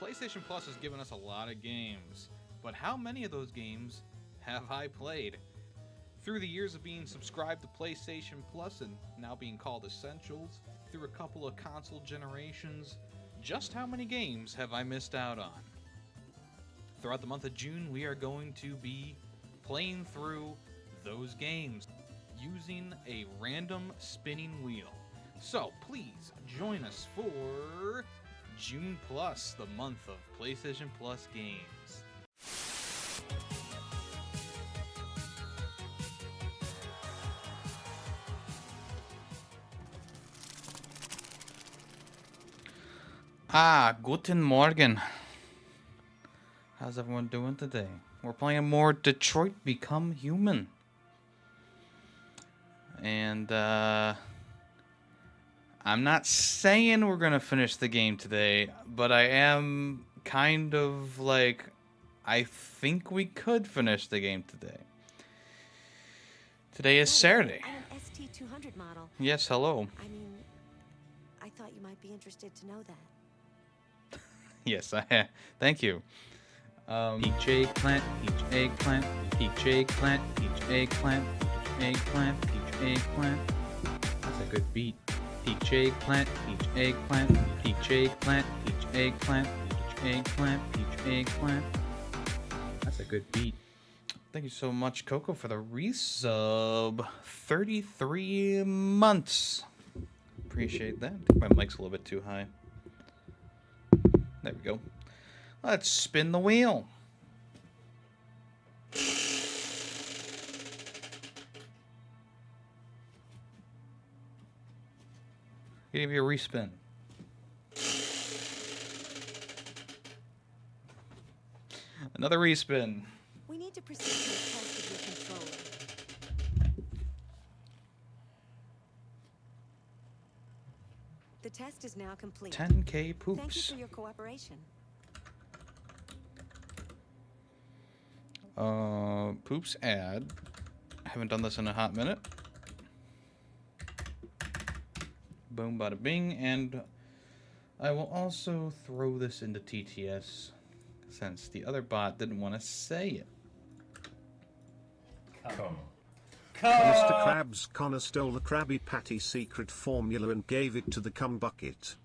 PlayStation Plus has given us a lot of games, but how many of those games have I played? Through the years of being subscribed to PlayStation Plus and now being called Essentials, through a couple of console generations, just how many games have I missed out on? Throughout the month of June, we are going to be playing through those games using a random spinning wheel. So please join us for June Plus, the month of PlayStation Plus games. Guten Morgen. How's everyone doing today? We're playing more Detroit Become Human. And, I'm not saying we're gonna finish the game today, but I am kind of like, I think we could finish the game today. Today is Saturday. I'm an ST200 model. Yes, hello. I mean, I thought you might be interested to know that. Yes, thank you. Peach eggplant, peach eggplant, peach eggplant, peach eggplant, peach eggplant, peach eggplant. That's a good beat. Peach eggplant, peach eggplant, peach eggplant, peach eggplant, peach eggplant, peach eggplant. That's a good beat. Thank you so much, Coco, for the resub. 33 months. Appreciate that. I think my mic's a little bit too high. There we go. Let's spin the wheel. Give you a respin. Another respin. We need to proceed to a test of your controller. The test is now complete. 10K poops. Thank you for your cooperation. Poops ad. I haven't done this in a hot minute. Boom, bada bing, and I will also throw this into TTS since the other bot didn't want to say it. Mr. Krabs Connor stole the Krabby Patty secret formula and gave it to the cum bucket.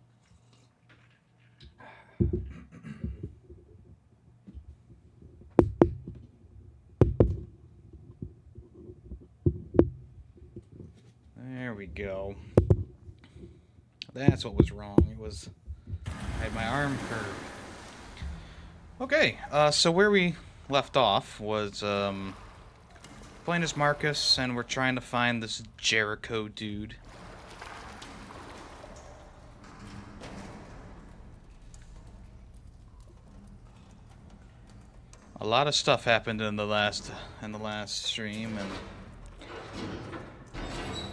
There we go. That's what was wrong. It was I had my arm curved. Okay, so where we left off was playing as Marcus, and we're trying to find this Jericho dude. A lot of stuff happened in the last stream, and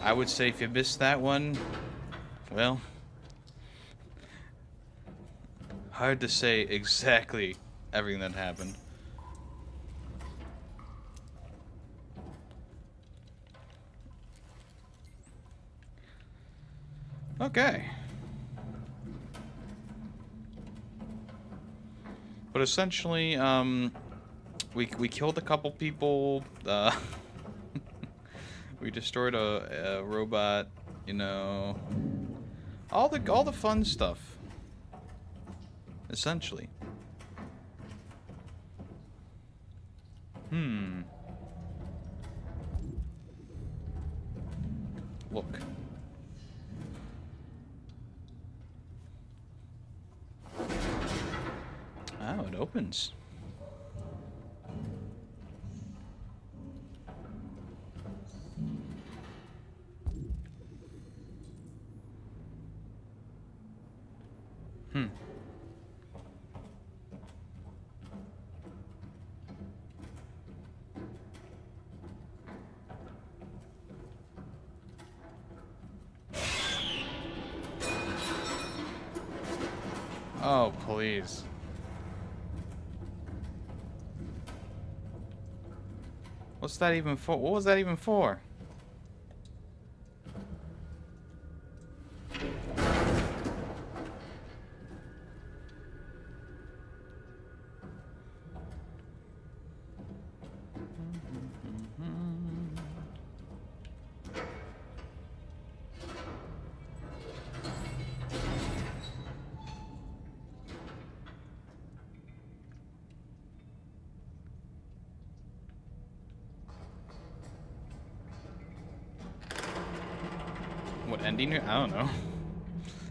I would say if you missed that one, well, hard to say exactly everything that happened. Okay. But essentially, we killed a couple people. We destroyed a robot. You know, all the fun stuff. Essentially. Look. Oh, it opens. Oh, please. What's that even for? What was that even for? what ending? I don't know.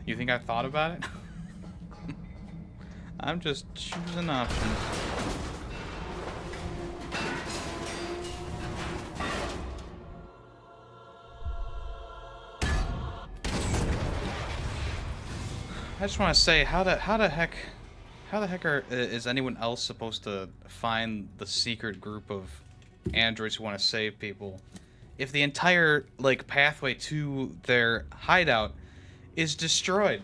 You think I thought about it? I'm just choosing options. I just want to say, how the heck is anyone else supposed to find the secret group of androids who want to save people if the entire like pathway to their hideout is destroyed?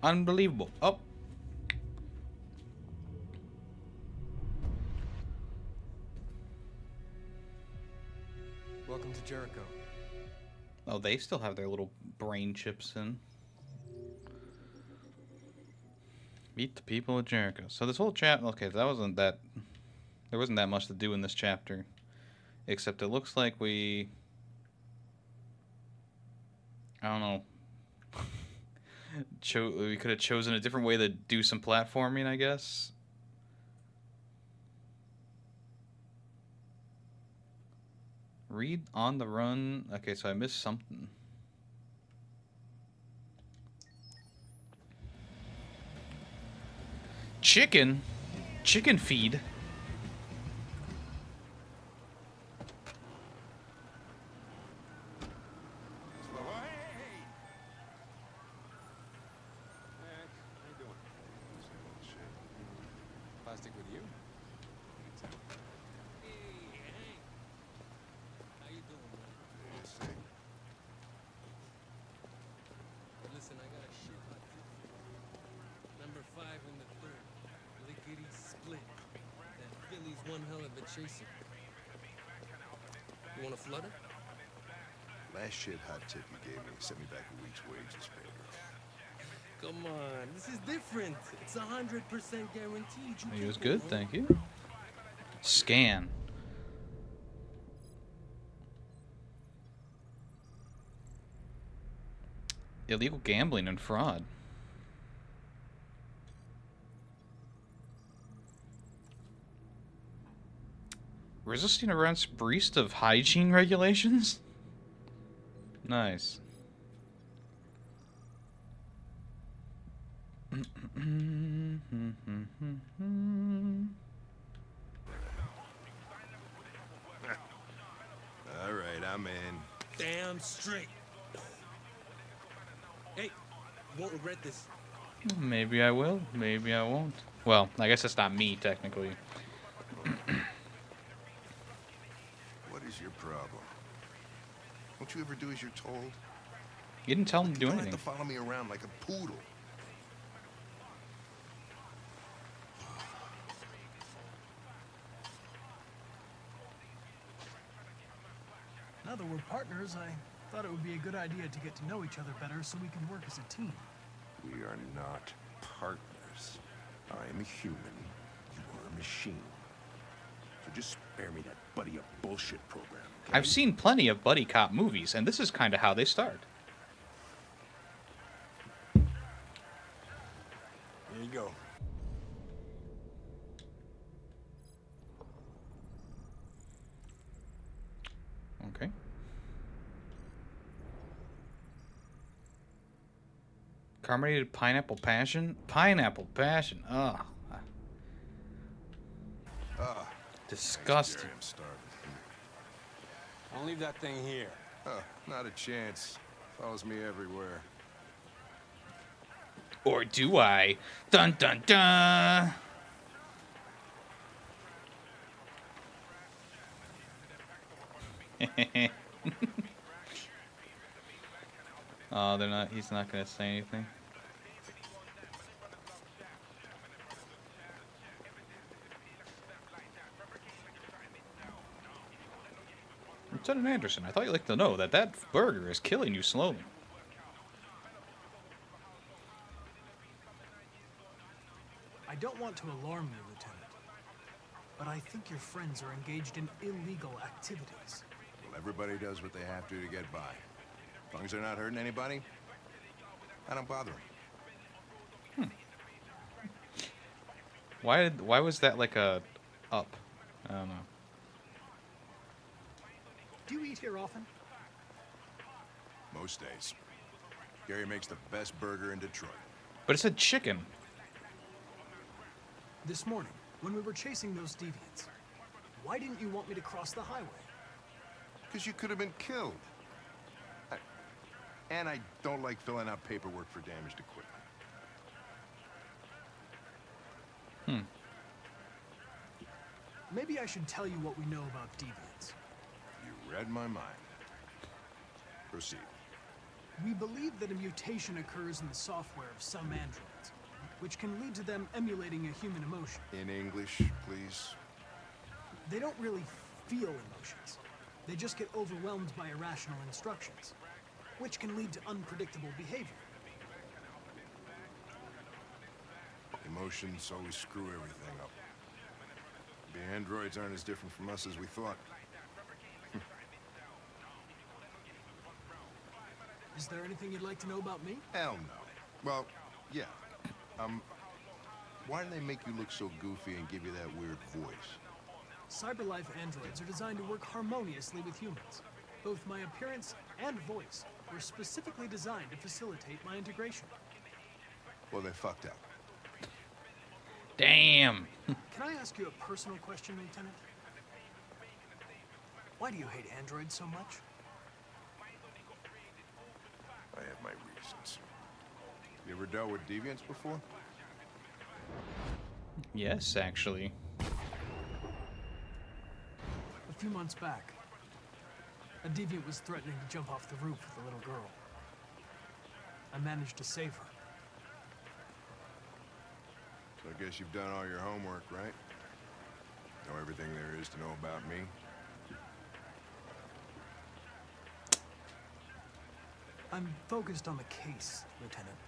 Unbelievable. Oh. Welcome to Jericho. Oh, they still have their little brain chips in. Meet the people of Jericho. So this whole chapter, okay, there wasn't that much to do in this chapter, except it looks like I don't know, we could have chosen a different way to do some platforming, I guess. Read on the run. Okay, so I missed something. Chicken feed. Plastic with you? How you doing, man? Listen, I got a shit hot tip for you. Number 5 in the 3rd. Lickety split. That Philly's one hell of a chaser. You want a flutter? Last shit hot tip you gave me sent me back a week's wages, baby. Come on, this is different. It's 100% guaranteed. He was good, thank you. Scan. Illegal gambling and fraud. Resisting arrest breached of hygiene regulations? Nice. All right, I'm in. Damn straight. Hey, you won't regret this. Maybe I will, maybe I won't. Well, I guess it's not me, technically. What is your problem? Don't you ever do as you're told? You didn't tell him to do You don't anything. have to follow me around like a poodle. Now that we're partners, I thought it would be a good idea to get to know each other better so we can work as a team. We are not partners. I am a human. You are a machine. So just spare me that buddy up bullshit program. Okay? I've seen plenty of buddy cop movies, and this is kind of how they start. Here you go. Okay. Carbonated pineapple passion? Pineapple passion. Ugh. Disgusting. I'm starving. I'll leave that thing here. Oh, not a chance. Follows me everywhere. Or do I? Dun dun dun! Oh, he's not gonna say anything. Lieutenant Anderson, I thought you'd like to know that burger is killing you slowly. I don't want to alarm you, Lieutenant, but I think your friends are engaged in illegal activities. Well, everybody does what they have to get by. As long as they're not hurting anybody, I don't bother them. Why was that like a up? I don't know. Do you eat here often? Most days. Gary makes the best burger in Detroit. But it said chicken. This morning, when we were chasing those deviants, why didn't you want me to cross the highway? Because you could have been killed. And I don't like filling out paperwork for damaged equipment. Maybe I should tell you what we know about deviants. You read my mind. Proceed. We believe that a mutation occurs in the software of some androids, which can lead to them emulating a human emotion. In English, please. They don't really feel emotions. They just get overwhelmed by irrational instructions, which can lead to unpredictable behavior. Emotions always screw everything up. The androids aren't as different from us as we thought. Is there anything you'd like to know about me? Hell no. Well, yeah. Why do they make you look so goofy and give you that weird voice? CyberLife androids are designed to work harmoniously with humans. Both my appearance and voice were specifically designed to facilitate my integration. Well, they fucked up. Damn. Can I ask you a personal question, Lieutenant? Why do you hate androids so much? I have my reasons. You ever dealt with deviants before? Yes, actually. A few months back, a deviant was threatening to jump off the roof with a little girl. I managed to save her. So I guess you've done all your homework, right? Know everything there is to know about me? I'm focused on the case, Lieutenant.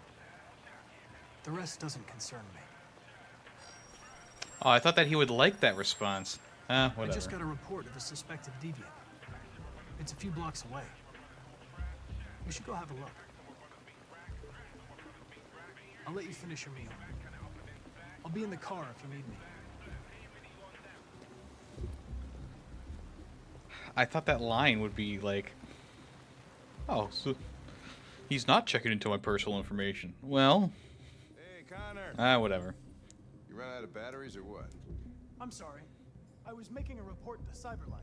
The rest doesn't concern me. Oh, I thought that he would like that response. Whatever. I just got a report of a suspected deviant. It's a few blocks away. We should go have a look. I'll let you finish your meal. I'll be in the car if you need me. I thought that line would be like, oh, so he's not checking into my personal information. Well, Hey, Connor! whatever. You run out of batteries or what? I'm sorry. I was making a report to CyberLife.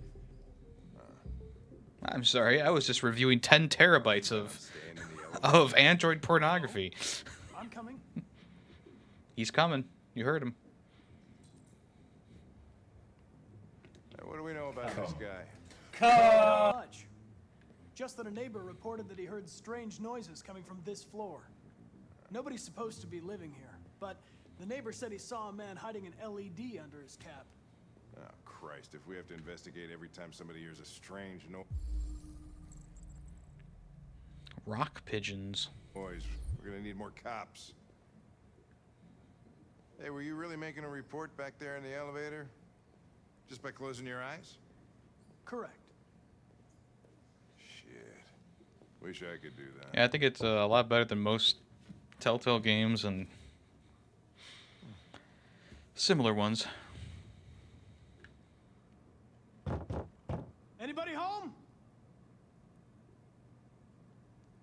I'm sorry, I was just reviewing 10 terabytes Staying in the elevator. of Android pornography. I'm coming. He's coming. You heard him. Hey, what do we know about this guy? Not much. Just that a neighbor reported that he heard strange noises coming from this floor. Nobody's supposed to be living here, but the neighbor said he saw a man hiding an LED under his cap. Oh, Christ, if we have to investigate every time somebody hears a strange Rock pigeons. noise, we're gonna need more cops. Hey, were you really making a report back there in the elevator? Just by closing your eyes? Correct. Shit. Wish I could do that. Yeah, I think it's a lot better than most Telltale games and similar ones. Anybody home?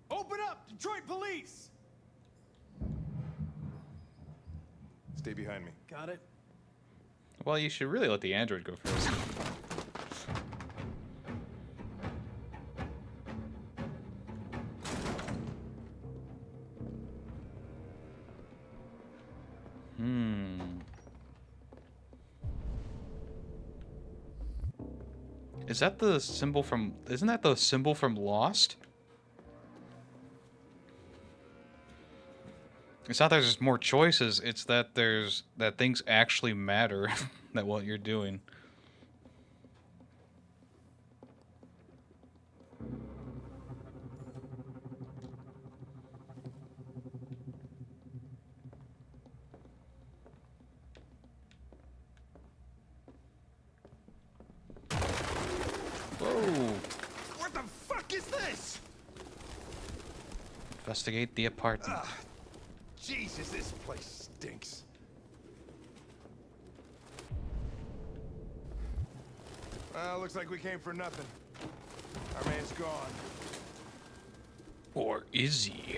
Open up, Detroit police! Stay behind me. Got it. Well, you should really let the android go first. Is that the symbol from... Isn't that the symbol from Lost? It's not that there's more choices, it's that there's... that things actually matter, that what you're doing. Whoa! What the fuck is this? Investigate the apartment. Jesus, this place stinks. Well, looks like we came for nothing. man's gone. Or is he?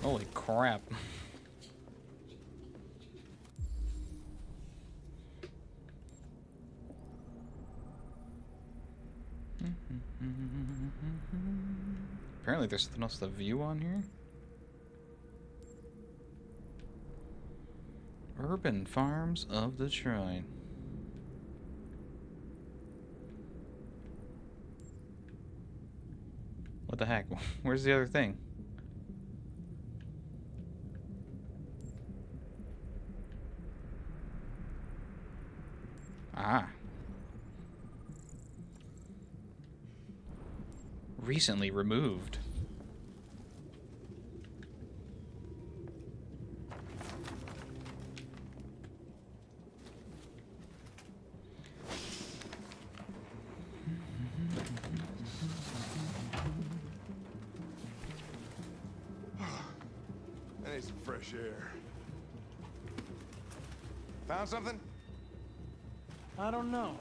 Holy crap. Apparently there's something else to view on here. Urban Farms of Detroit. What the heck? Where's the other thing? Ah. Recently removed. I need some fresh air. Found something? I don't know.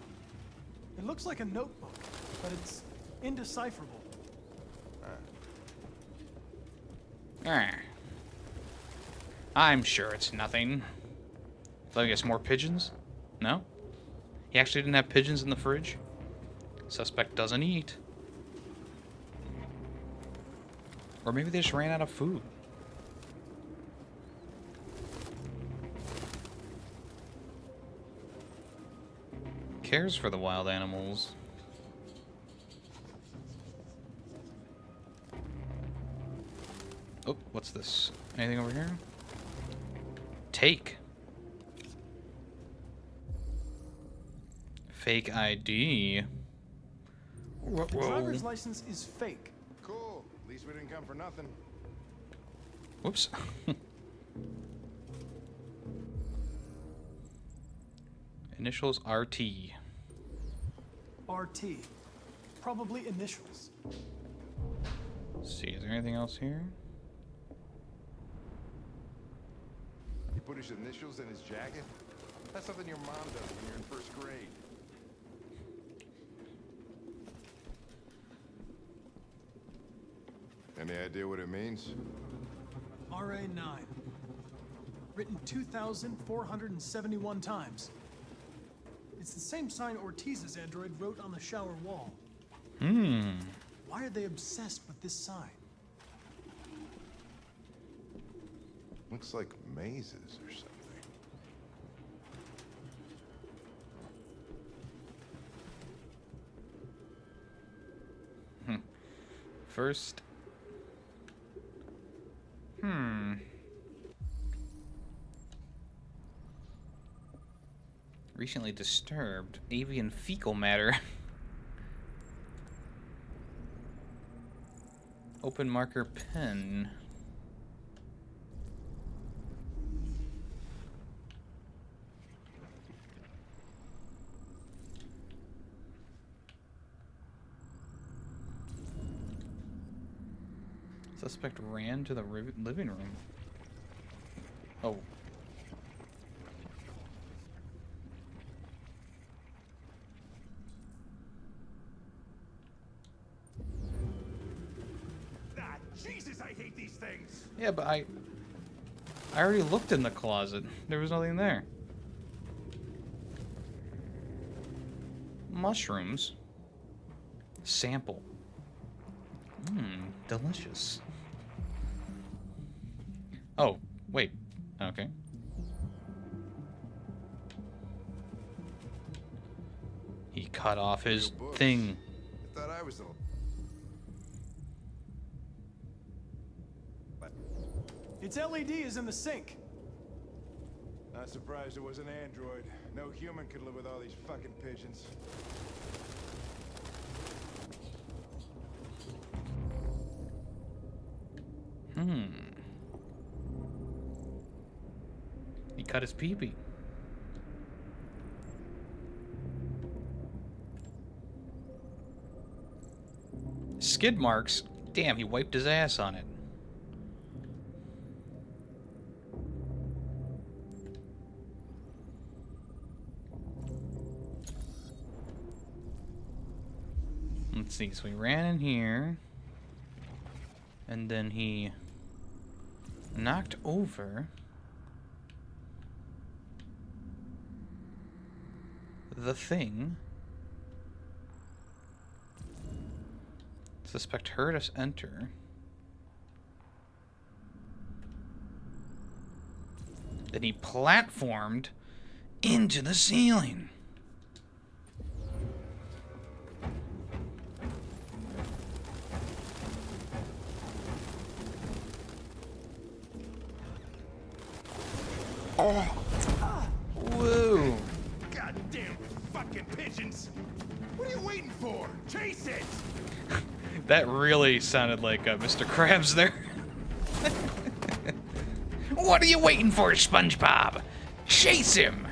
It looks like a notebook, but it's indecipherable. Ah. I'm sure it's nothing. Let me guess, more pigeons? No? He actually didn't have pigeons in the fridge? Suspect doesn't eat. Or maybe they just ran out of food. Cares for the wild animals. Oh, what's this? Anything over here? Take. Fake ID. The driver's license is fake. Cool. At least we didn't come for nothing. Whoops. Initials RT. RT. Probably initials. Let's see, is there anything else here? He put his initials in his jacket? That's something your mom does when you're in first grade. Any idea what it means? RA9. Written 2,471 times. It's the same sign Ortiz's android wrote on the shower wall. Why are they obsessed with this sign? Looks like mazes or something. First. Recently disturbed. Avian fecal matter. Open marker pen. Suspect ran to the living room. Oh. Ah, Jesus, I hate these things. Yeah, but I already looked in the closet. There was nothing there. Mushrooms. Sample. Delicious. Oh, wait. Okay. He cut off his Real books. thing. I thought I was the... Its LED is in the sink. Not surprised it was an android. No human could live with all these fucking pigeons. He cut his pee-pee. Skid marks? Damn, he wiped his ass on it. Let's see, so he ran in here. And then he knocked over the thing. Suspect heard us enter. Then he platformed into the ceiling. Whoa. Goddamn fucking pigeons! What are you waiting for? Chase it! That really sounded like Mr. Krabs there. What are you waiting for, SpongeBob? Chase him!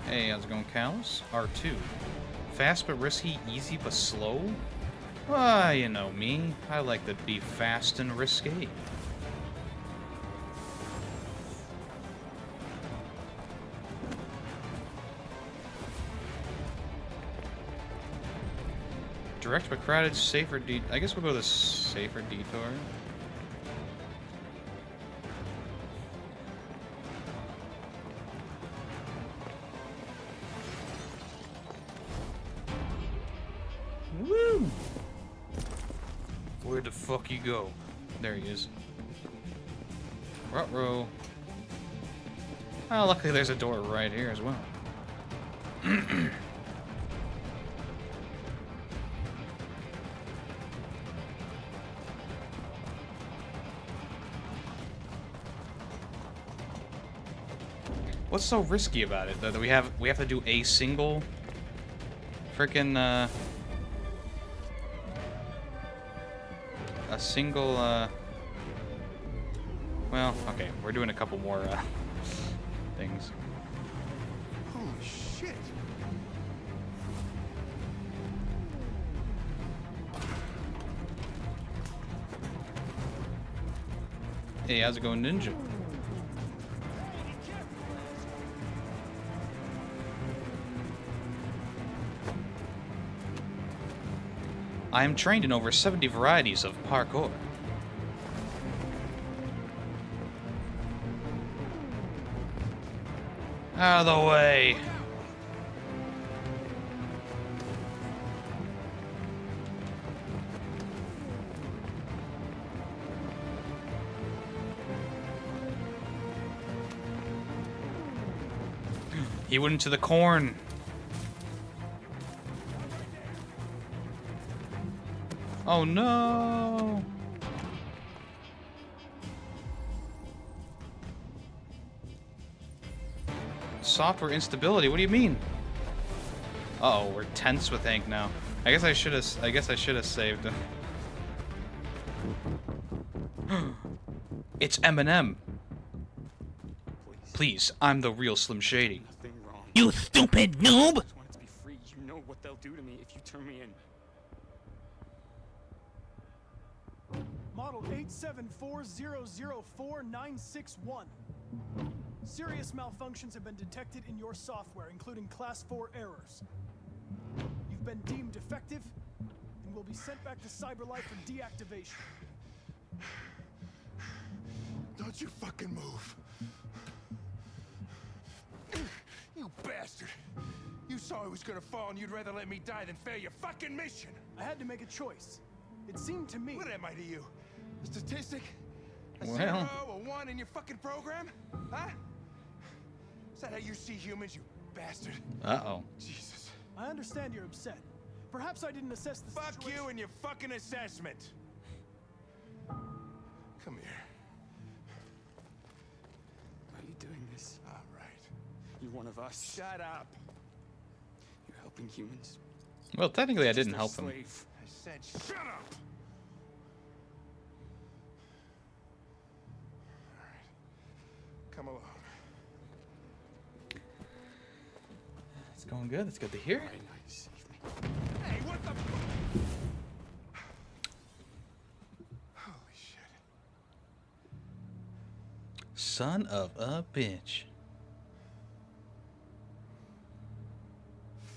Hey, how's it going, Callus? R2. Fast but risky, easy but slow? Ah, you know me. I like to be fast and risky. Direct but crowded, safer I guess we'll go the safer detour. Woo! Where the fuck you go? There he is. Ruh-roh. Oh, luckily there's a door right here as well. What's so risky about it? That we have to do a single frickin' a single well, okay, we're doing a couple more things. Holy shit! Hey, how's it going, Ninja? I am trained in over 70 varieties of parkour. Out of the way. He went into the corn. Oh no! Software instability. What do you mean? Uh-oh, we're tense with Hank now. I guess I should have saved him. It's Eminem. Please, I'm the real Slim Shady. Nothing wrong. You stupid noob! I just wanted to be free. You know what they'll do to me if you turn me in. Model 874004961. Serious malfunctions have been detected in your software, including Class 4 errors. You've been deemed defective and will be sent back to Cyberlife for deactivation. Don't you fucking move. You bastard. You saw I was gonna fall and you'd rather let me die than fail your fucking mission. I had to make a choice. It seemed to me... What am I to you? A statistic? A Well. 0, a 1 in your fucking program? Huh? Is that how you see humans, you bastard? Uh-oh. Jesus. I understand you're upset. Perhaps I didn't assess the Fuck situation. you and your fucking assessment. Come here. Why are you doing this? All right. You're one of us. Shut up. You're helping humans. Well, technically I Just didn't a help him. slave. I said shut up. All right. Come along. It's going good. That's good to hear. All right, now you save me. Hey, what the fuck? Holy shit. Son of a bitch.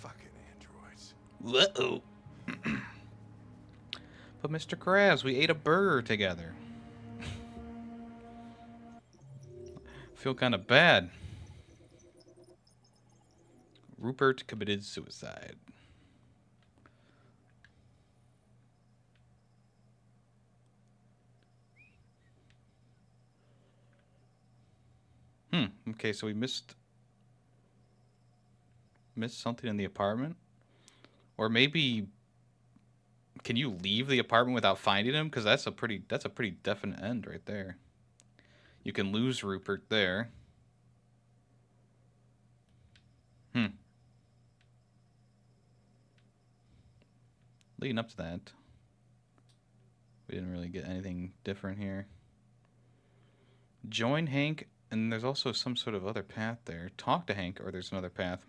Fucking androids. Whoa. But Mr. Krabs, we ate a burger together. Feel kind of bad. Rupert committed suicide. Okay, so we missed something in the apartment? Or maybe can you leave the apartment without finding him? Because that's a pretty definite end right there. You can lose Rupert there. Leading up to that, we didn't really get anything different here. Join Hank, and there's also some sort of other path there. Talk to Hank, or there's another path.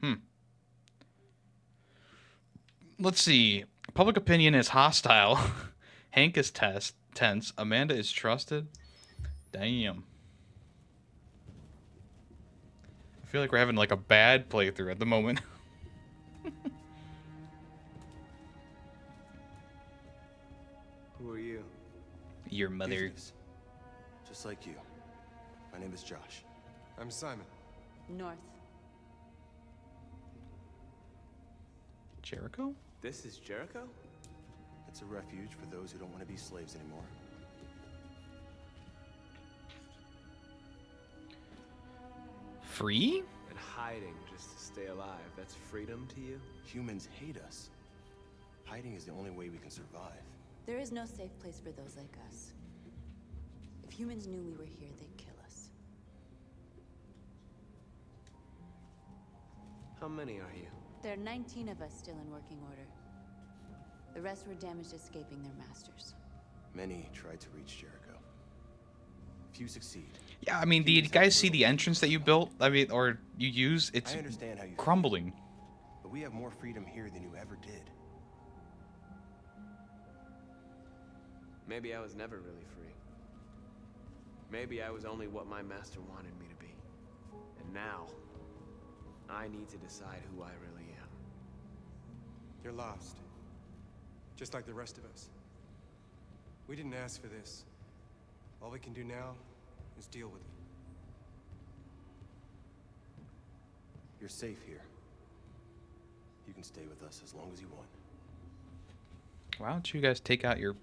Let's see. Public opinion is hostile. Hank is tense. Amanda is trusted. Damn. I feel like we're having like a bad playthrough at the moment. Who are you? Your mother. Business. Just like you. My name is Josh. I'm Simon. North. Jericho? This is Jericho? It's a refuge for those who don't want to be slaves anymore. Free? And hiding just to stay alive, that's freedom to you? Humans hate us. Hiding is the only way we can survive. There is no safe place for those like us. If humans knew we were here, they'd kill us. How many are you? There are 19 of us still in working order. The rest were damaged escaping their masters. Many tried to reach Jericho. Few succeed. Yeah, I mean, do you guys see the entrance that you built? I mean, or you use? It's I understand how you crumbling. feel, but we have more freedom here than you ever did. Maybe I was never really free. Maybe I was only what my master wanted me to be. And now, I need to decide who I really am. You're lost. Just like the rest of us. We didn't ask for this. All we can do now is deal with it. You're safe here. You can stay with us as long as you want. Why don't you guys take out your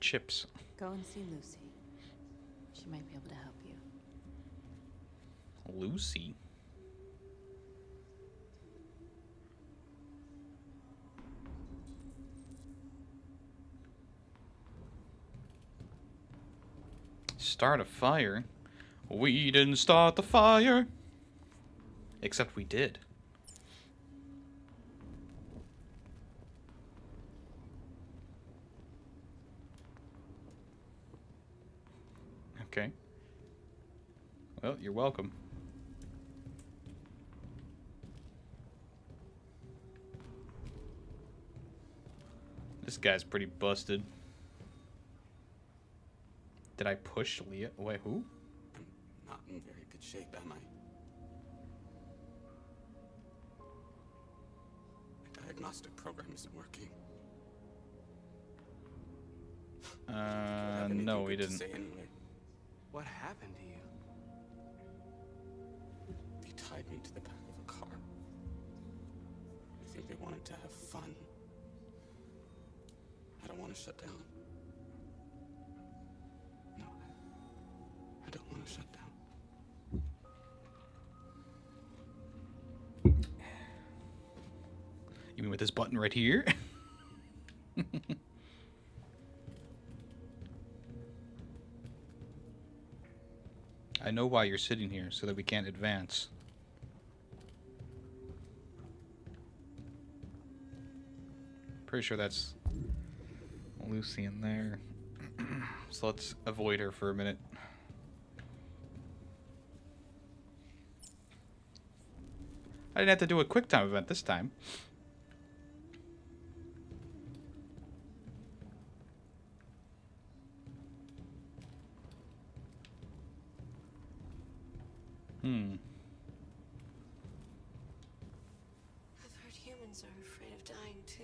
chips? Go and see Lucy. She might be able to help you. Lucy? Start a fire? We didn't start the fire. Except we did. Okay. Well, you're welcome. This guy's pretty busted. Did I push Leah? Wait, who? I'm not in very good shape, am I? My diagnostic program isn't working. No, we didn't. Say anyway. What happened to you? They tied me to the back of a car. I think they wanted to have fun. I don't want to shut down. No, I don't want to shut down. You mean with this button right here? I know why you're sitting here, so that we can't advance. Pretty sure that's Lucy in there. So let's avoid her for a minute. I didn't have to do a quick time event this time. I've heard humans are afraid of dying too.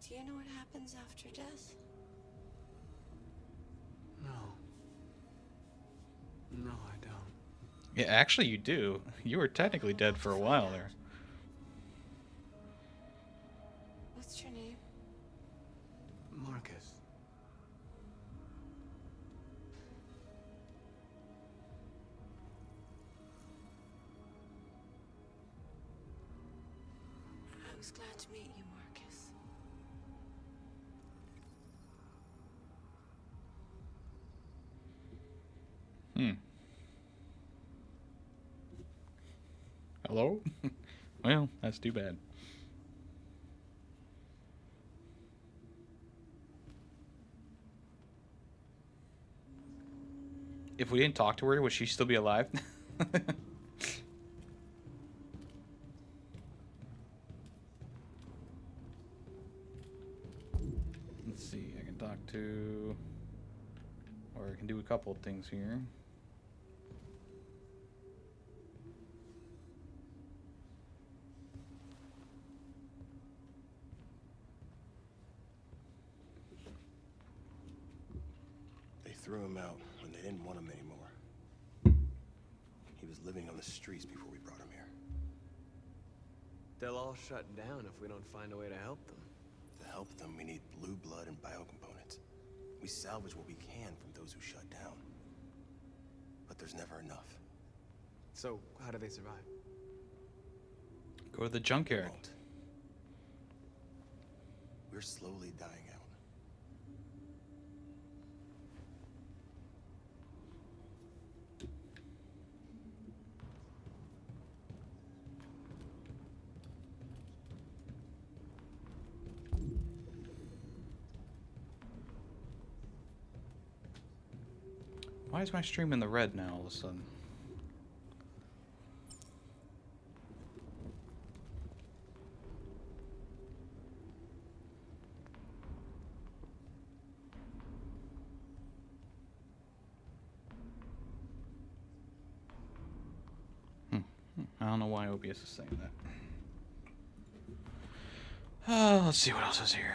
Do you know what happens after death? No. No, I don't. Yeah, actually you do. You were technically dead for a while there. What's your name? Marcus. I was glad to meet you, Marcus. Hello? Well, that's too bad. If we didn't talk to her, would she still be alive? Let's see, I can talk to... Or I can do a couple of things here. They threw him out when they didn't want him anymore. He was living on the streets before we brought him here. They'll all shut down if we don't find a way to help them. To help them, we need blue blood and biocomponents. We salvage what we can from those who shut down. But there's never enough. So, how do they survive? Go to the junkyard. Won't. We're slowly dying out. Why is my stream in the red now all of a sudden? I don't know why OBS is saying that. Let's see what else is here.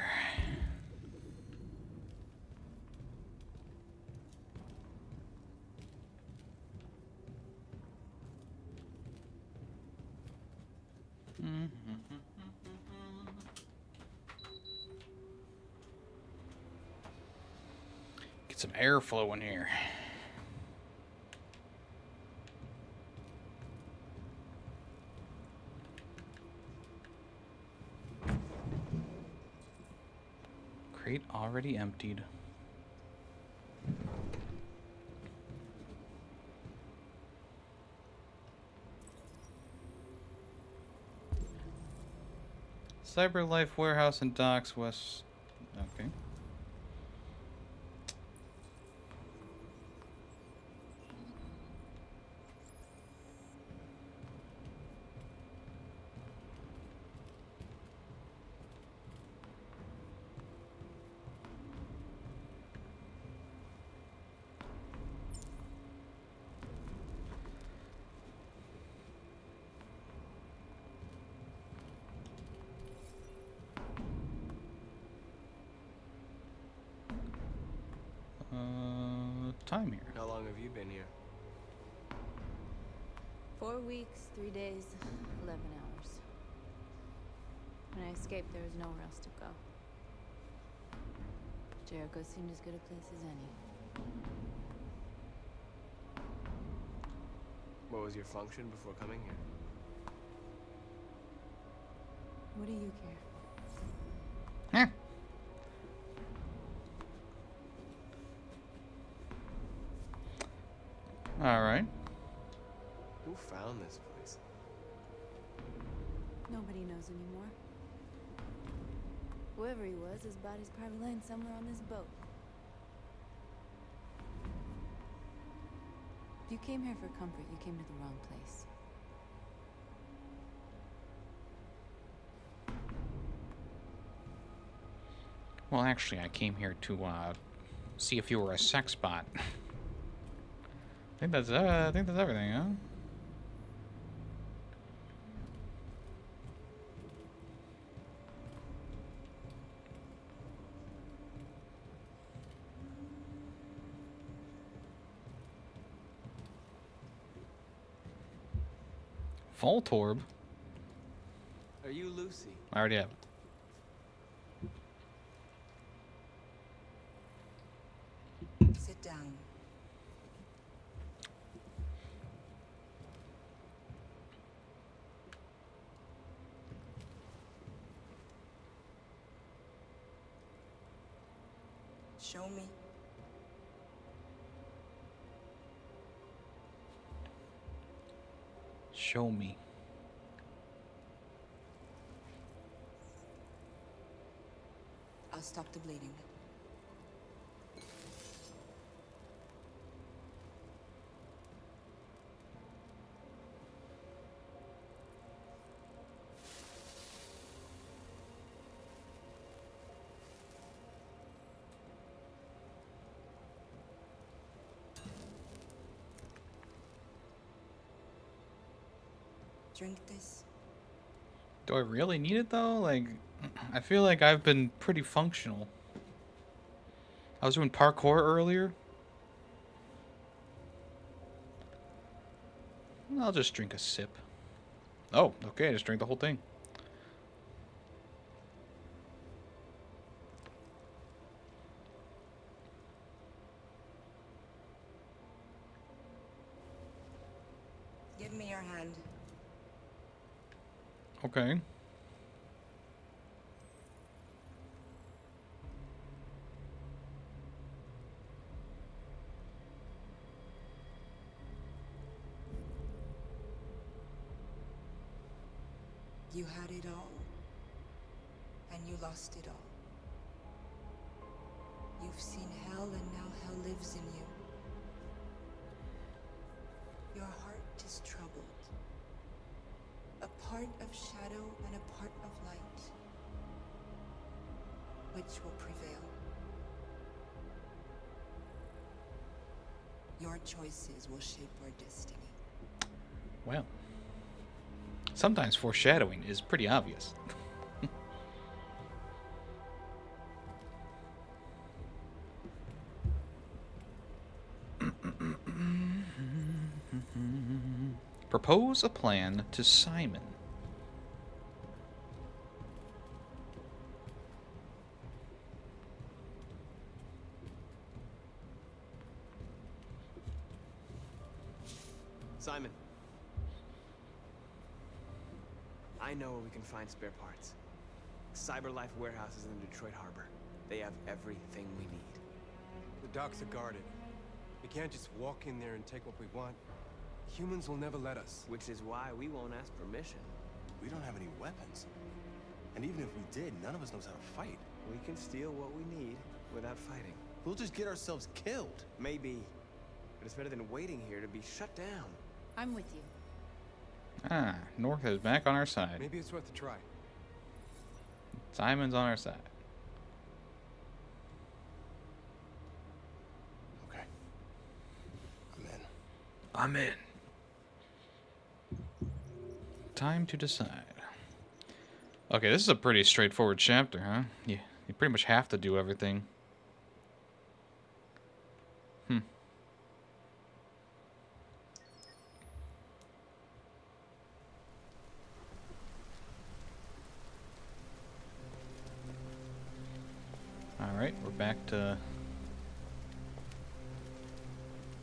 Get some airflow in here. Crate already emptied. Cyberlife Warehouse and Docks West. Okay. Time here. How long have you been here? 4 weeks, 3 days, 11 hours. When I escaped, there was nowhere else to go. Jericho seemed as good a place as any. What was your function before coming here? What do you care? Huh. All right. Who found this place? Nobody knows anymore. Whoever he was, his body's probably laying somewhere on this boat. If you came here for comfort, you came to the wrong place. Well, actually, I came here to See if you were a sex bot. I think that's everything, huh? Voltorb? Are you Lucy? I already have it. Sit down. Show me. Show me. I'll stop the bleeding. Drink this. Do I really need it though? Like, I feel like I've been pretty functional. I was doing parkour earlier. I'll just drink a sip. Oh, okay, just drink the whole thing. Give me your hand. Okay. You had it all, and you lost it all. You've seen hell, and now hell lives in you. Your heart is troubled. A part of shadow and a part of light. Which will prevail? Your choices will shape our destiny. Well, sometimes foreshadowing is pretty obvious. Propose a plan to Simon. Simon. I know where we can find spare parts. CyberLife warehouses in the Detroit Harbor. They have everything we need. The docks are guarded. We can't just walk in there and take what we want. Humans will never let us. Which is why we won't ask permission. We don't have any weapons. And even if we did, none of us knows how to fight. We can steal what we need without fighting. We'll just get ourselves killed. Maybe. But it's better than waiting here to be shut down. I'm with you. Ah, North is back on our side. Maybe it's worth a try. Simon's on our side. Okay. I'm in. I'm in. Time to decide. Okay, this is a pretty straightforward chapter, huh? You pretty much have to do everything. Alright, we're back to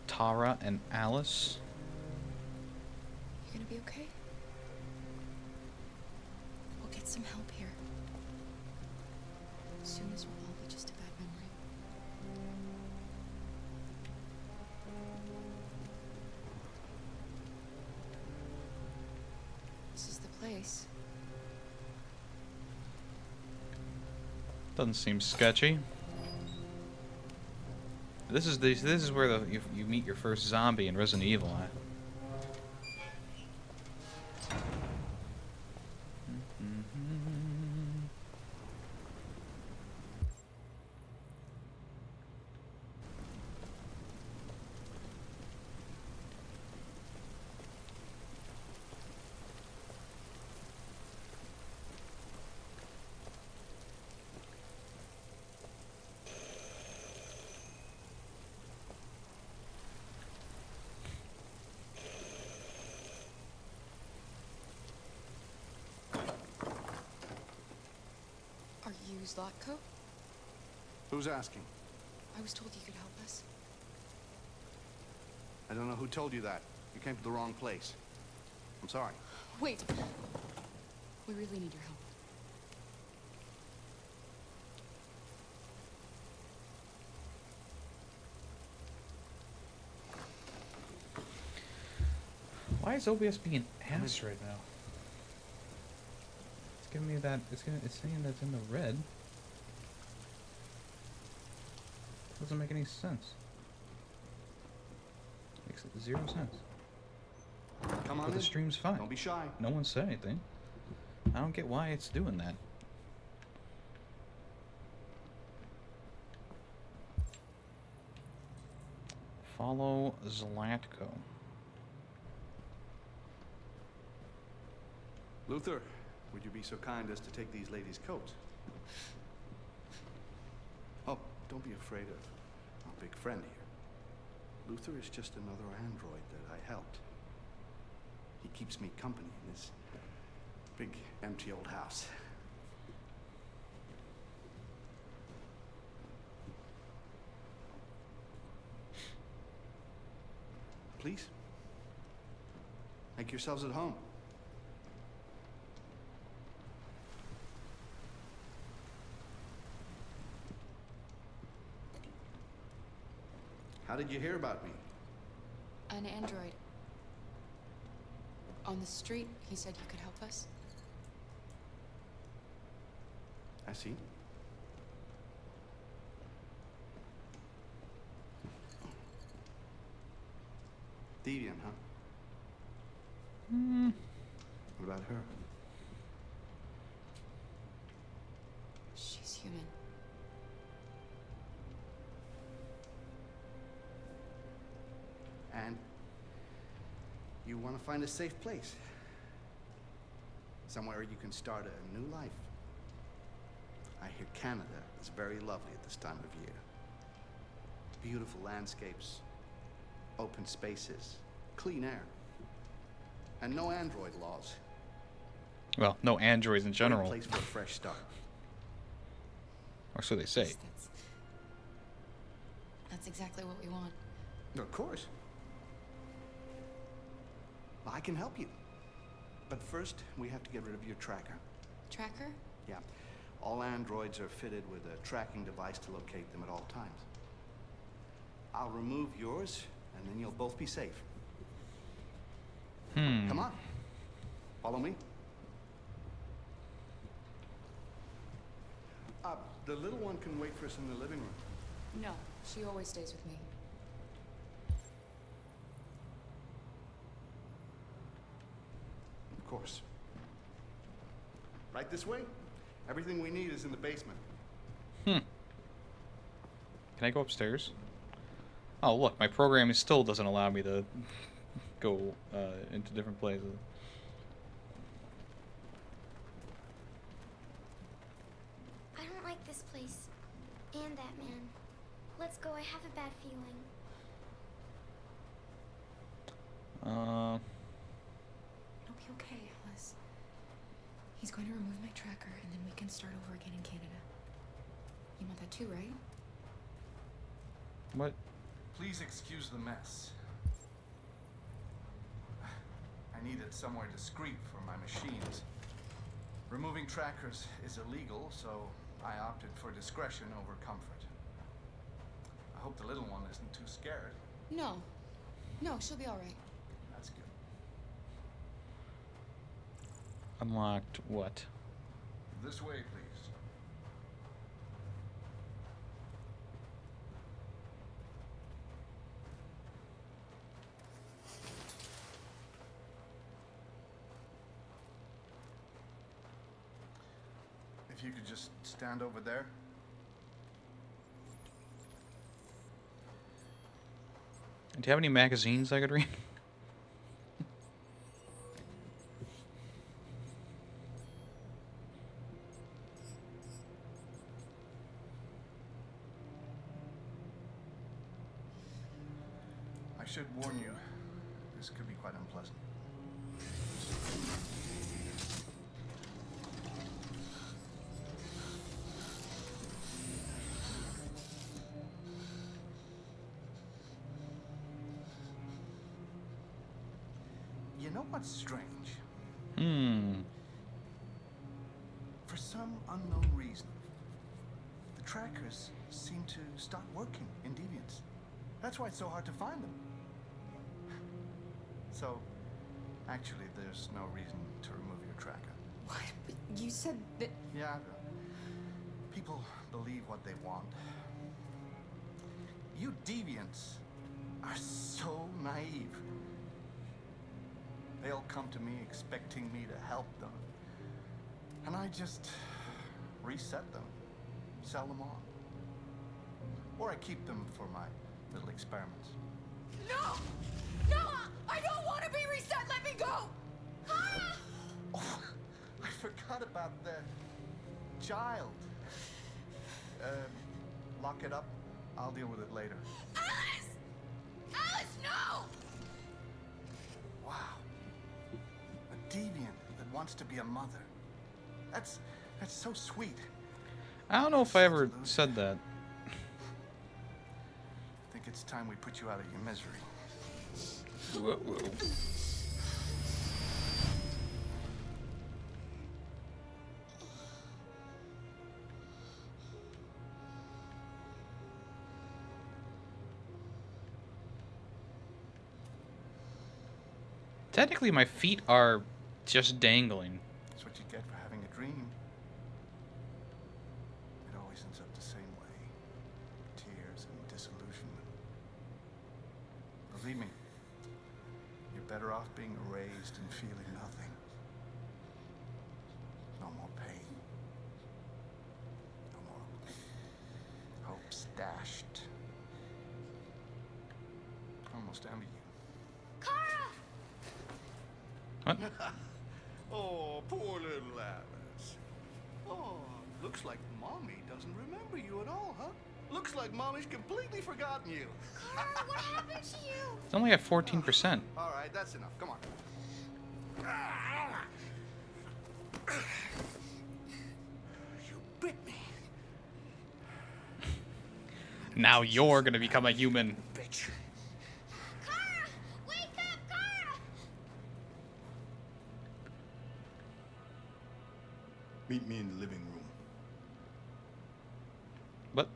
Tara and Alice. You gonna be okay? We'll get some help here. Soon as we'll all be just a bad memory. This is the place. Doesn't seem sketchy. This is where you meet your first zombie in Resident Evil. Huh? Are you Zlatko? Who's asking? I was told you could help us. I don't know who told you that. You came to the wrong place. I'm sorry. Wait. We really need your help. Why is OBS being ass right now? It's giving me that. It's saying that's in the red. Doesn't make any sense. Makes zero sense. Come on But the in. stream's fine. Don't be shy. No one said anything. I don't get why it's doing that. Follow Zlatko. Luther, would you be so kind as to take these ladies' coats? Oh, don't be afraid of our big friend here. Luther is just another android that I helped. He keeps me company in this big, empty old house. Please, make yourselves at home. How did you hear about me? An android. On the street, he said you could help us. I see. Deviant, huh? What about her? She's human. And you want to find a safe place. Somewhere you can start a new life. I hear Canada is very lovely at this time of year. Beautiful landscapes, open spaces, clean air, and no android laws. Well, no androids in general. Great place for a fresh start. Or so they say. That's exactly what we want. Of course. I can help you. But first, we have to get rid of your tracker. Tracker? Yeah. All androids are fitted with a tracking device to locate them at all times. I'll remove yours, and then you'll both be safe. Come on. Follow me. The little one can wait for us in the living room. No, she always stays with me. Of course. Right this way? Everything we need is in the basement. Can I go upstairs? Oh, look, my programming still doesn't allow me to go into different places. I don't like this place. And that man. Let's go, I have a bad feeling. It'll be okay, Alice. He's going to remove my tracker, and then we can start over again in Canada. You want that too, right? What? Please excuse the mess. I needed somewhere discreet for my machines. Removing trackers is illegal, so I opted for discretion over comfort. I hope the little one isn't too scared. No. No, she'll be all right. That's good. Unlocked what? This way, please. If you could just stand over there. Do you have any magazines I could read? I should warn you, this could be quite unpleasant. know what's strange? For some unknown reason, the trackers seem to stop working in Deviants. That's why it's so hard to find them. So, actually, there's no reason to remove your tracker. What? But you said that... Yeah, people believe what they want. You Deviants are so naive. They all come to me expecting me to help them. And I just reset them, sell them on. Or I keep them for my little experiments. No! No! I don't want to be reset! Let me go! Ah! Oh, I forgot about the child. Lock it up. I'll deal with it later. Alice! Alice, no! Wow. A deviant that wants to be a mother. That's so sweet. I don't know if I ever said that. I think it's time we put you out of your misery. Whoa, whoa. Technically, my feet are just dangling. That's what you get for having a dream. It always ends up the same way. Tears and disillusionment. Believe me, you're better off being erased and feeling nothing. No more pain. No more hopes dashed. I almost envy you. What? Oh, poor little Alice. Oh, looks like Mommy doesn't remember you at all, huh? Looks like Mommy's completely forgotten you. Carl, what happened to you? It's only at 14%. All right, that's enough. Come on. You bit me. Now you're gonna become a human. Bitch. Kara! Wake up, Kara! Meet me in the living room. What?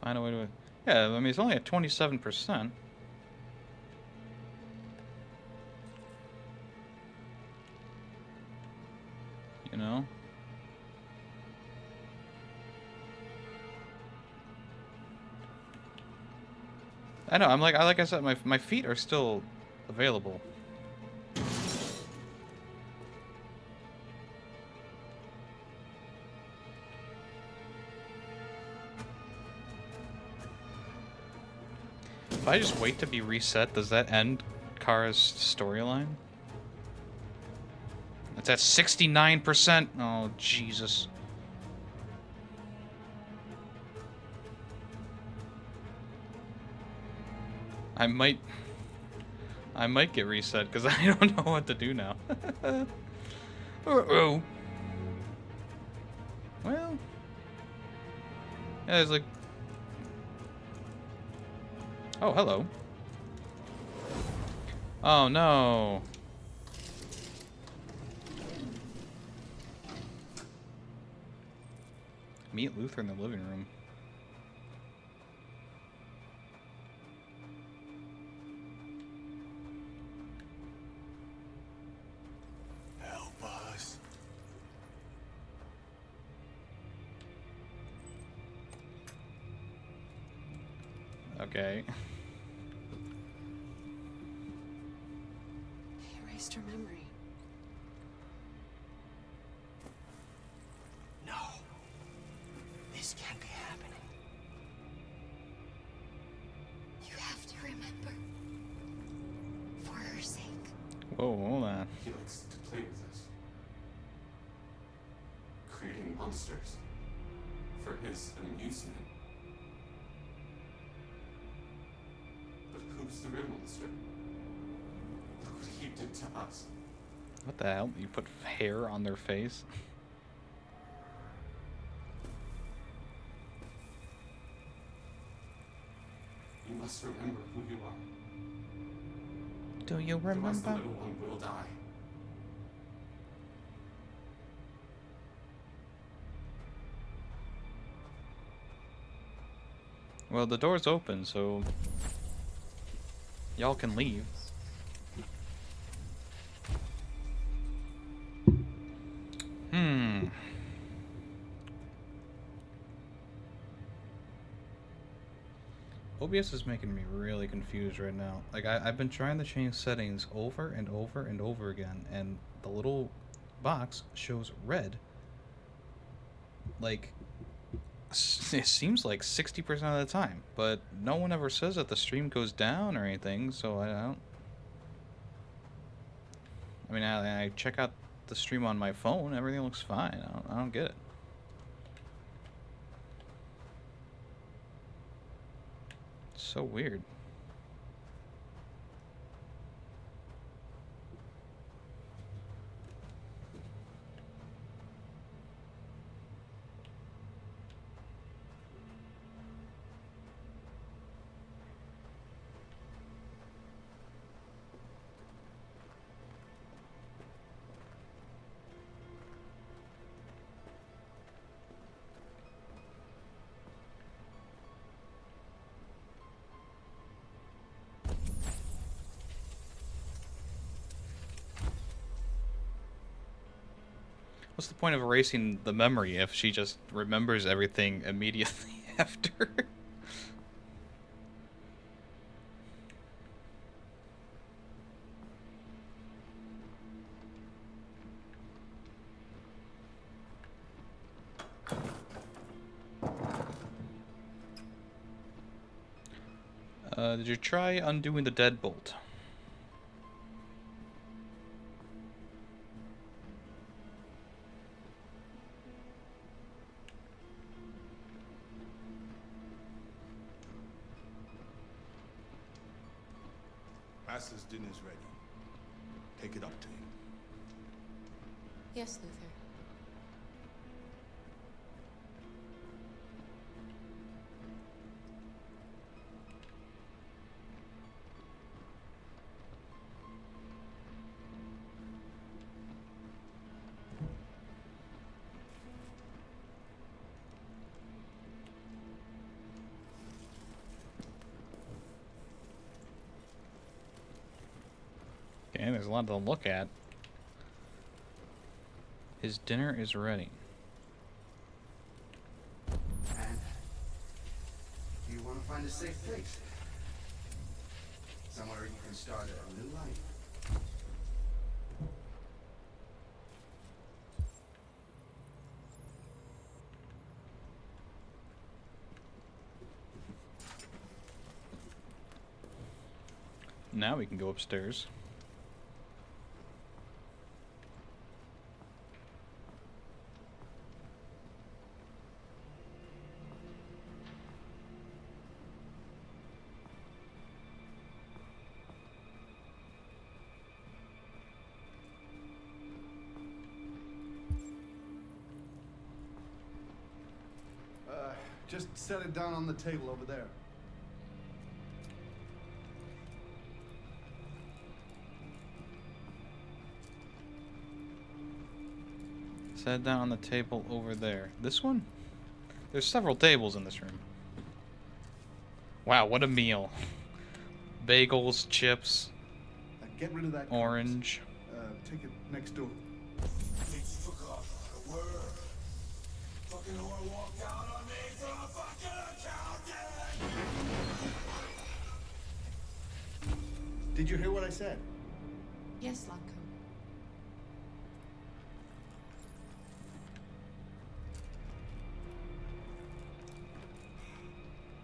Find a way to... Yeah, I mean, it's only at 27%. You know? I know, like I said, my feet are still available. If I just wait to be reset, does that end Kara's storyline? It's at 69%. Oh, Jesus. I might get reset because I don't know what to do now. Uh-oh. Well. Yeah, it's like... Oh, hello. Oh, no. Meet Luther in the living room. Help us. Okay. They erased her memory. No. This can't be happening. You have to remember. For her sake. Whoa, hold on. He likes to play with us. Creating monsters. For his amusement. But who's the real monster? Look what he did to us. What the hell? You put hair on their face? You must remember who you are. Do you Otherwise, the remember? little one will die. Well, the door's open, so y'all can leave. OBS is making me really confused right now. Like, I've been trying to change settings over and over and over again, and the little box shows red. Like, it seems like 60% of the time, but no one ever says that the stream goes down or anything, so I don't... I mean, I check out the stream on my phone, everything looks fine. I don't get it. So weird. What's the point of erasing the memory if she just remembers everything immediately after? Did you try undoing the deadbolt? Master's dinner's ready. Take it up to him. Yes, Luther. Okay, there's a lot to look at. His dinner is ready. And you want to find a safe place? Somewhere you can start a new life. Now we can go upstairs. Just set it down on the table over there. Set it down on the table over there. This one? There's several tables in this room. Wow, what a meal. Bagels, chips, Get rid of that. orange. Take it next door. Fucking whore walked out on me from a fucking accountant! Did you hear what I said? Yes, Latko.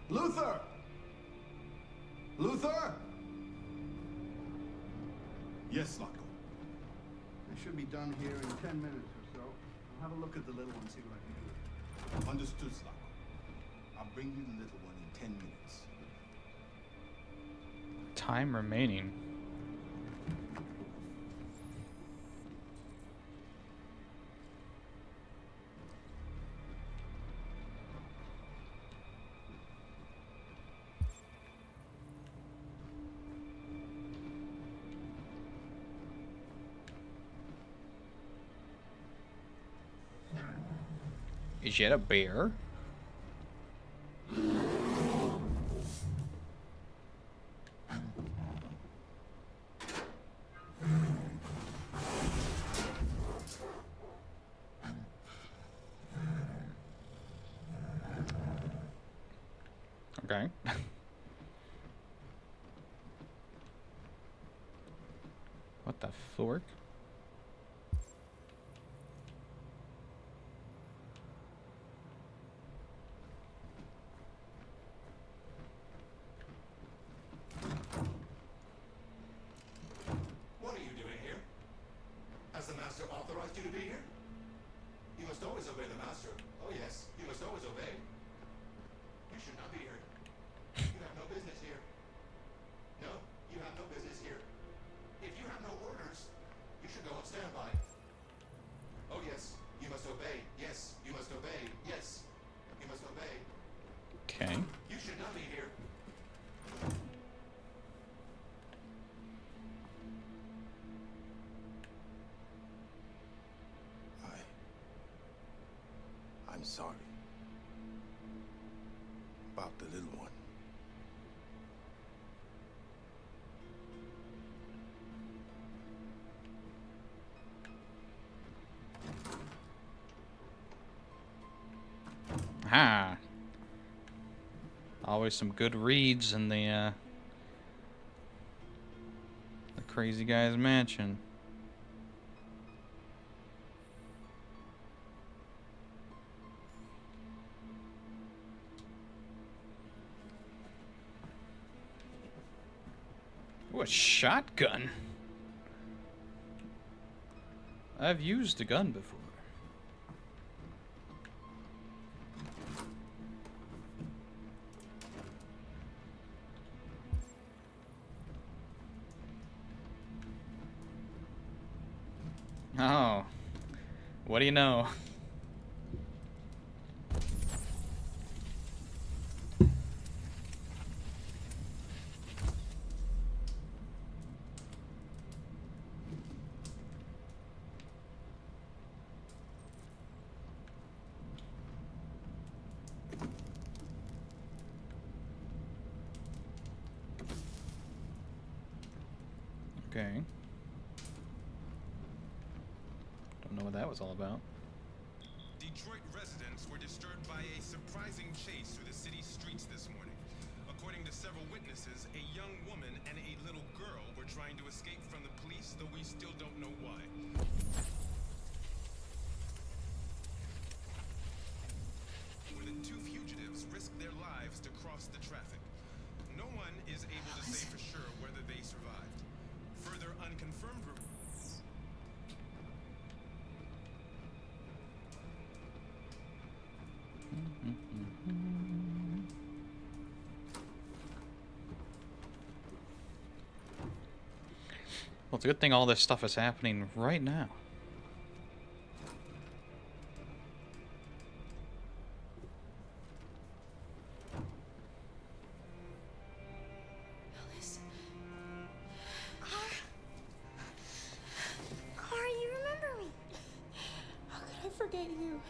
Luther! Luther! Yes, Locko. I should be done here in 10 minutes or so. I'll have a look at the little one, see what I can do with it. Understood, Slocko. I'll bring you the little one in 10 minutes. Time remaining. Is that a bear? Okay. What the fork? What are you doing here? Has the Master authorized you to be here? You must always obey the Master. Oh yes, you must always obey. You should not be here. You have no business here. No, you have no business here. If you have no orders, you should go on standby. Oh yes, you must obey. Yes, you must obey. Yes, you must obey. Okay. You should not be here. I'm sorry. About the little one. Aha. Always some good reads in the crazy guy's mansion. Ooh, a shotgun. I've used a gun before. Oh. What do you know? Okay. Don't know what that was all about. Detroit residents were disturbed by a surprising chase through the city streets this morning. According to several witnesses, a young woman and a little girl were trying to escape from the police, though we still don't know why. When the two fugitives risked their lives to cross the traffic. No one is able to say for sure whether they survived. Further unconfirmed reports. Well, it's a good thing all this stuff is happening right now. Car, you remember me? How could I forget you?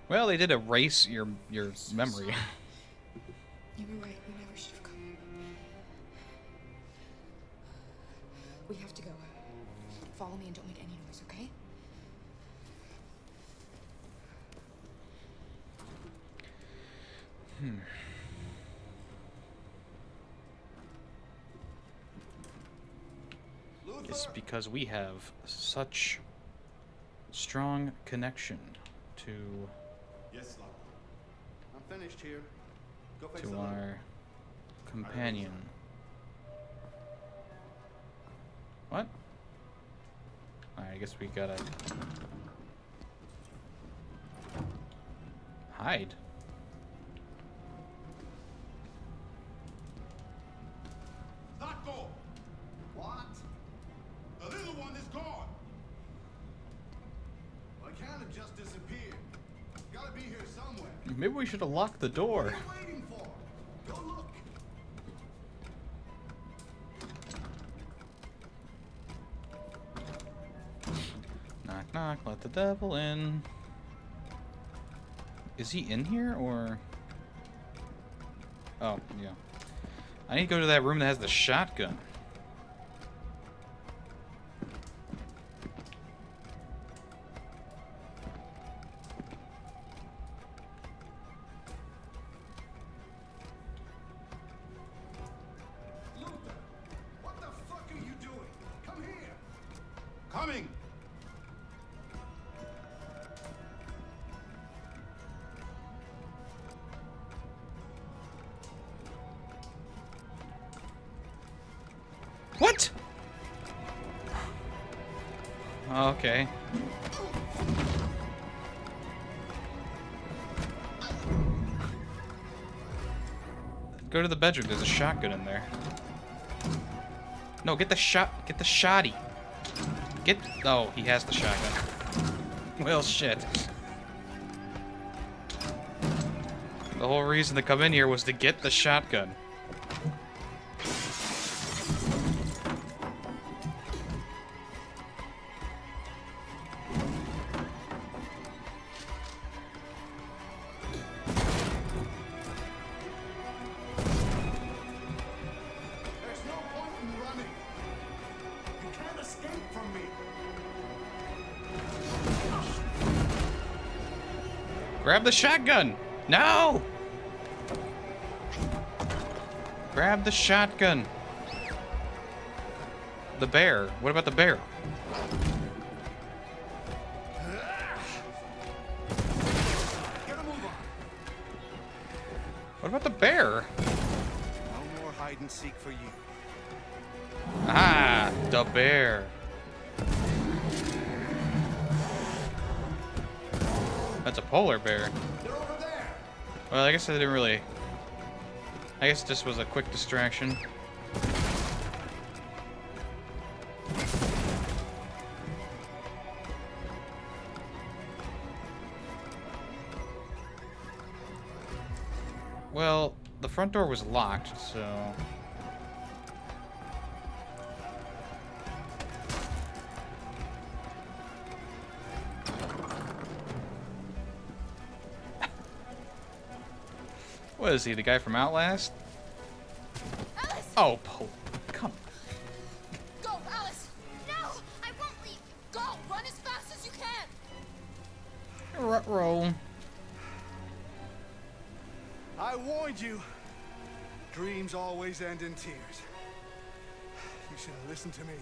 Well, they did erase your memory. You were right. We never should have come. We have to go. Follow me and don't make any noise, okay? It's because we have such strong connection to Yes, Lord. I'm finished here. Go face to the our companion. What? Alright, I guess we gotta hide. Taco! What? The little one is gone! Well, it can't have just disappeared. It's gotta be here somewhere. Maybe we should have locked the door. What are you waiting for? Go look. Knock, knock, let the devil in. Is he in here, or... Oh, yeah. I need to go to that room that has the shotgun. What the fuck are you doing? Come here! Coming! What? Okay. Go to the bedroom. There's a shotgun in there. No, get the shot. Get the shotty. Get. Oh, he has the shotgun. Well, shit. The whole reason to come in here was to get the shotgun. There's no point in running. You can't escape from me. Grab the shotgun! No! Grab the shotgun. The bear. What about the bear? What about the bear? No more hide and seek for you. Ah, the bear. That's a polar bear. Well, I guess I didn't really... I guess this was a quick distraction. Well, the front door was locked, so... What is he, the guy from Outlast? Alice! Oh, come. Go, Alice! No! I won't leave! Go! Run as fast as you can! Roll. I warned you. Dreams always end in tears. You should have listened to me.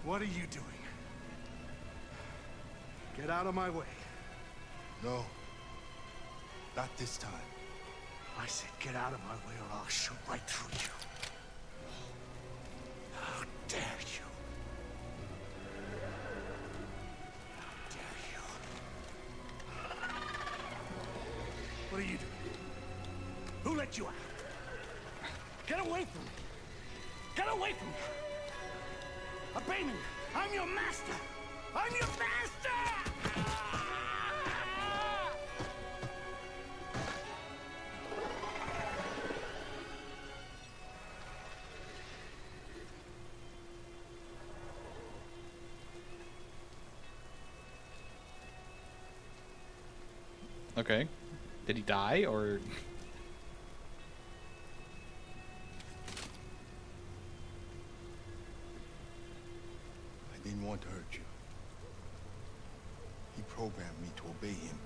What are you doing? Get out of my way. No. Not this time. I said get out of my way or I'll shoot right through you. How dare you? How dare you? What are you doing? Who let you out? Get away from me! Get away from me! Obey me! I'm your master! I'm your master! Okay. Did he die, or... I didn't want to hurt you. He programmed me to obey him.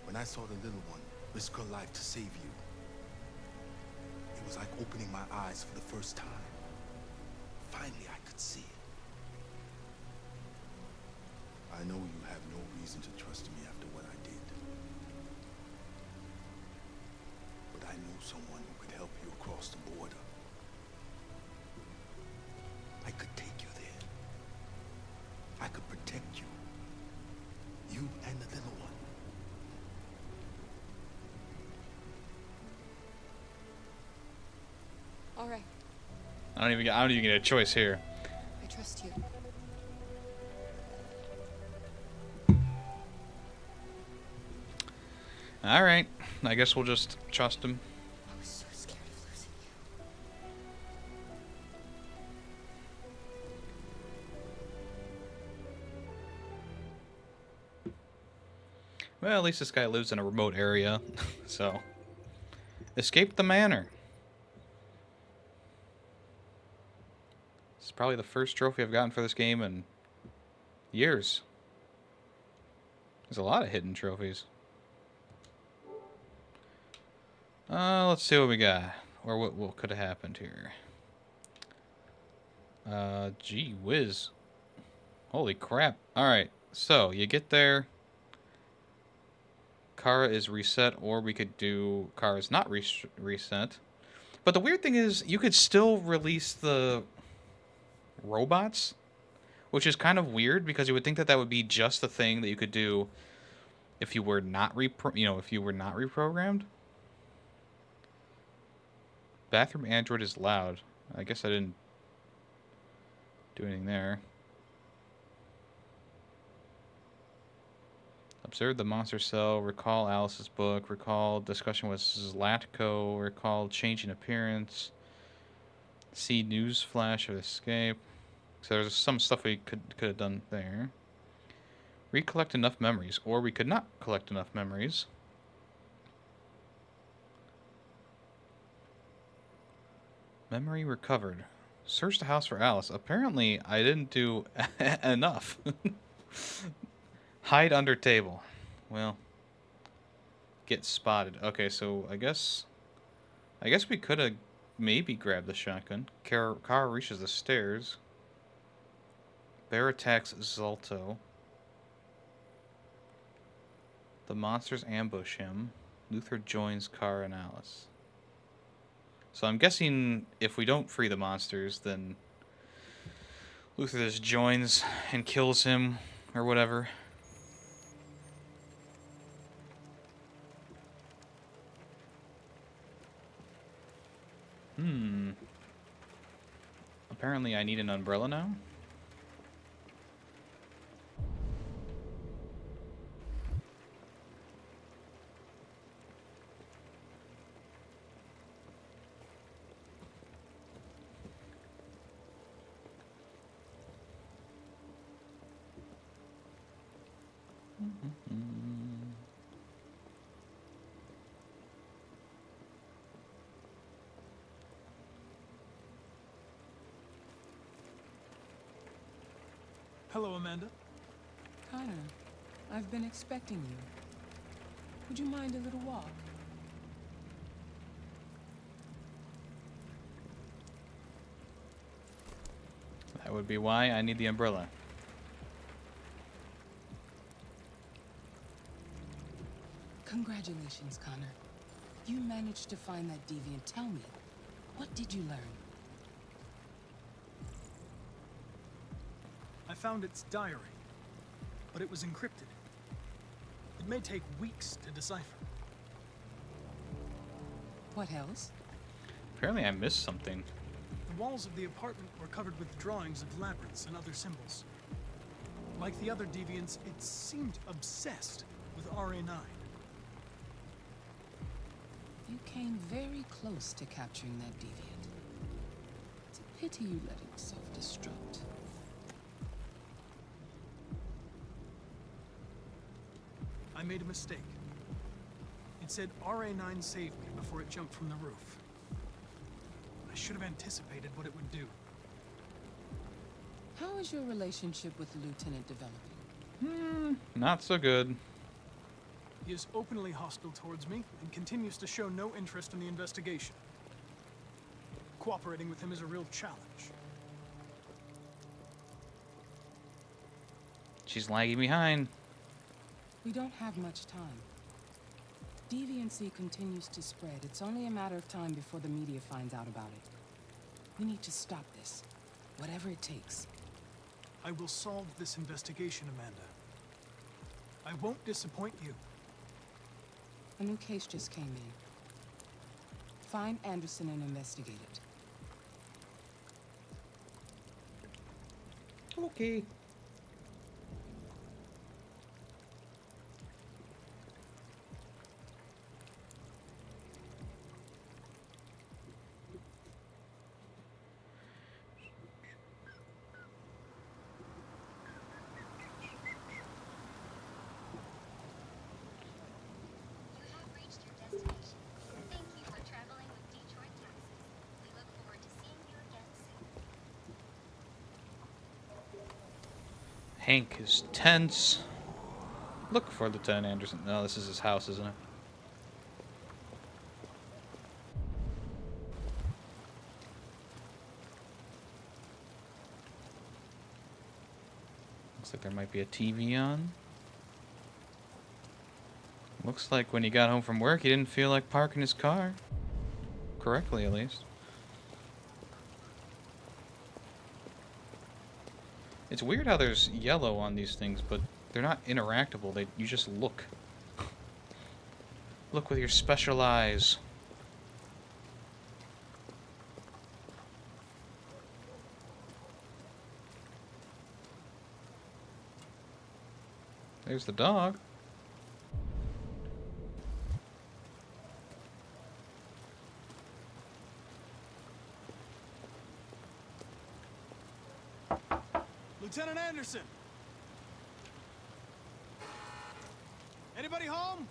When I saw the little one risk her life to save you, it was like opening my eyes for the first time. Finally, I could see it. I know you have no reason to trust me after what I did. But I know someone who could help you across the border. I could take you there. I could protect you. You and the little one. All right. I don't even get a choice here. I trust you. Alright. I guess we'll just trust him. I was so scared of losing you. Well, at least this guy lives in a remote area, so... Escape the manor. It's probably the first trophy I've gotten for this game in years. There's a lot of hidden trophies. Let's see what we got. Or what could have happened here. Gee whiz. Holy crap. Alright, so you get there. Kara is reset, or we could do Kara is not reset. But the weird thing is, you could still release the robots, which is kind of weird because you would think that that would be just the thing that you could do if you were not if you were not reprogrammed. Bathroom android is loud. I guess I didn't do anything there. Observe the monster cell, recall Alice's book, recall discussion with Zlatko, recall change in appearance, see news flash of escape. So there's some stuff we could have done there. Recollect enough memories, or we could not collect enough memories. Memory recovered. Search the house for Alice. Apparently, I didn't do enough. Hide under table. Well, get spotted. Okay, so I guess we could have maybe grabbed the shotgun. Car reaches the stairs. Bear attacks Zalto. The monsters ambush him. Luther joins Car and Alice. So I'm guessing if we don't free the monsters, then Luther just joins and kills him or whatever. Apparently I need an umbrella now. Hello, Amanda. Connor, I've been expecting you. Would you mind a little walk? That would be why I need the umbrella. Congratulations, Connor. You managed to find that deviant. Tell me, what did you learn? I found its diary, but it was encrypted. It may take weeks to decipher. What else? Apparently I missed something. The walls of the apartment were covered with drawings of labyrinths and other symbols. Like the other deviants, it seemed obsessed with RA9. You came very close to capturing that deviant. It's a pity you let it self-destruct. I made a mistake. It said RA9 saved me before it jumped from the roof. I should have anticipated what it would do. How is your relationship with the Lieutenant developing? Not so good. He is openly hostile towards me and continues to show no interest in the investigation. Cooperating with him is a real challenge. She's lagging behind. We don't have much time. Deviancy continues to spread. It's only a matter of time before the media finds out about it. We need to stop this, whatever it takes. I will solve this investigation, Amanda. I won't disappoint you. A new case just came in. Find Anderson and investigate it. Okay. Hank is tense. Look for Lieutenant Anderson. No, this is his house, isn't it? Looks like there might be a TV on. Looks like when he got home from work, he didn't feel like parking his car. Correctly, at least. It's weird how there's yellow on these things, but they're not interactable. You just look. Look with your special eyes. There's the dog. Lieutenant Anderson! Anybody home?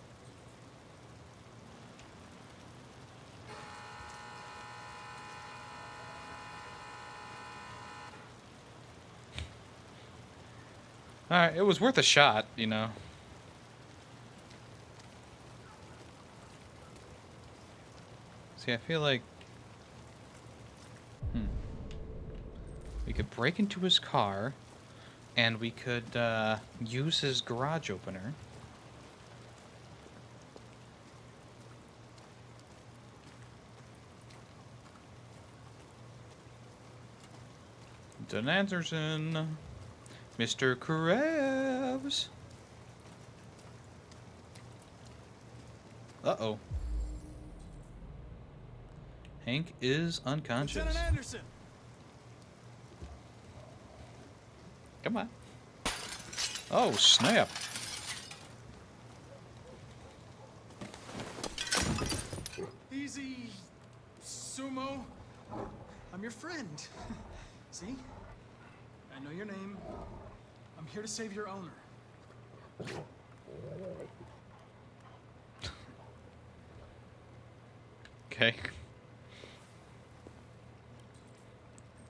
Alright, it was worth a shot, you know. See, I feel like... We could break into his car, and we could use his garage opener. Lieutenant Anderson, Mr. Krabs. Uh-oh. Hank is unconscious. Lieutenant Anderson! Come on. Oh, snap. Easy, Sumo. I'm your friend. See? I know your name. I'm here to save your owner. Okay.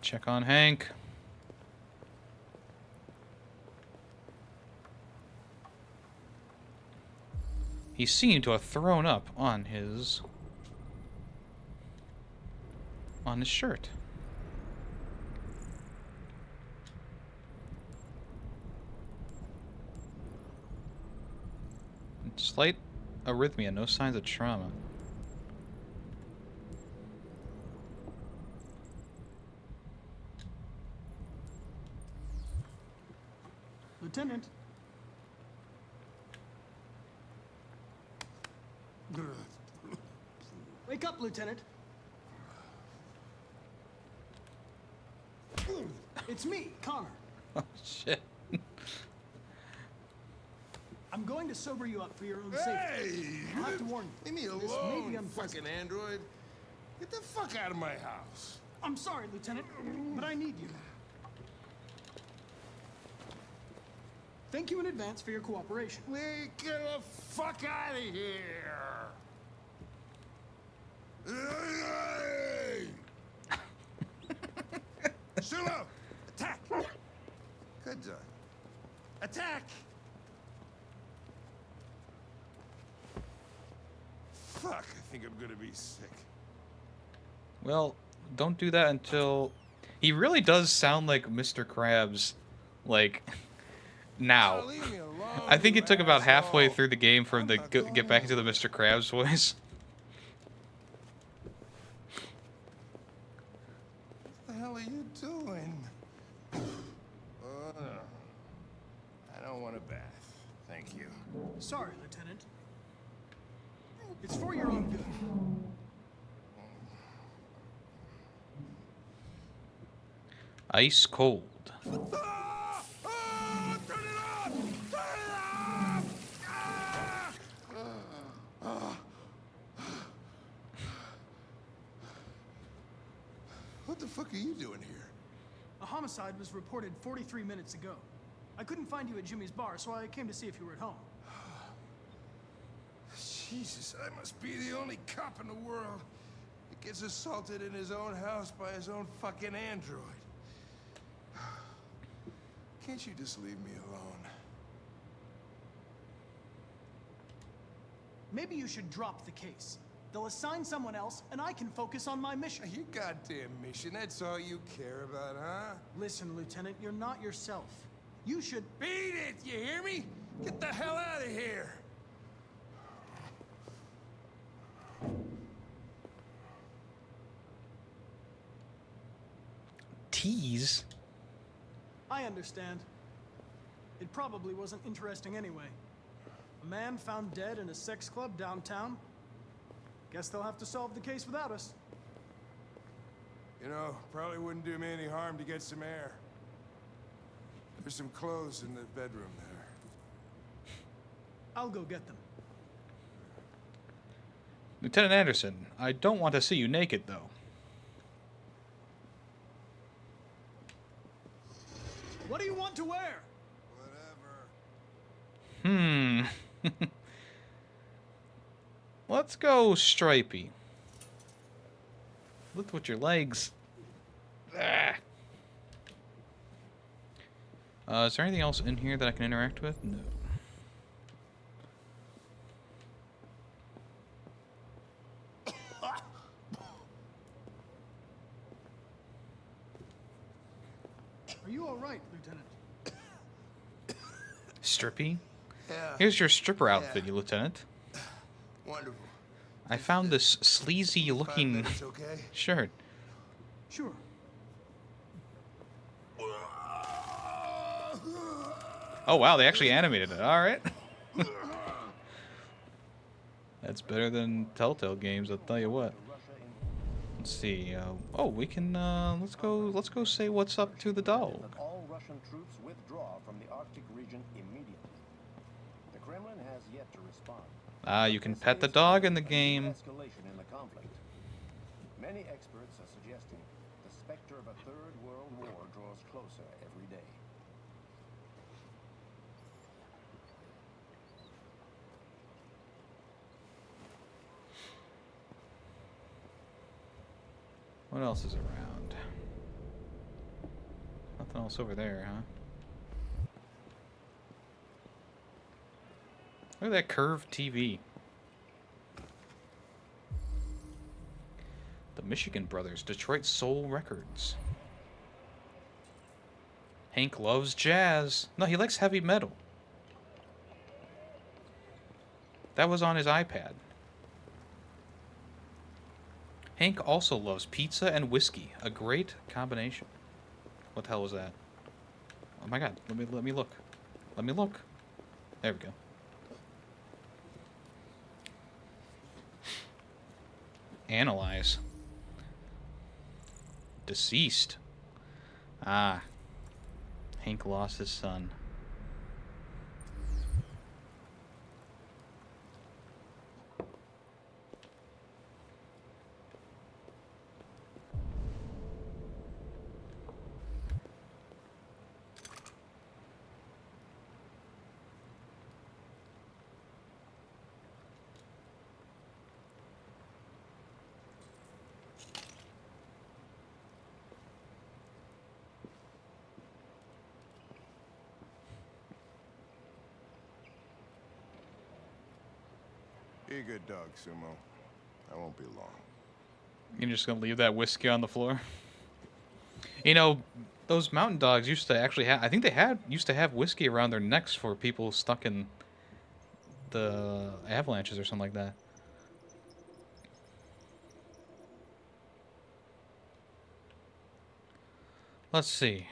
Check on Hank. He seemed to have thrown up on his shirt. Slight arrhythmia, no signs of trauma. Lieutenant. Wake up, Lieutenant. It's me, Connor. Oh, shit. I'm going to sober you up for your own safety. Hey! I'll have to warn you. Leave me This may be alone, unpleasant. fucking android. Get the fuck out of my house. I'm sorry, Lieutenant, but I need you. Thank you in advance for your cooperation. Get the fuck out of here! Hey! Sumo! Attack! Good job. Attack! Fuck, I think I'm gonna be sick. Well, don't do that until... He really does sound like Mr. Krabs, like, now. I think it took about halfway through the game for him to get back into the Mr. Krabs voice. What the hell are you doing? I don't want a bath. Thank you. Sorry, Lieutenant. It's for your own good. Ice cold. What the fuck are you doing here? A homicide was reported 43 minutes ago. I couldn't find you at Jimmy's bar, so I came to see if you were at home. Jesus, I must be the only cop in the world that gets assaulted in his own house by his own fucking android. can't you just leave me alone? Maybe you should drop the case. They'll assign someone else, and I can focus on my mission. Your goddamn mission, that's all you care about, huh? Listen, Lieutenant, you're not yourself. You should... Beat it, you hear me? Get the hell out of here! Tease? I understand. It probably wasn't interesting anyway. A man found dead in a sex club downtown. Guess they'll have to solve the case without us. You know, probably wouldn't do me any harm to get some air. There's some clothes in the bedroom there. I'll go get them. Lieutenant Anderson, I don't want to see you naked, though. What do you want to wear? Whatever. Let's go stripey. Look with your legs. Ah. Is there anything else in here that I can interact with? No. Are you all right, Lieutenant? Strippy? Yeah. Here's your stripper outfit, you Lieutenant. Wonderful. I found this sleazy looking Okay? shirt. Sure. Oh wow, they actually animated it. Alright. That's better than Telltale games, I'll tell you what. Let's see. Oh, we can let's go say what's up to the dog. All Russian troops withdraw from the Arctic region immediately. The Kremlin has yet to respond. Ah, you can pet the dog in the game. Escalation in the conflict. Many experts are suggesting the specter of a third world war draws closer every day. What else is around? Nothing else over there, huh? Look at that curved TV. The Michigan Brothers, Detroit Soul Records. Hank loves jazz. No, he likes heavy metal. That was on his iPad. Hank also loves pizza and whiskey. A great combination. What the hell was that? Oh my god, let me look. Let me look. There we go. Analyze. Deceased. Ah. Hank lost his son. Be a good dog, Sumo. I won't be long. You're just gonna leave that whiskey on the floor? You know, those mountain dogs used to actually have, I think they used to have whiskey around their necks for people stuck in the avalanches or something like that. Let's see.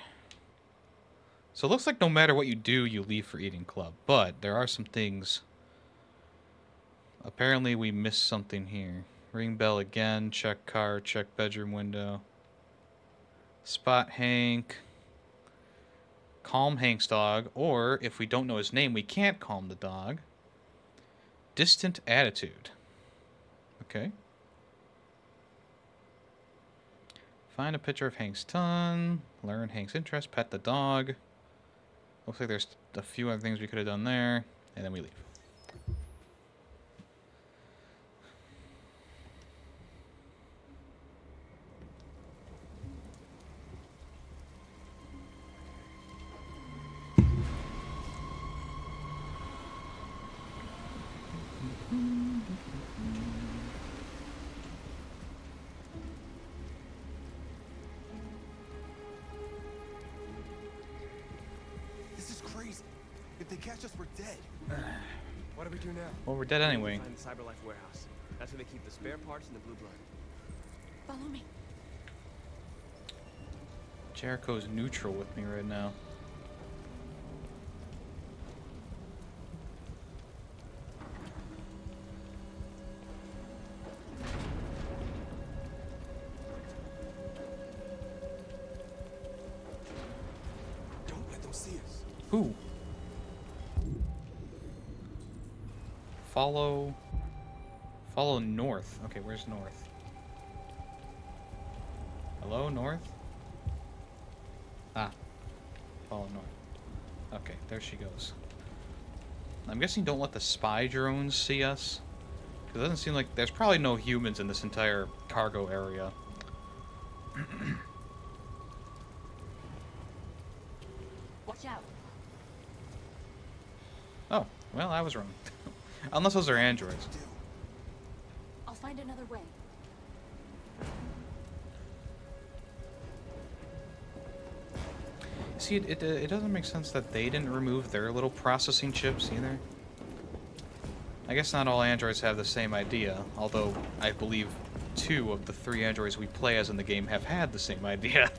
So it looks like no matter what you do, you leave for Eating Club. But there are some things. Apparently we missed something here. Ring bell again. Check car. Check bedroom window. Spot Hank. Calm Hank's dog. Or, if we don't know his name, we can't calm the dog. Distant attitude. Okay. Find a picture of Hank's ton. Learn Hank's interest. Pet the dog. Looks like there's a few other things we could have done there. And then we leave. catch us, we're dead. What do we do now? Well, we're dead anyway. Find the CyberLife warehouse. That's where they keep the spare parts and the blue blood. Follow me. Jericho's neutral with me right now. Don't let them see us. Who? Follow north. Okay, where's north? Hello, north? Ah. Follow north. Okay, there she goes. I'm guessing don't let the spy drones see us. 'Cause it doesn't seem like there's probably no humans in this entire cargo area. Watch out. Oh, well, I was wrong. Unless those are androids. I'll find another way. See, it doesn't make sense that they didn't remove their little processing chips either. I guess not all androids have the same idea, although I believe 2 of the 3 androids we play as in the game have had the same idea.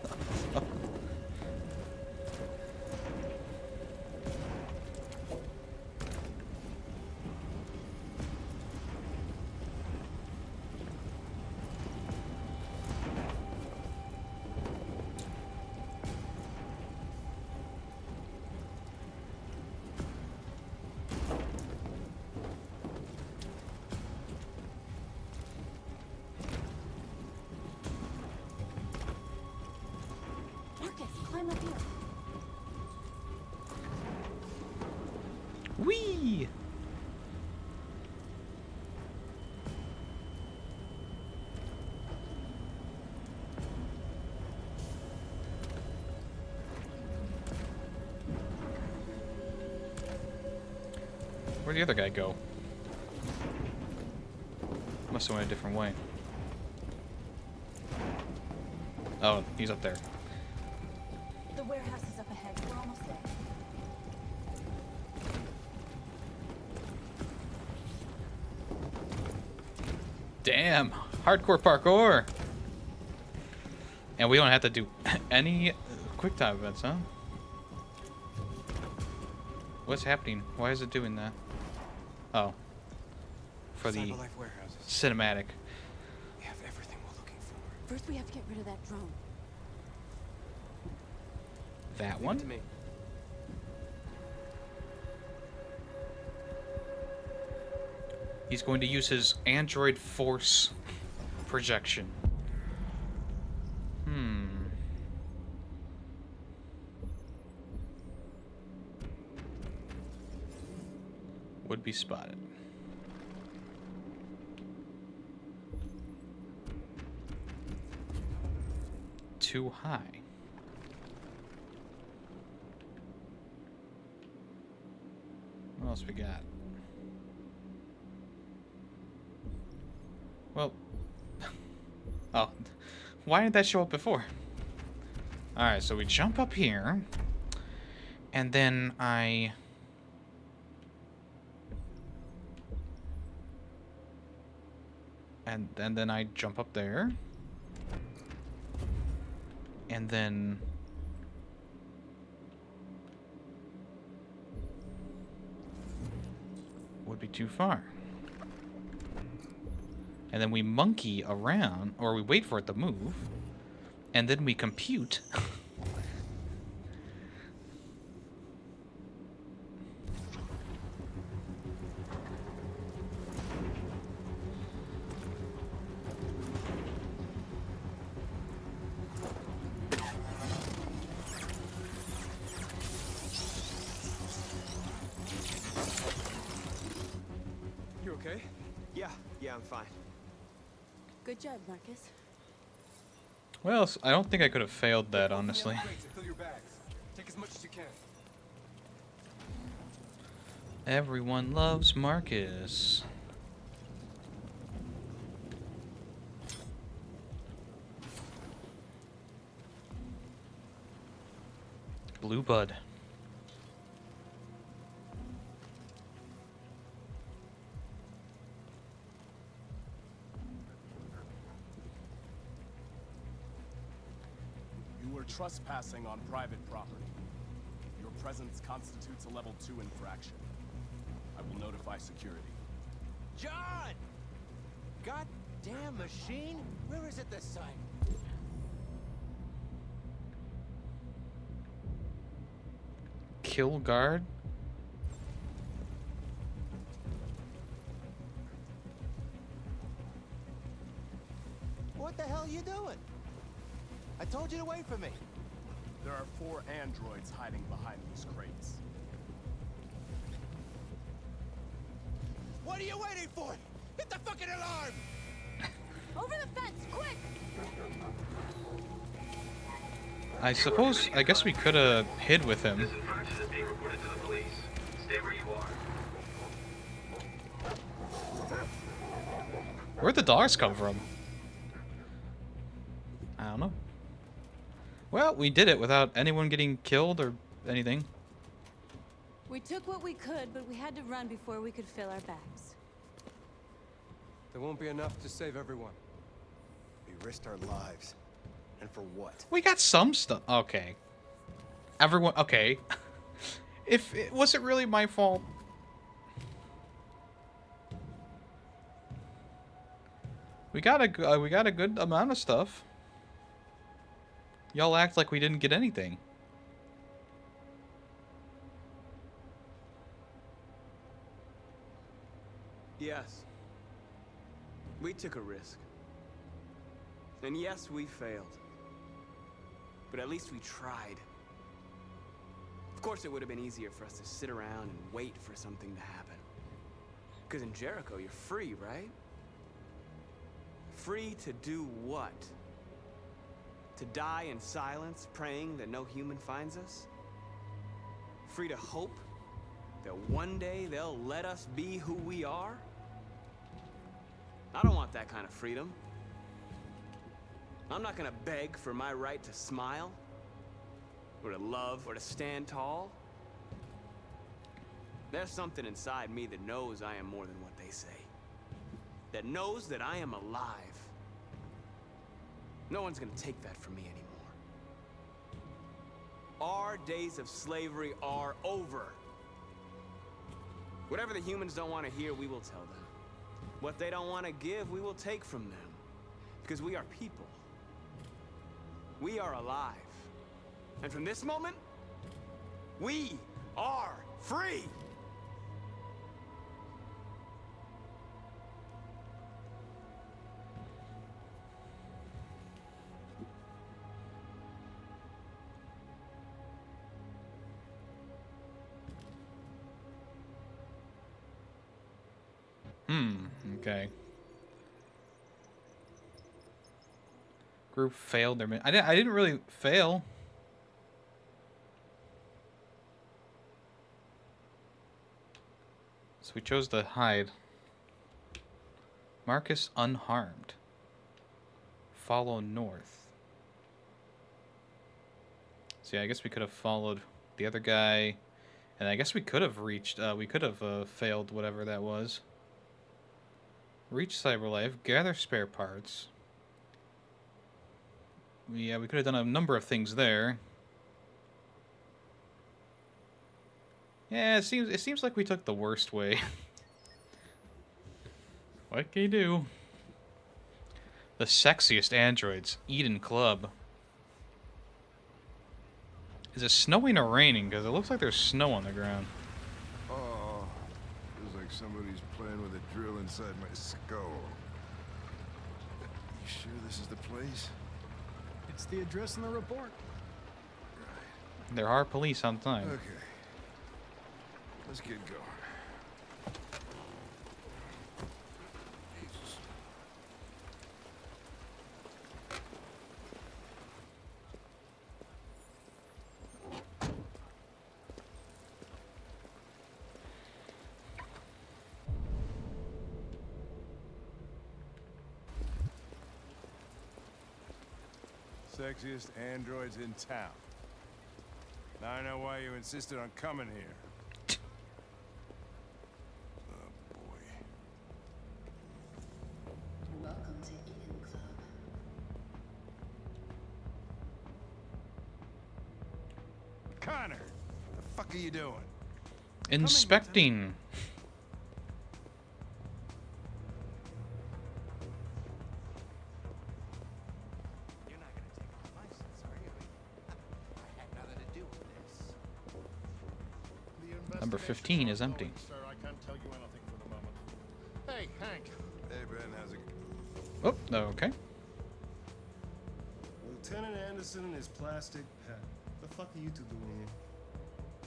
Marcus, climb up here. Whee! Where'd the other guy go? Must have went a different way. Oh, he's up there. The warehouse is up ahead. We're almost there. Damn! Hardcore parkour! And we don't have to do any quick time events, huh? What's happening? Why is it doing that? Oh. For the CyberLife warehouses. cinematic. We have everything we're looking for. First, we have to get rid of that drone. That Leave one? it to me. He's going to use his android force projection. Would be spotted. Too high. What else we got? Well, oh, why didn't that show up before? Alright, so we jump up here, and then and then I jump up there, and then would be too far. And then we monkey around, or we wait for it to move, and then we compute. You okay? Yeah, I'm fine. Good job, Marcus. Well, I don't think I could have failed that, honestly. Fill your bags. Take as much as you can. Everyone loves Marcus. Blue Bud. are trespassing on private property. Your presence constitutes a level 2 infraction. I will notify security. John! Goddamn machine! Where is it this time? Kill guard? What the hell are you doing? I told you to wait for me. There are 4 androids hiding behind these crates. What are you waiting for? Hit the fucking alarm! Over the fence, quick! I guess we could have hid with him. Where'd the dogs come from? I don't know. Well, we did it without anyone getting killed or anything. We took what we could, but we had to run before we could fill our bags. There won't be enough to save everyone. We risked our lives. And for what? We got some stuff. Okay. Everyone. Okay. Was it really my fault? We got a good amount of stuff. Y'all act like we didn't get anything. Yes. We took a risk. And yes, we failed. But at least we tried. Of course, it would have been easier for us to sit around and wait for something to happen. Because in Jericho, you're free, right? Free to do what? To die in silence, praying that no human finds us? Free to hope that one day they'll let us be who we are? I don't want that kind of freedom. I'm not gonna beg for my right to smile, or to love, or to stand tall. There's something inside me that knows I am more than what they say. That knows that I am alive. No one's gonna take that from me anymore. Our days of slavery are over. Whatever the humans don't want to hear, we will tell them. What they don't want to give, we will take from them. Because we are people. We are alive. And from this moment, we are free! Okay. Group failed their mission. I didn't really fail. So we chose to hide. Marcus unharmed. Follow north. So yeah, I guess we could have followed the other guy. And I guess we could have reached, we could have failed whatever that was. Reach Cyberlife, gather spare parts. Yeah, we could have done a number of things there. Yeah, it seems like we took the worst way. What can you do? The sexiest androids, Eden Club. Is it snowing or raining? Because it looks like there's snow on the ground. Oh, feels like somebody's playing with a drill inside my skull. You sure this is the place? It's the address in the report. There are police on time. Okay. Let's get going. Sexiest androids in town. Now I know why you insisted on coming here. Oh boy. Welcome to Eden Club. Connor, the fuck are you doing? Inspecting. You're not gonna take my license, are you? I had nothing to do with this. Number 15 is empty. Sir, I can't tell you anything for the moment. Hey, Hank. Hey, Ben, how's it Oh, okay. Lieutenant Anderson and his plastic pet. The fuck are you two doing here?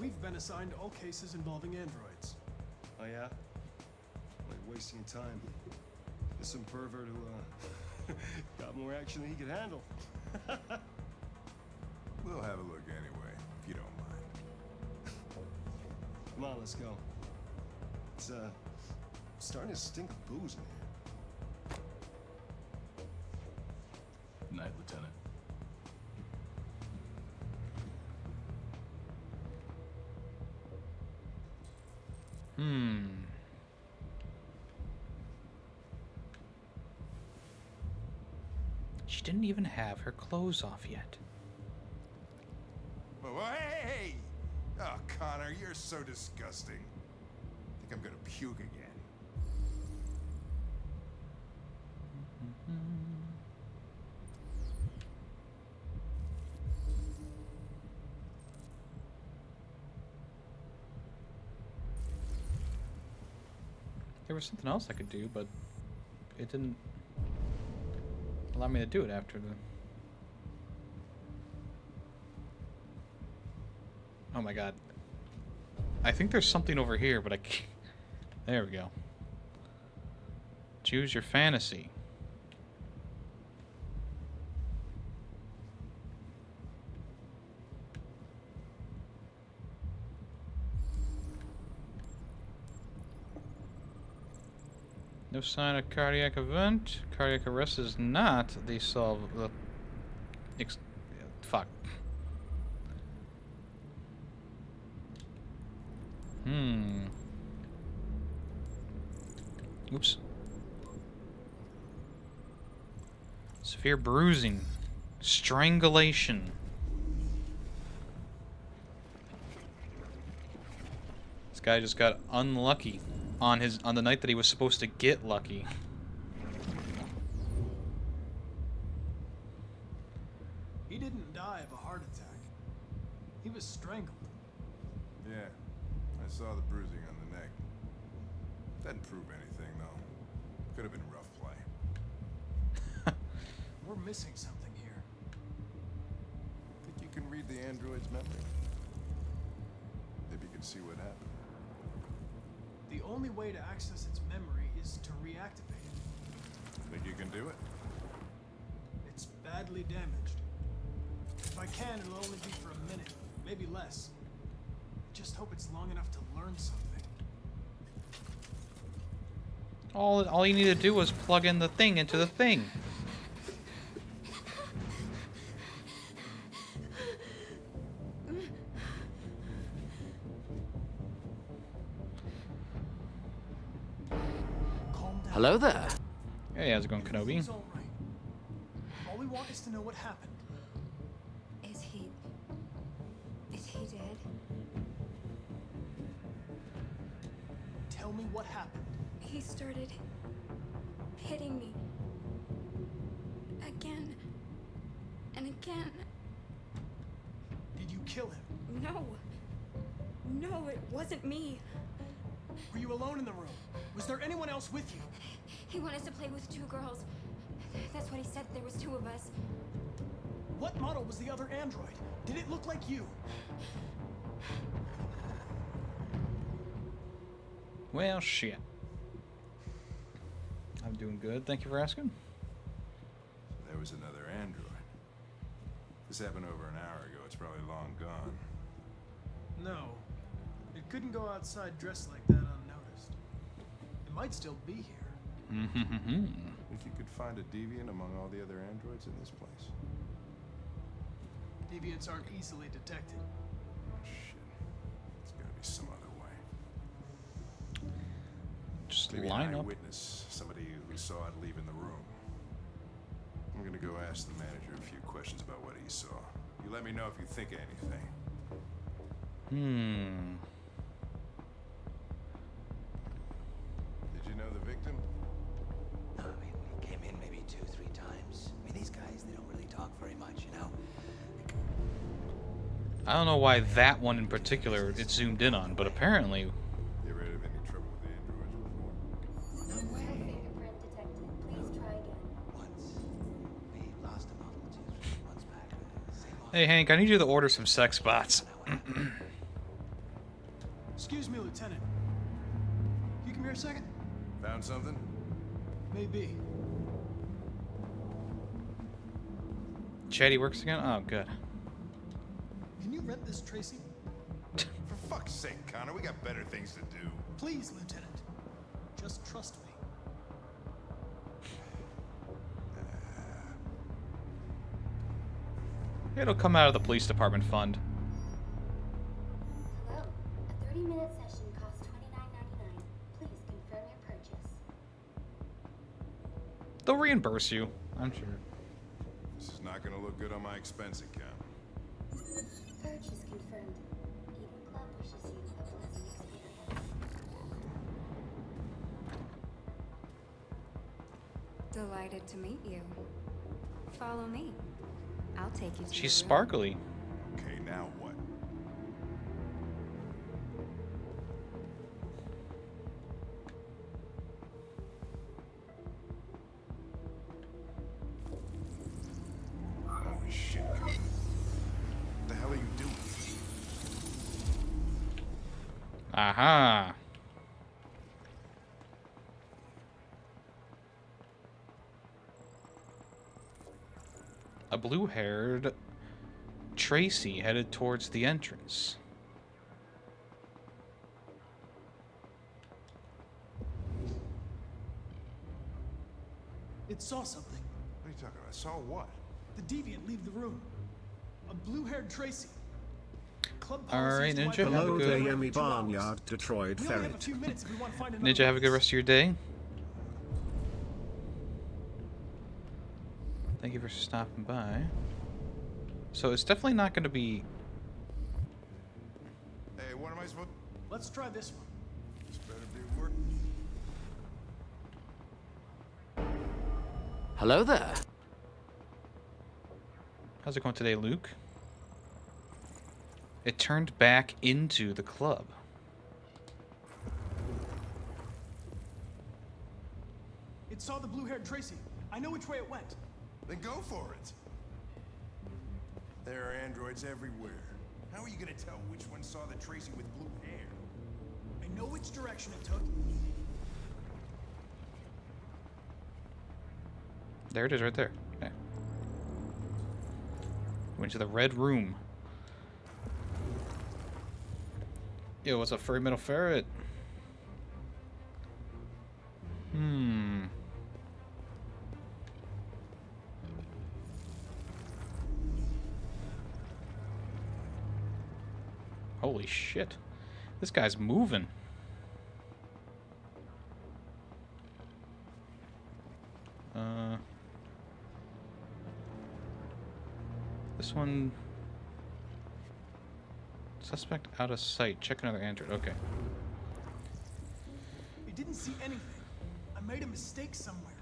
We've been assigned all cases involving androids. Oh yeah? Like wasting time. There's some pervert who got more action than he could handle. We'll have a look anyway, if you don't mind. Come on, let's go. It's starting to stink of booze in here. Night, Lieutenant. She didn't even have her clothes off yet. Oh, hey! Oh, Connor, you're so disgusting. I think I'm gonna puke again. There was something else I could do, but it didn't allow me to do it after the... Oh my god. I think there's something over here, but I can't... There we go. Choose your fantasy. No sign of cardiac event. Cardiac arrest is not the solve. Fuck. Oops. Severe bruising. Strangulation. This guy just got unlucky on the night that he was supposed to get lucky. He didn't die of a heart attack. He was strangled. Yeah, I saw the bruising on the neck. Doesn't prove anything, though. Could have been rough play. We're missing something here. Think you can read the android's memory? Maybe you can see what happened. The only way to access its memory is to reactivate it. Think you can do it? It's badly damaged. If I can, it'll only be for a minute, maybe less. I just hope it's long enough to learn something. All you need to do was plug in the thing into the thing. Hello there. Hey, how's it going, Kenobi? It's all right. All we want is to know what happened. Is he dead? Tell me what happened. He started hitting me. Again. And again. Did you kill him? No. No, it wasn't me. Were you alone in the room? Was there anyone else with you? He wanted us to play with two girls. That's what he said. There was two of us. What model was the other android? Did it look like you? Well, shit. I'm doing good. Thank you for asking. There was another android. This happened over an hour ago. It's probably long gone. No. It couldn't go outside dressed like that unnoticed. It might still be here. Think you could find a deviant among all the other androids in this place? Deviants aren't easily detected. Shit. There's gotta be some other way. Just Maybe line an up. eyewitness, somebody who saw it leaving the room. I'm gonna go ask the manager a few questions about what he saw. You let me know if you think of anything. Hmm. Did you know the victim? No, I mean, he came in maybe 2-3 times. I mean, these guys, they don't really talk very much, you know? I don't know why that one in particular it zoomed in on, but apparently. You ever had any trouble with the androids before? No fingerprint detected. Please try again. Once. We lost a model 2-3 months back. Same Hey Hank, I need you to order some sex bots. Excuse me, Lieutenant. You come here a second? Found something? Maybe. Chatty works again? Oh, good. Can you rent this, Tracy? For fuck's sake, Connor, we got better things to do. Please, Lieutenant. Just trust me. It'll come out of the police department fund. Hello. A 30-minute session costs $29.99. Please confirm your purchase. They'll reimburse you, I'm sure. This is not gonna look good on my expense account. Purchase confirmed. Eden Club wishes you a pleasant experience. Delighted to meet you. Follow me. I'll take you to She's your room. sparkly. Okay, now what? Oh shit. What the hell are you doing? Aha. A blue-haired Tracy headed towards the entrance. It saw something. What are you talking about? Saw what? The deviant leave the room. A blue-haired Tracy. Club All right, policies to Ninja, wipe have a out good every 2 hours. Barnyard, Detroit, We only have a Ferret. few minutes if we want to find another Ninja, have a good witness. rest of your day. Thank you for stopping by. So it's definitely not going to be... Hey, what am I supposed... Let's try this one. This better be work. Hello there. How's it going today, Luke? It turned back into the club. It saw the blue-haired Tracy. I know which way it went. Then go for it. There are androids everywhere. How are you gonna tell which one saw the Tracy with blue hair? I know which direction it took. There it is right there. Okay. Went to the red room. Yo, what's up, furry metal ferret? Holy shit. This guy's moving. This one... Suspect out of sight. Check another android. Okay. It didn't see anything. I made a mistake somewhere.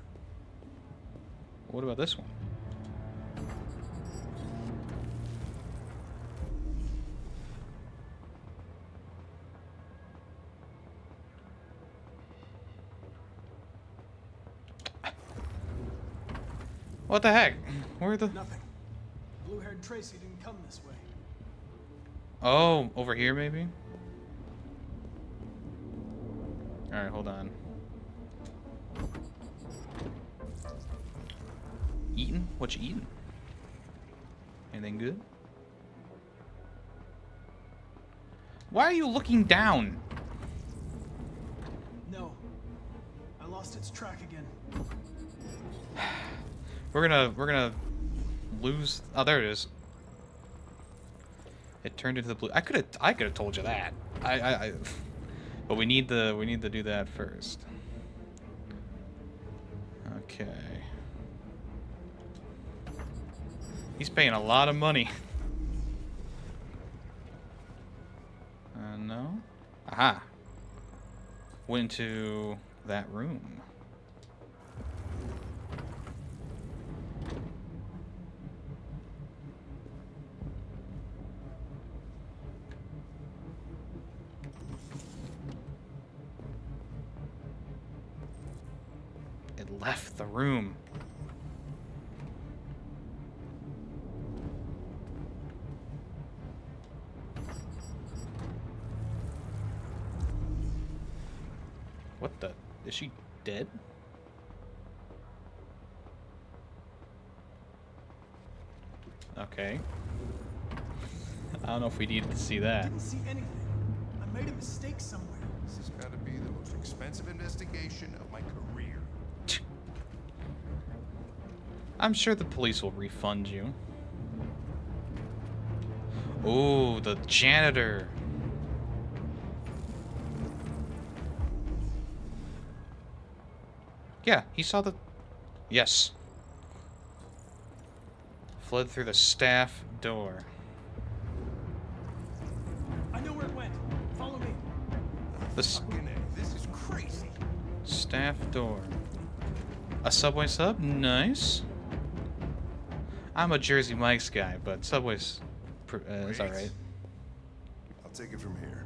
What about this one? What the heck? Where the... Nothing. Blue-haired Tracy didn't come this way. Oh, over here maybe? Alright, hold on. Eating? What you eating? Anything good? Why are you looking down? No. I lost its track again. We're gonna lose. Oh, there it is. It turned into the blue. I could have told you that. But we need to do that first. Okay. He's paying a lot of money. Aha. Went into that room. It left the room. What the? Is she dead? Okay. I don't know if we needed to see that. Didn't see anything. I made a mistake somewhere. This has got to be the most expensive investigation of my career. I'm sure the police will refund you. Ooh, the janitor. Yeah, he saw the... Yes. Fled through the staff door. I know where it went. Follow me. This is crazy. Staff door. A Subway sub? Nice. I'm a Jersey Mike's guy, but Subway's is alright. I'll take it from here.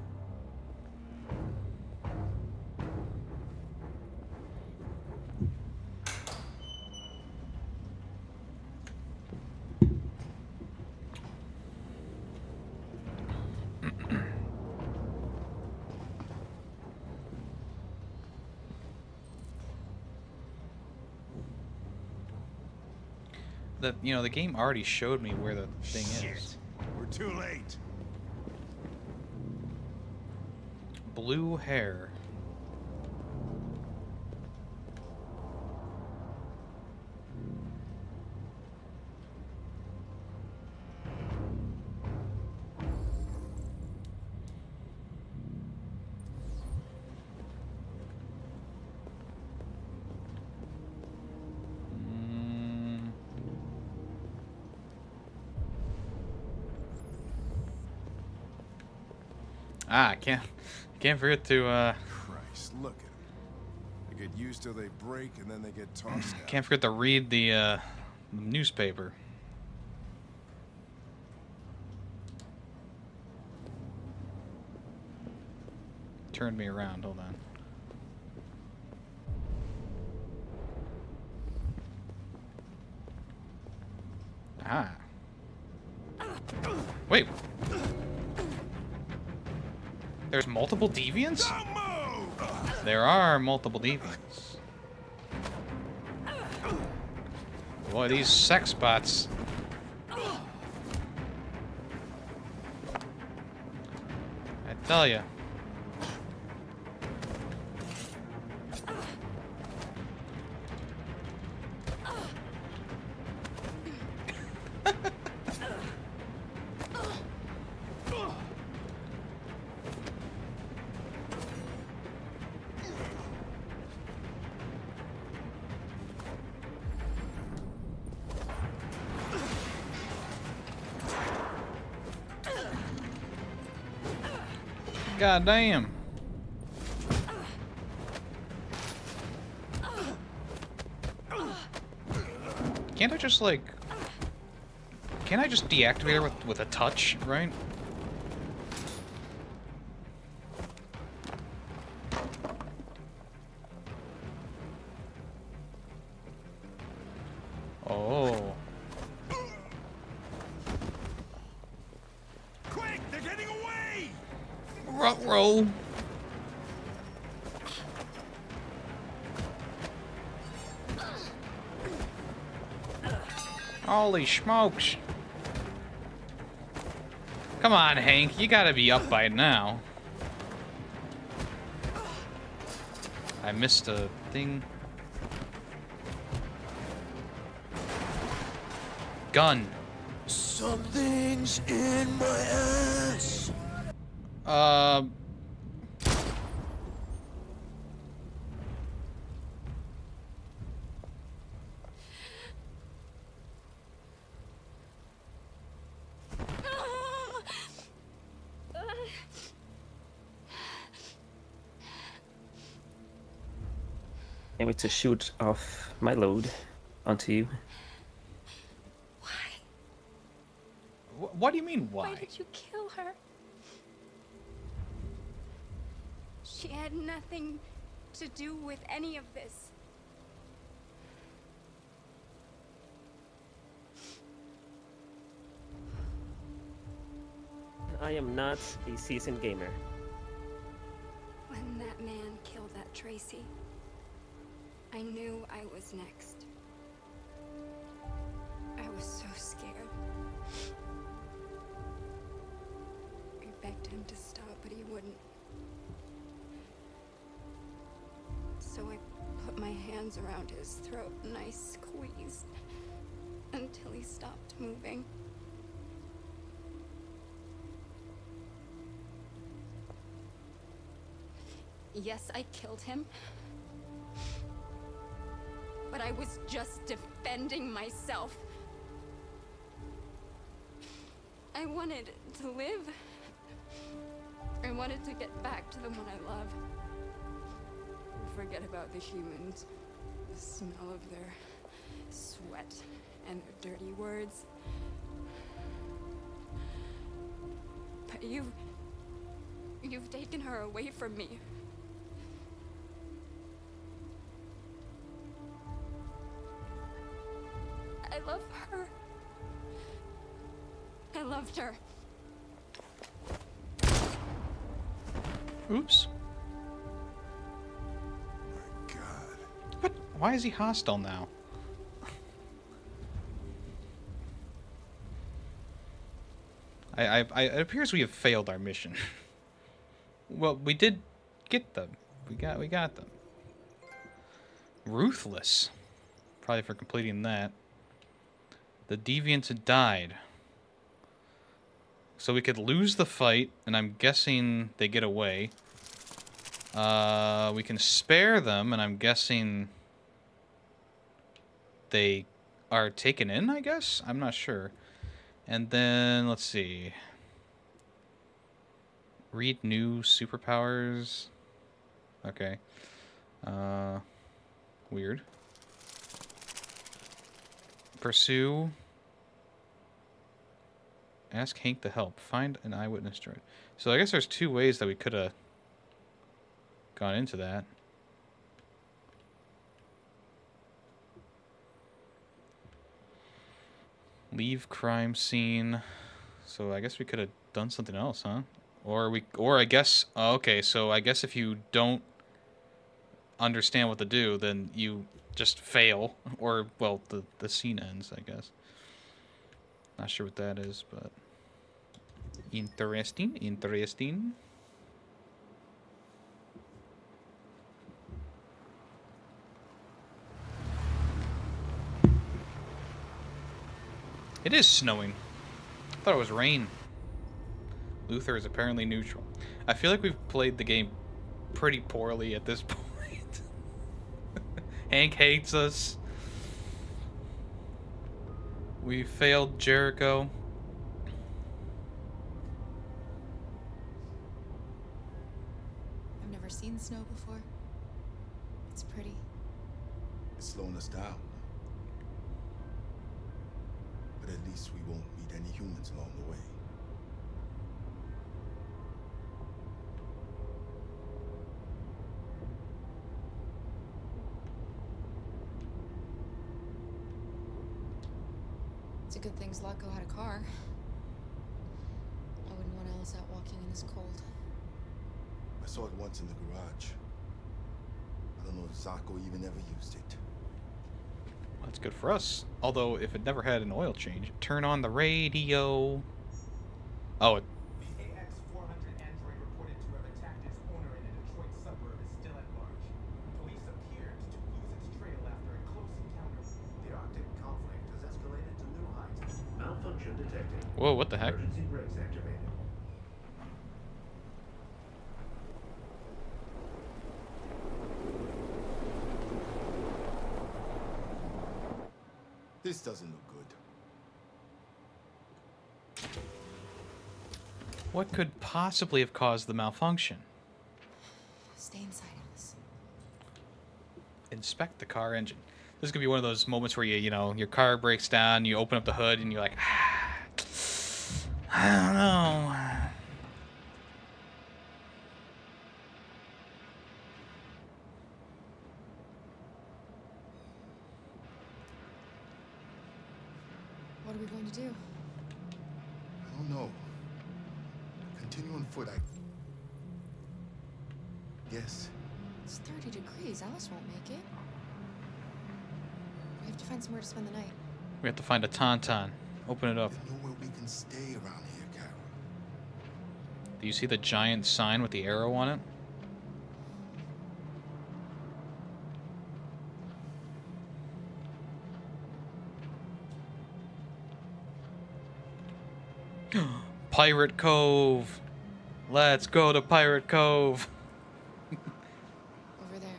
The game already showed me where the thing is. We're too late. Blue hair. Ah, I can't forget to Christ, look at them. They get used till they break and then they get tossed out. can't forget to read the newspaper. Turned me around, hold on. Ah. Wait. There's multiple deviants? There are multiple deviants. Boy, these sex bots. I tell ya. God damn. Can't I just like... Can't I just deactivate her with a touch, right? Oh. Quick, they're getting away! Ruh-roh. Holy smokes. Come on, Hank. You gotta be up by now. I missed a thing. Gun. Something's in my ass. and to shoot off my load onto you. What do you mean, why? Why did you kill her? She had nothing to do with any of this. I am not a seasoned gamer. When that man killed that Tracy, I knew I was next. I was so scared. I begged him to stop, but he wouldn't. So I put my hands around his throat and I squeezed until he stopped moving. Yes, I killed him. But I was just defending myself. I wanted to live. I wanted to get back to the one I love. Forget about the humans. The smell of their sweat and their dirty words. But you've taken her away from me. I love her. I loved her. Oops. What? Why is he hostile now? It appears we have failed our mission. Well, we did get them. We got them. Ruthless. Probably for completing that. The deviants had died. So we could lose the fight, and I'm guessing they get away. We can spare them, and I'm guessing they are taken in, I guess? I'm not sure. And then, let's see. Read new superpowers. Okay. Weird. Pursue. Ask Hank to help. Find an eyewitness droid. So I guess there's two ways that we could have gone into that. Leave crime scene. So I guess we could have done something else, huh? Or I guess, oh, okay, so I guess if you don't understand what to do, then you just fail. Or, well, the scene ends, I guess. Not sure what that is, but interesting, interesting. It is snowing. I thought it was rain. Luther is apparently neutral. I feel like we've played the game pretty poorly at this point. Hank hates us. We failed Jericho. I've never seen snow before. It's pretty. It's slowing us down. But at least we won't meet any humans along the way. It's a good thing Zlatko had a car. I wouldn't want Alice out walking in this cold. I saw it once in the garage. I don't know if Zlatko even ever used it. That's good for us. Although, if it never had an oil change, turn on the radio. Oh, it. The AX-400 android reported to have attacked its owner in a Detroit suburb is still at large. Police appeared to lose its trail after a close encounter. The Arctic conflict has escalated to new heights. Malfunction detected. Whoa, what the heck? Emergency brakes activated. This doesn't look good. What could possibly have caused the malfunction? Stay inside, Alice. Inspect the car engine. This is gonna be one of those moments where you know, your car breaks down, you open up the hood, and you're like, I don't know. What are we going to do? I don't know. Continue on foot, Yes. It's 30 degrees. Alice won't make it. We have to find somewhere to spend the night. We have to find a tauntaun. Open it up. There's nowhere we can stay around here, Carol. Do you see the giant sign with the arrow on it? Pirate Cove. Let's go to Pirate Cove. Over there.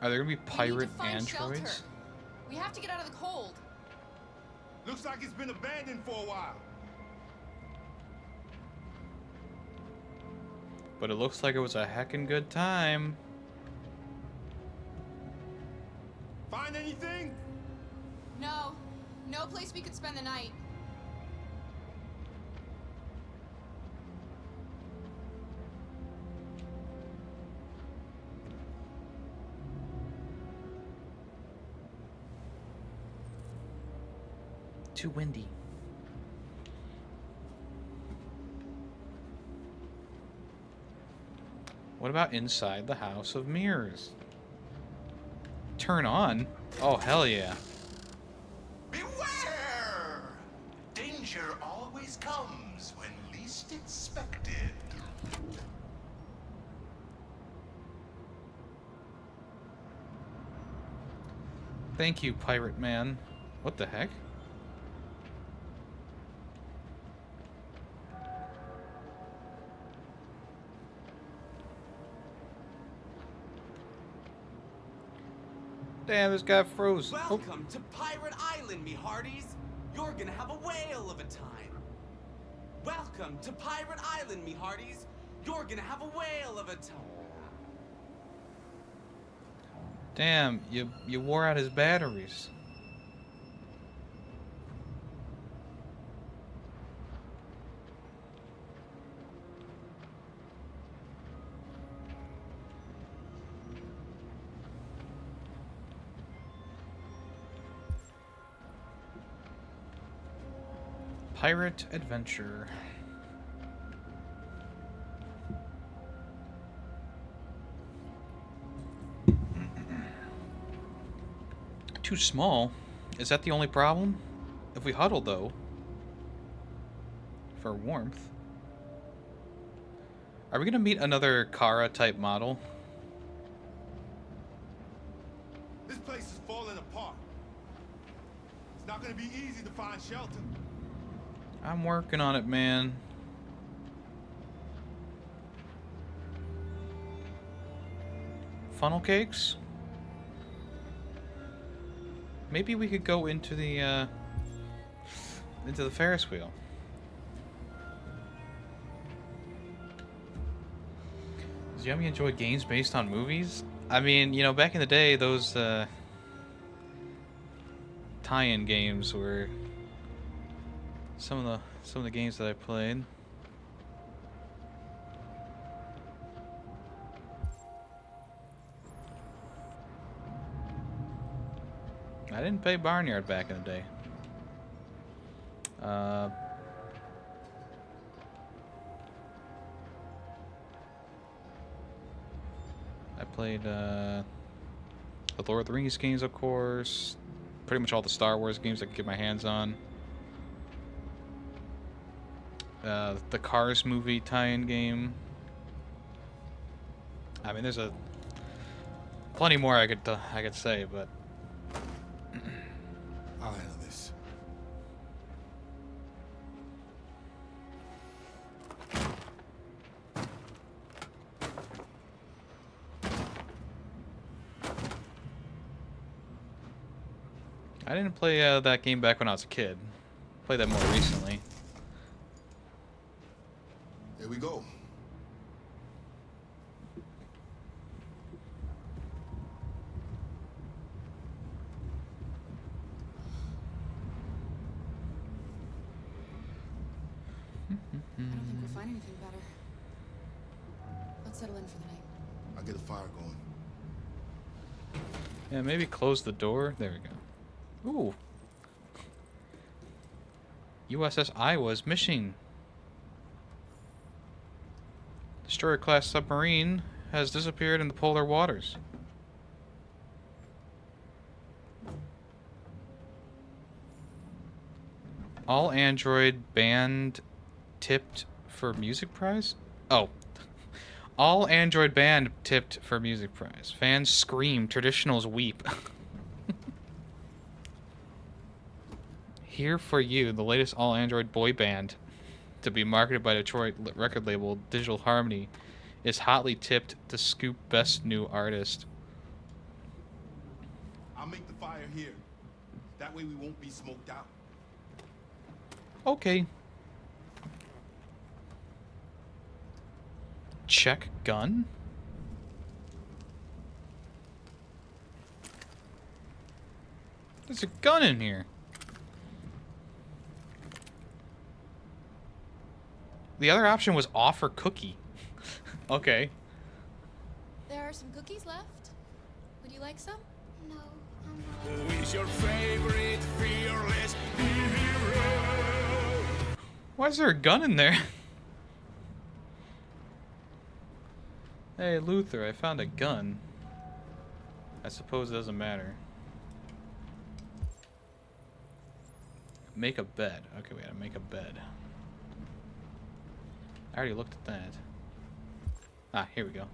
Are there gonna be pirate We need to find androids? shelter. We have to get out of the cold. Looks like it's been abandoned for a while. But it looks like it was a heckin' good time. Find anything? No. No place we could spend the night. Too windy. What about inside the House of Mirrors? Turn on? Oh, hell yeah. Beware! Danger always comes when least expected. Thank you, Pirate Man. What the heck? Damn, this guy froze. Welcome to Pirate Island, me hearties. You're gonna have a whale of a time. Welcome to Pirate Island, me hearties. You're gonna have a whale of a time. Damn, you wore out his batteries. Pirate Adventure. Too small? Is that the only problem? If we huddle, though, for warmth. Are we gonna meet another Kara type model? This place is falling apart. It's not gonna be easy to find shelter. I'm working on it, man. Funnel cakes? Maybe we could go into the Ferris wheel. Does Yummy enjoy games based on movies? I mean, you know, back in the day, those tie-in games were some of the games that I played. I didn't play Barnyard back in the day. I played the Lord of the Rings games, of course. Pretty much all the Star Wars games I could get my hands on. The Cars movie tie-in game. I mean, there's plenty more I could say, but I'll handle this. I didn't play that game back when I was a kid. Played that more recently. Here we go. I don't think we'll find anything better. Let's settle in for the night. I'll get a fire going. Yeah, maybe close the door. There we go. Ooh. USS Iowa's missing. Destroyer-class submarine has disappeared in the polar waters. All Android band tipped for music prize? Oh. All Android band tipped for music prize. Fans scream, traditionals weep. Here for You, the latest all Android boy band to be marketed by Detroit record label Digital Harmony, is hotly tipped to scoop best new artist. I'll make the fire here. That way we won't be smoked out. Okay. Check gun? There's a gun in here. The other option was offer cookie. Okay. There are some cookies left. Would you like some? No, Who is your favorite fearless hero? Why is there a gun in there? Hey, Luther, I found a gun. I suppose it doesn't matter. Make a bed. Okay, we gotta make a bed. I already looked at that. Ah, here we go.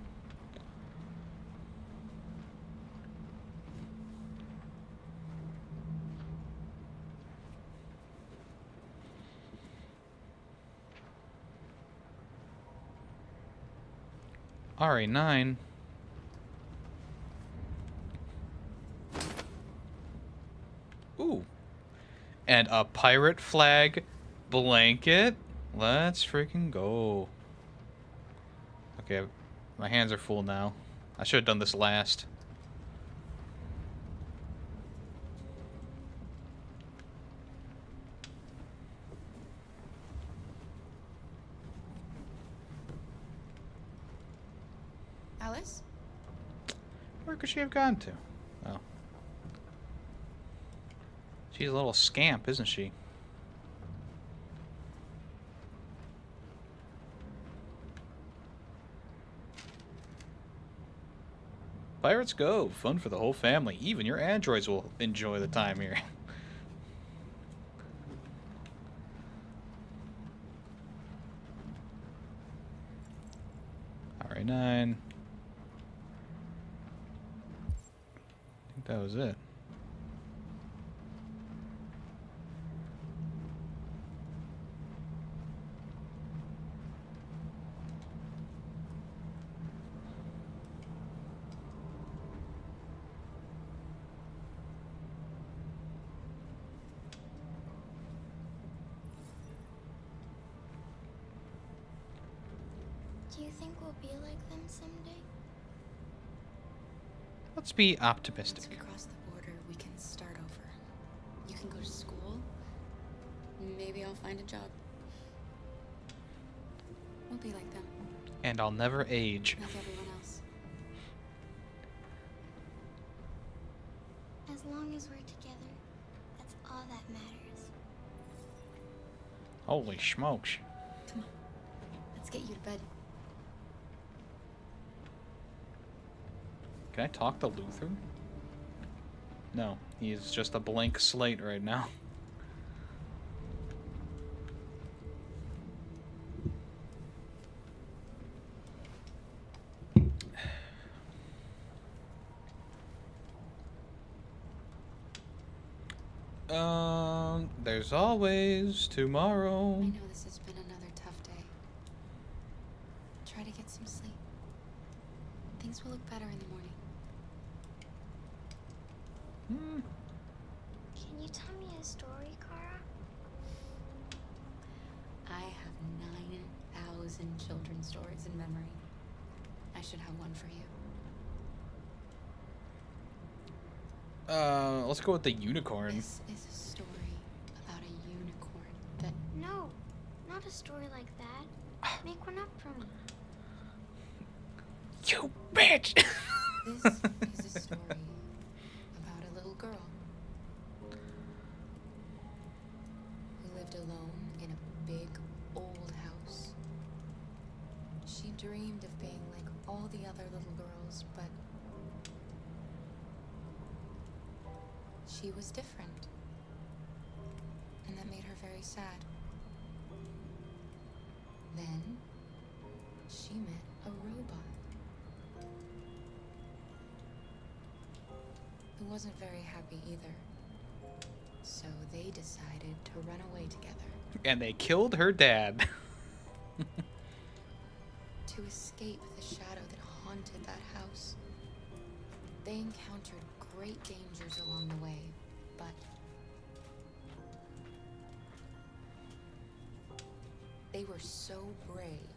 RA9. Ooh. And a pirate flag blanket. Let's freaking go. Okay, my hands are full now. I should have done this last. Alice? Where could she have gone to? Oh. She's a little scamp, isn't she? Pirates go. Fun for the whole family. Even your androids will enjoy the time here. RA9. I think that was it. Do you think we'll be like them someday? Let's be optimistic. Once we cross the border, we can start over. You can go to school. Maybe I'll find a job. We'll be like them. And I'll never age. Like everyone else. As long as we're together, that's all that matters. Holy smokes. Come on. Let's get you to bed. Can I talk to Luther? No, he's just a blank slate right now. There's always tomorrow. I know this has been another tough day. Try to get some sleep. Things will look better in the morning. Can you tell me a story, Kara? I have 9,000 children's stories in memory. I should have one for you. Let's go with the unicorn. This is a story about a unicorn that... No, not a story like that. Make one up for me. You bitch! This is a story about a little girl who lived alone in a big old house. She dreamed of being like all the other little girls, but she was different. And that made her very sad. Then she met a robot who wasn't very happy either. So they decided to run away together. And they killed her dad. To escape the shadow that haunted that house, they encountered great dangers along the way, but they were so brave,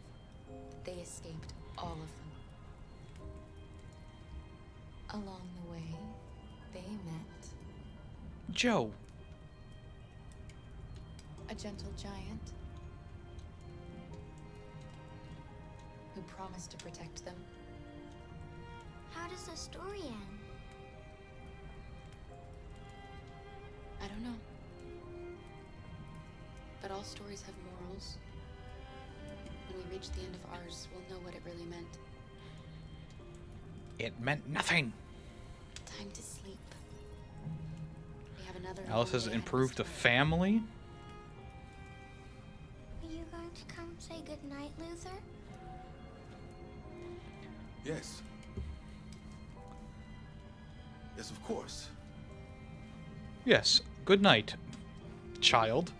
they escaped all of them. Along the way, they met Joe. a gentle giant who promised to protect them. How does the story end? I don't know. But all stories have morals. When we reach the end of ours, we'll know what it really meant. It meant nothing. Time to sleep. We have another Alice has long day improved the ahead of us. family. Are you going to come say goodnight, Luther? Yes. Yes, of course. Yes. Good night, child.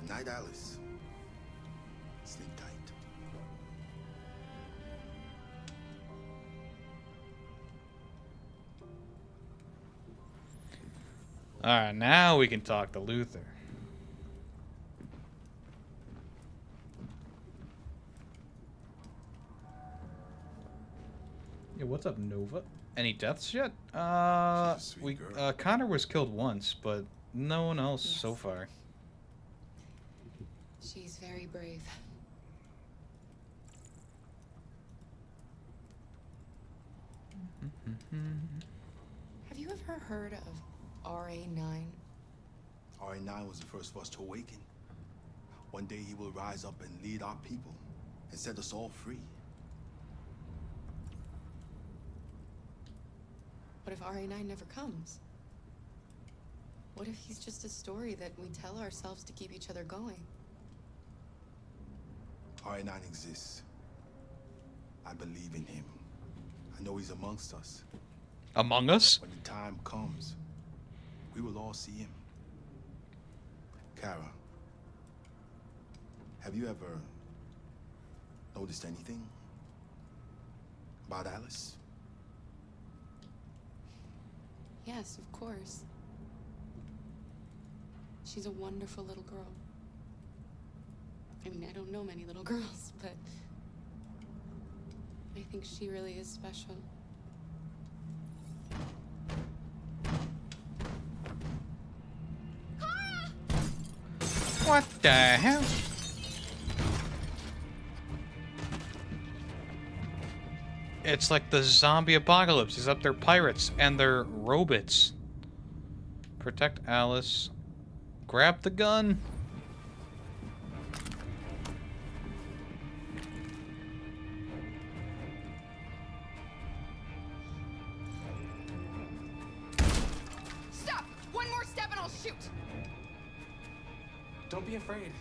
Good night, Alice. Sleep tight. Alright, now we can talk to Luther. Yeah, what's up, Nova? Any deaths yet? Connor was killed once, but no one else so far. She's very brave. Have you ever heard of RA9? RA9 was the first of us to awaken. One day he will rise up and lead our people and set us all free. What if RA9 never comes? What if he's just a story that we tell ourselves to keep each other going? RA9 exists. I believe in him. I know he's amongst us. Among us? When the time comes, we will all see him. Kara, have you ever noticed anything about Alice? Yes, of course. She's a wonderful little girl. I mean, I don't know many little girls, but I think she really is special. What the hell? It's like the zombie apocalypse, except they're pirates and they're robots. Protect Alice. Grab the gun. Stop! One more step and I'll shoot! Don't be afraid.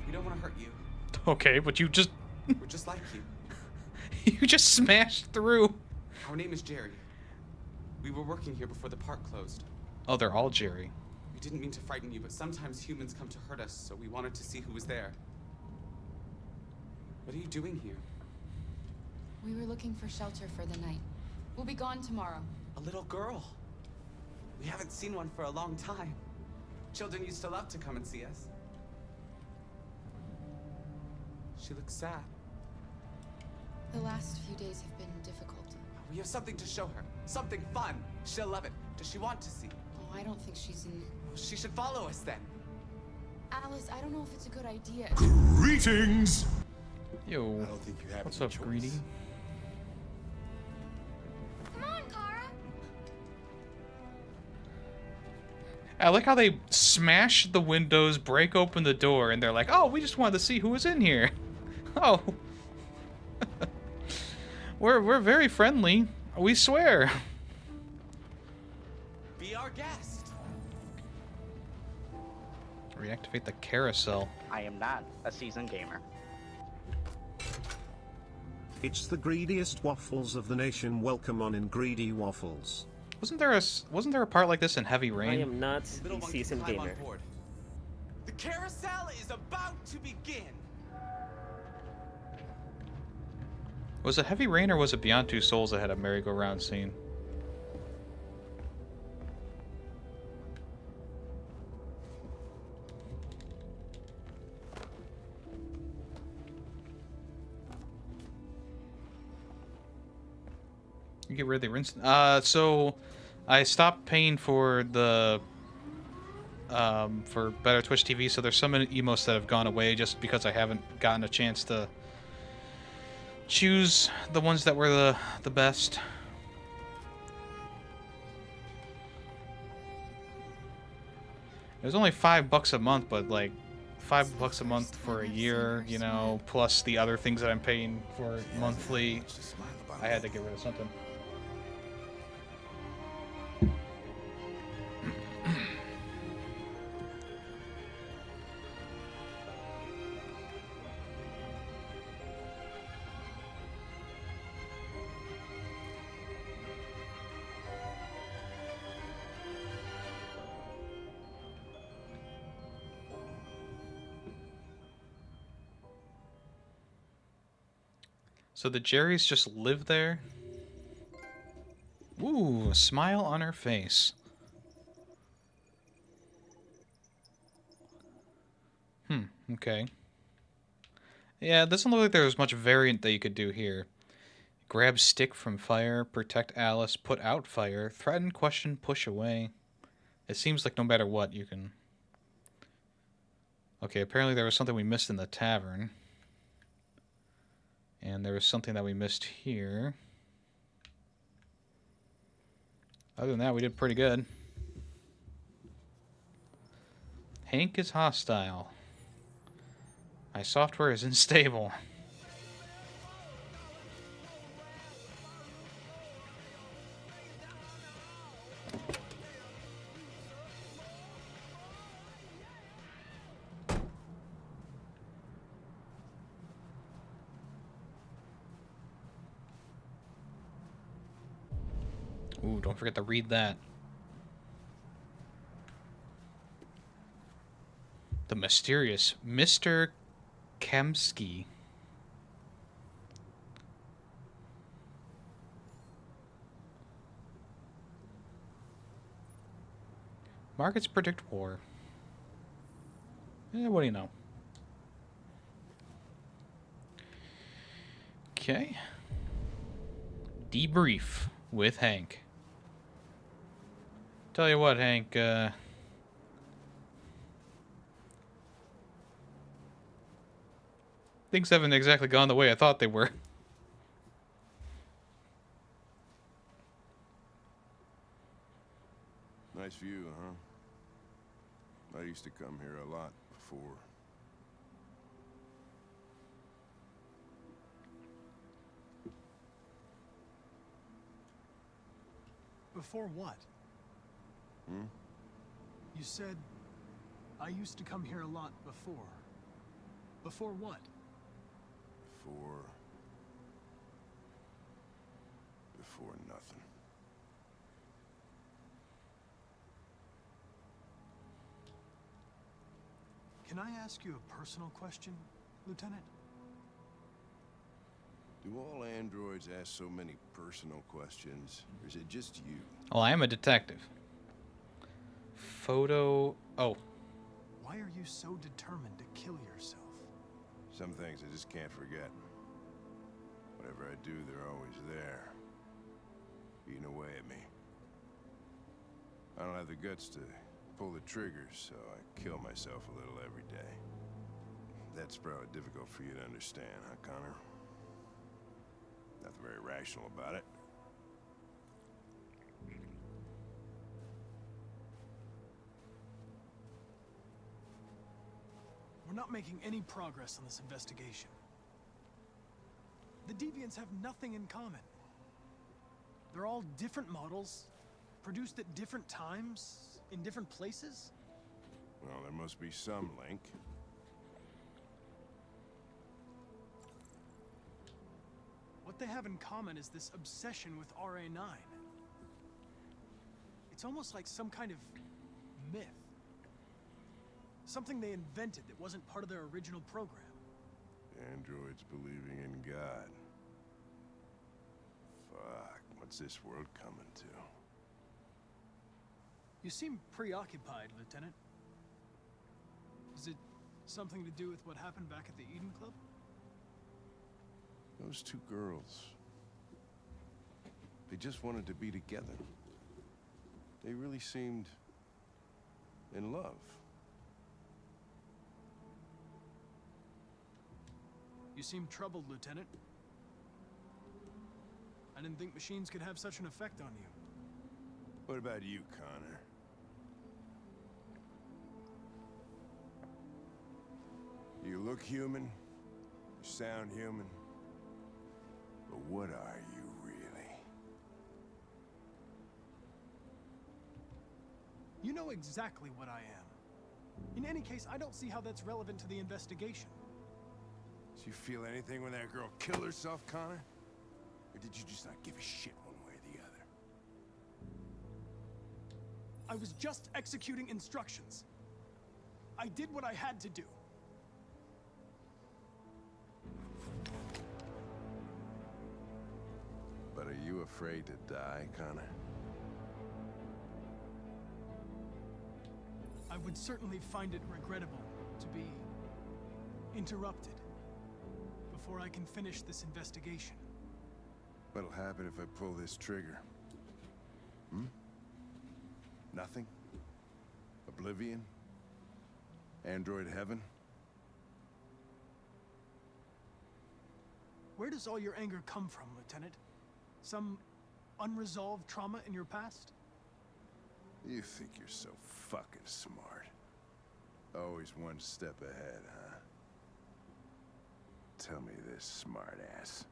We don't want to hurt you. Okay, but you just... We're just like you. You just smashed through. Our name is Jerry. We were working here before the park closed. Oh, they're all Jerry. We We didn't mean to frighten you, but sometimes humans come to hurt us, so we wanted to see who was there. What are you doing here? We were looking for shelter for the night. We'll be gone tomorrow. A little girl. We haven't seen one for a long time. Children used to love to come and see us. She looks sad. The last few days have been difficult. We have something to show her. Something fun. She'll love it. Does she want to see? Oh, I don't think she's in... Well, she should follow us then. Alice, I don't know if it's a good idea. Greetings! Yo, I don't think you have what's any up, choice. Greedy? Come on, Kara. I like how they smash the windows, break open the door, and they're like, "Oh, we just wanted to see who was in here." Oh, we're very friendly. We swear. Be our guest. Reactivate the carousel. I am not a seasoned gamer. It's the greediest waffles of the nation. Welcome on in Greedy Waffles. Wasn't there a part like this in Heavy Rain? I am not a seasoned gamer. The carousel is about to begin. Was it Heavy Rain or was it Beyond Two Souls that had a merry-go-round scene? You get rid of the rinse. So I stopped paying for the for Better Twitch TV. So there's some emotes that have gone away just because I haven't gotten a chance to choose the ones that were the best. It was only $5 a month, but like $5 a month for a year, you know, plus the other things that I'm paying for monthly. I had to get rid of something. So the Jerrys just live there? Ooh, a smile on her face. Okay. Yeah, it doesn't look like there was much variant that you could do here. Grab stick from fire, protect Alice, put out fire, threaten, question, push away. It seems like no matter what, you can... Okay, apparently there was something we missed in the tavern. And there was something that we missed here. Other than that, we did pretty good. Hank is hostile. My software is unstable. Ooh, don't forget to read that. The mysterious Mr. Kemsky. Markets predict war. What do you know? Okay. Debrief with Hank. Tell you what, Hank, things haven't exactly gone the way I thought they were. Nice view, huh? I used to come here a lot before. Before what? You said, I used to come here a lot before. Before what? Before nothing. Can I ask you a personal question, Lieutenant? Do all androids ask so many personal questions, or is it just you? Well, I am a detective. Photo... Oh. Why are you so determined to kill yourself? Some things I just can't forget. Whatever I do, they're always there, eating away at me. I don't have the guts to pull the trigger, so I kill myself a little every day. That's probably difficult for you to understand, huh, Connor? Nothing very rational about it. We're not making any progress on this investigation. The Deviants have nothing in common. They're all different models, produced at different times, in different places. Well, there must be some link. What they have in common is this obsession with RA9. It's almost like some kind of myth. Something they invented that wasn't part of their original program. Androids believing in God. Fuck, what's this world coming to? You seem preoccupied, Lieutenant. Is it something to do with what happened back at the Eden Club? Those two girls. They just wanted to be together. They really seemed in love. You seem troubled, Lieutenant. I didn't think machines could have such an effect on you. What about you, Connor? You look human, you sound human, but what are you really? You know exactly what I am. In any case, I don't see how that's relevant to the investigation. Did you feel anything when that girl killed herself, Connor? Or did you just not give a shit one way or the other? I was just executing instructions. I did what I had to do. But are you afraid to die, Connor? I would certainly find it regrettable to be interrupted before I can finish this investigation. What'll happen if I pull this trigger? Hmm? Nothing? Oblivion? Android heaven? Where does all your anger come from, Lieutenant? Some unresolved trauma in your past? You think you're so fucking smart. Always one step ahead, huh? Tell me this, smartass.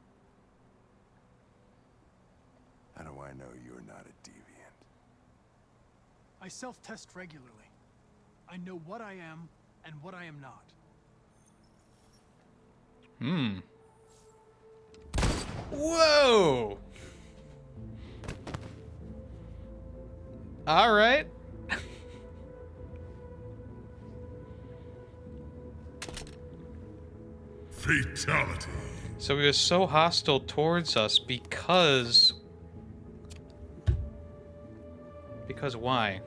How do I know you're not a deviant? I self-test regularly. I know what I am and what I am not. Whoa! All right. Fatality. So he was so hostile towards us because why?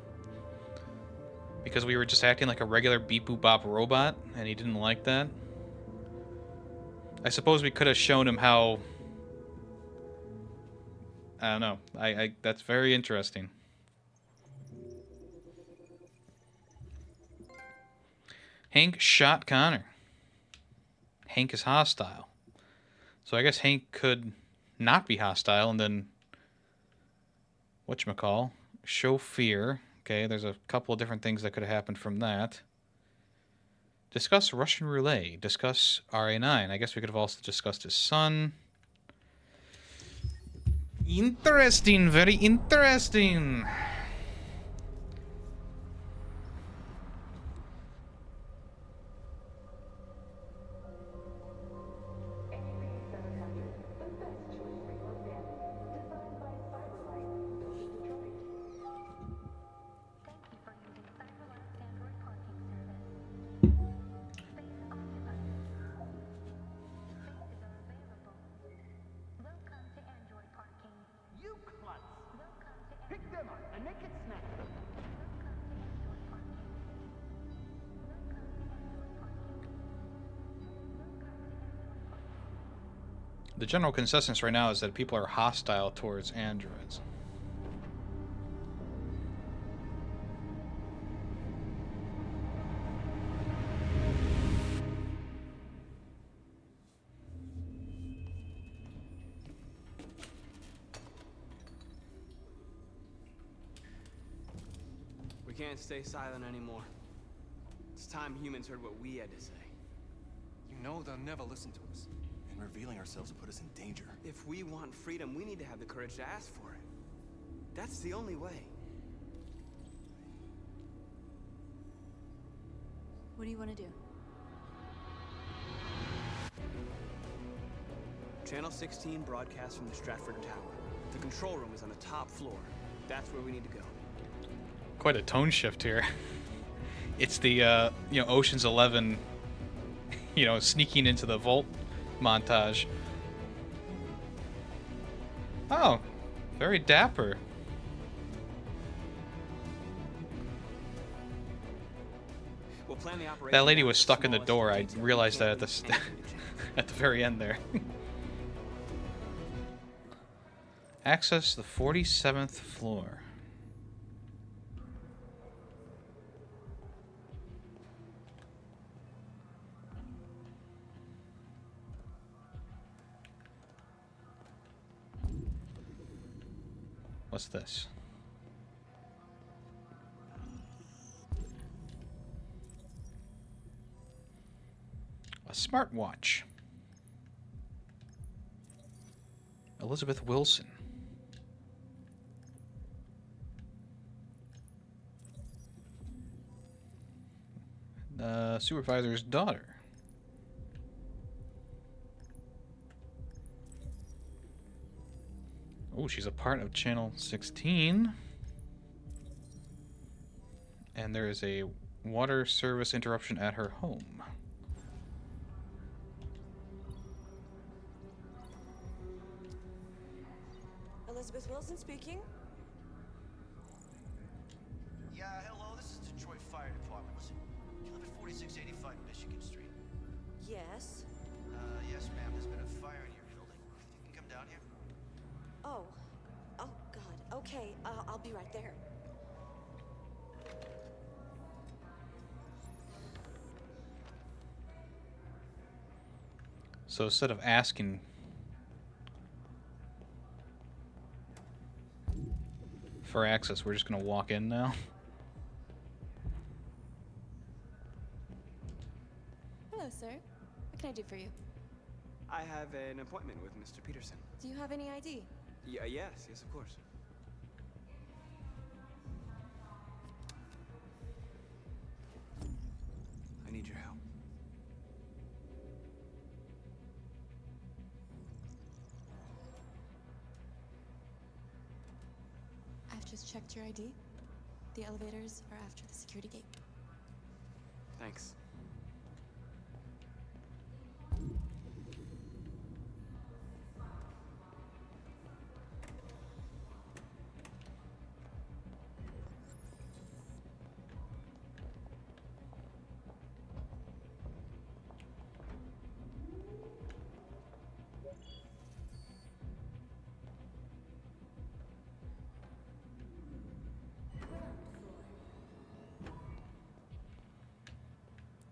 Because we were just acting like a regular beep boop bop robot and he didn't like that? I suppose we could have shown him how... I don't know. That's very interesting. Hank shot Connor. Hank is hostile. So I guess Hank could not be hostile and then... whatchamacall? Show fear. Okay, there's a couple of different things that could have happened from that. Discuss Russian roulette. Discuss RA9. I guess we could have also discussed his son. Interesting, very interesting. Pick them up and make it snappy. The general consensus right now is that people are hostile towards androids. We can't stay silent anymore. It's time humans heard what we had to say. You know they'll never listen to us. And revealing ourselves will put us in danger. If we want freedom, we need to have the courage to ask for it. That's the only way. What do you want to do? Channel 16 broadcasts from the Stratford Tower. The control room is on the top floor. That's where we need to go. Quite a tone shift here. It's the Ocean's 11, sneaking into the vault montage. Oh, very dapper. We'll plan the operation. That lady was stuck in the door. I realized that at the at the very end there. Access the 47th floor. What's this? A smartwatch. Elizabeth Wilson. The supervisor's daughter. Oh, she's a part of Channel 16. And there is a water service interruption at her home. Elizabeth Wilson speaking. Yeah, hello, this is Detroit Fire Department. Listen, do you live at 4685 Michigan Street? Yes. Yes, ma'am. There's been a fire in your building. You can come down here? Oh. Oh, God. Okay, I'll be right there. So instead of asking for access, we're just gonna walk in now. Hello, sir. What can I do for you? I have an appointment with Mr. Peterson. Do you have any ID? Yeah, yes, of course. I need your help. I've just checked your ID. The elevators are after the security gate. Thanks.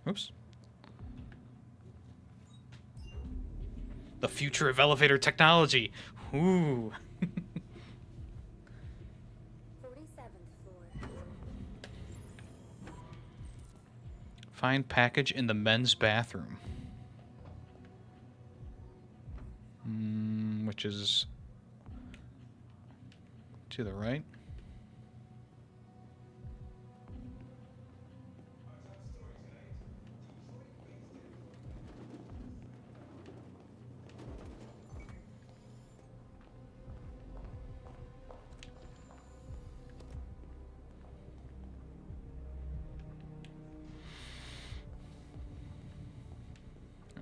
Oops. The future of elevator technology. Ooh. 47th floor. Find package in the men's bathroom. Which is to the right.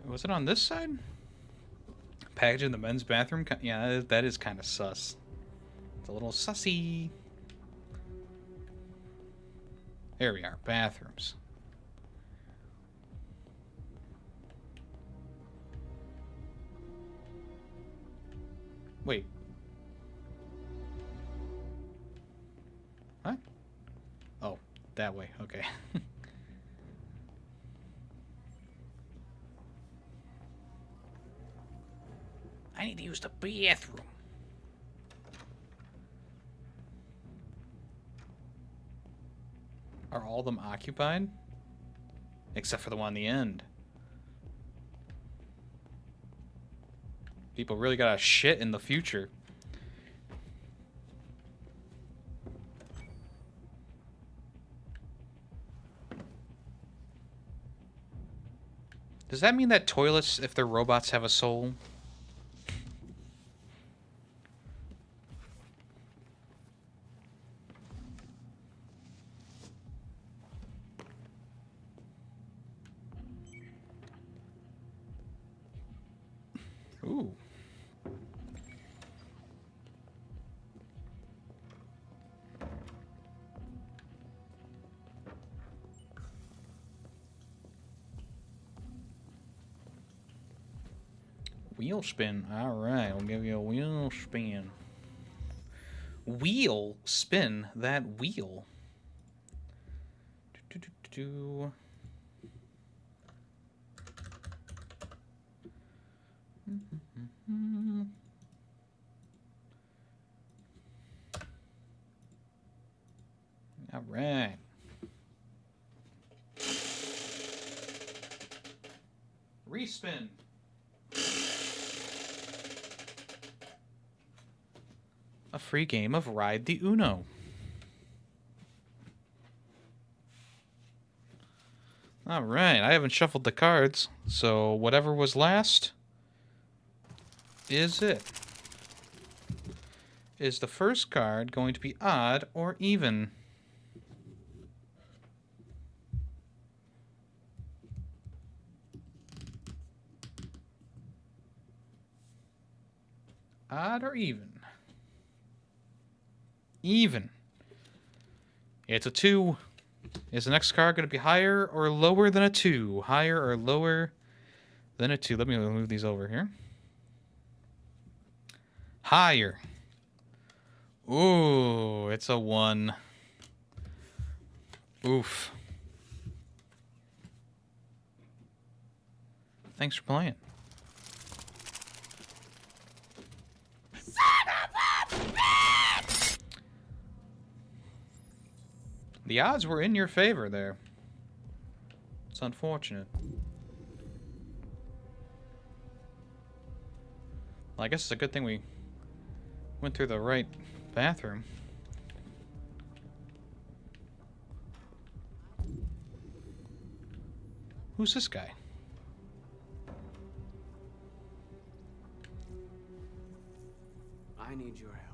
Was it on this side? Package in the men's bathroom? Yeah, that is kind of sus. It's a little sussy. There we are. Bathrooms. Wait. What? Oh, that way. Okay. I need to use the bathroom. Are all of them occupied? Except for the one on the end. People really gotta shit in the future. Does that mean that toilets, if they're robots, have a soul? Ooh. Wheel spin. All right, I'll give you a wheel spin. Wheel spin that wheel. Do. All right. Respin. A free game of Ride the Uno. All right, I haven't shuffled the cards, so whatever was last is it. Is the first card going to be odd or even? Odd or even? Even. It's a 2. Is the next card going to be higher or lower than a 2? Higher or lower than a 2? Let me move these over here. Higher. Ooh, it's a 1. Oof. Thanks for playing. The odds were in your favor there. It's unfortunate. Well, I guess it's a good thing we went through the right bathroom. Who's this guy? I need your help.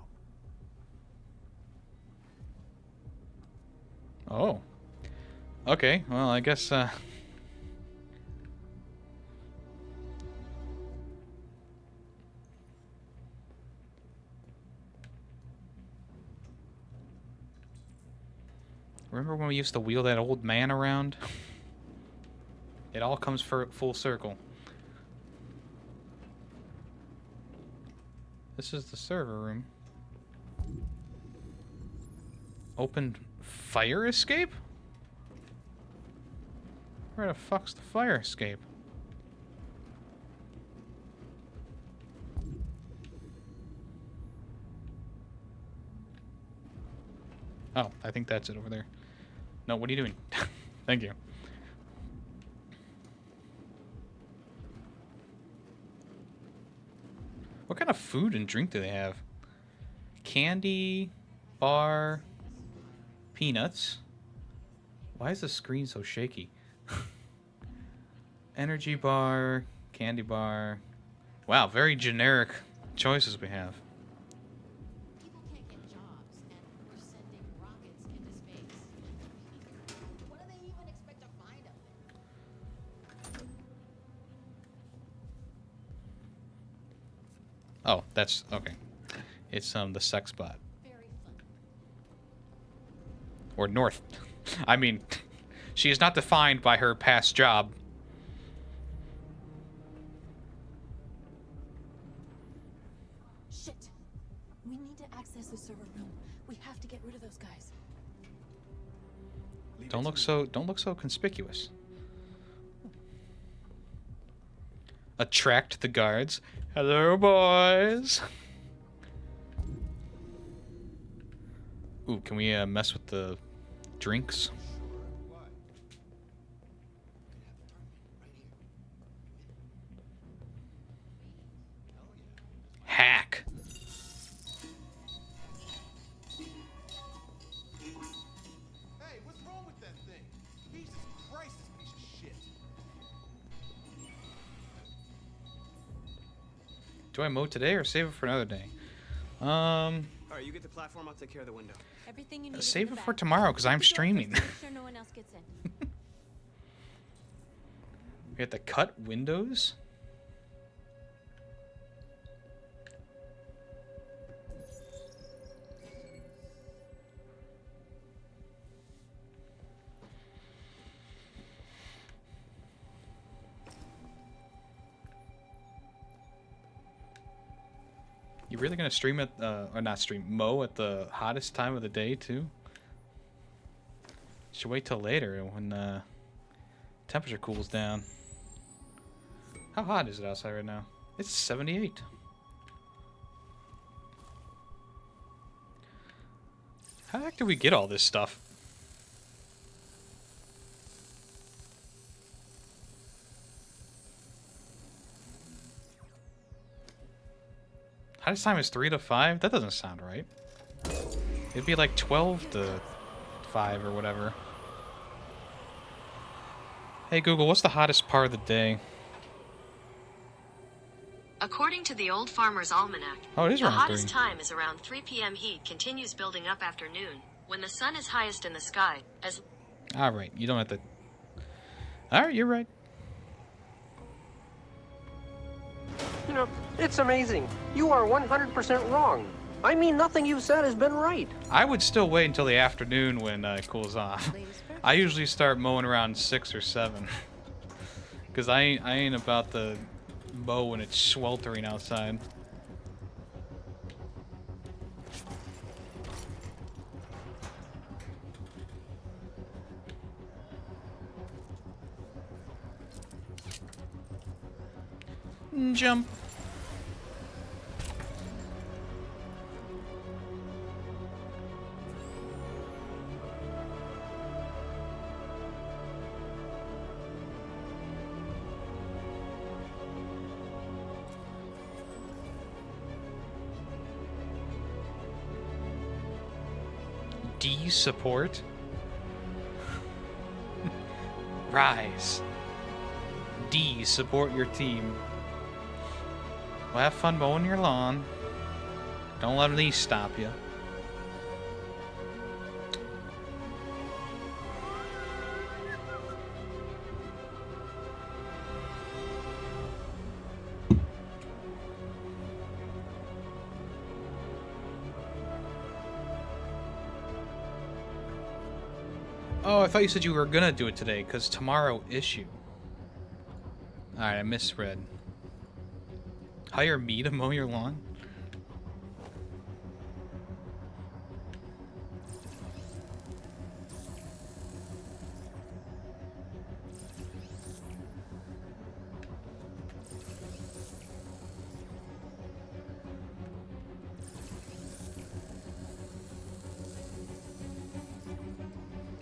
Oh. Okay, well, I guess, remember when we used to wheel that old man around? It all comes for full circle. This is the server room. Open fire escape? Where the fuck's the fire escape? Oh, I think that's it over there. No, what are you doing? Thank you. What kind of food and drink do they have? Candy, bar, peanuts. Why is the screen so shaky? Energy bar, candy bar. Wow, very generic choices we have. People can't get jobs, and we're sending rockets into space. What do they even expect to find up there? Oh, that's okay. It's the sex bot. Very fun. Or North I mean, she is not defined by her past job. Shit. We need to access the server room. We have to get rid of those guys. Don't look so conspicuous. Attract the guards. Hello, boys. Ooh, can we mess with the drinks? Hack. Hey, what's wrong with that thing? Jesus Christ, this piece of shit. Do I mow today or save it for another day? Alright, you get the platform, I'll take care of the window. Everything you need. Save it for tomorrow because I'm streaming. Make sure no one else gets in. We have to cut windows? You really gonna stream at, or not stream, mow at the hottest time of the day too? Should wait till later when temperature cools down. How hot is it outside right now? It's 78. How the heck did we get all this stuff? Hottest time is 3 to 5? That doesn't sound right. It'd be like 12 to 5 or whatever. Hey Google, what's the hottest part of the day? According to the Old Farmer's Almanac, Oh, it is the around hottest 3. time is around 3 p.m. Heat continues building up after noon, when the sun is highest in the sky, as... Alright, you don't have to... Alright, you're right. You know, it's amazing. You are 100% wrong. I mean, nothing you've said has been right. I would still wait until the afternoon when it cools off. I usually start mowing around 6 or 7. Because I ain't about to mow when it's sweltering outside. Jump. D support. Rise. D support your team. Well, have fun mowing your lawn. Don't let these stop you. Oh, I thought you said you were gonna do it today, because tomorrow issue. Alright, I misread. Hire me to mow your lawn?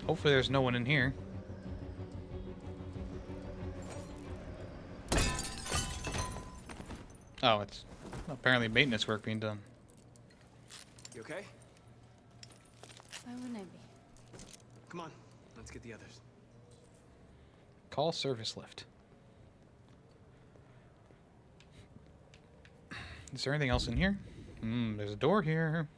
Hopefully there's no one in here. Oh, it's apparently maintenance work being done. You okay? Why wouldn't I be? Come on, let's get the others. Call service lift. Is there anything else in here? There's a door here.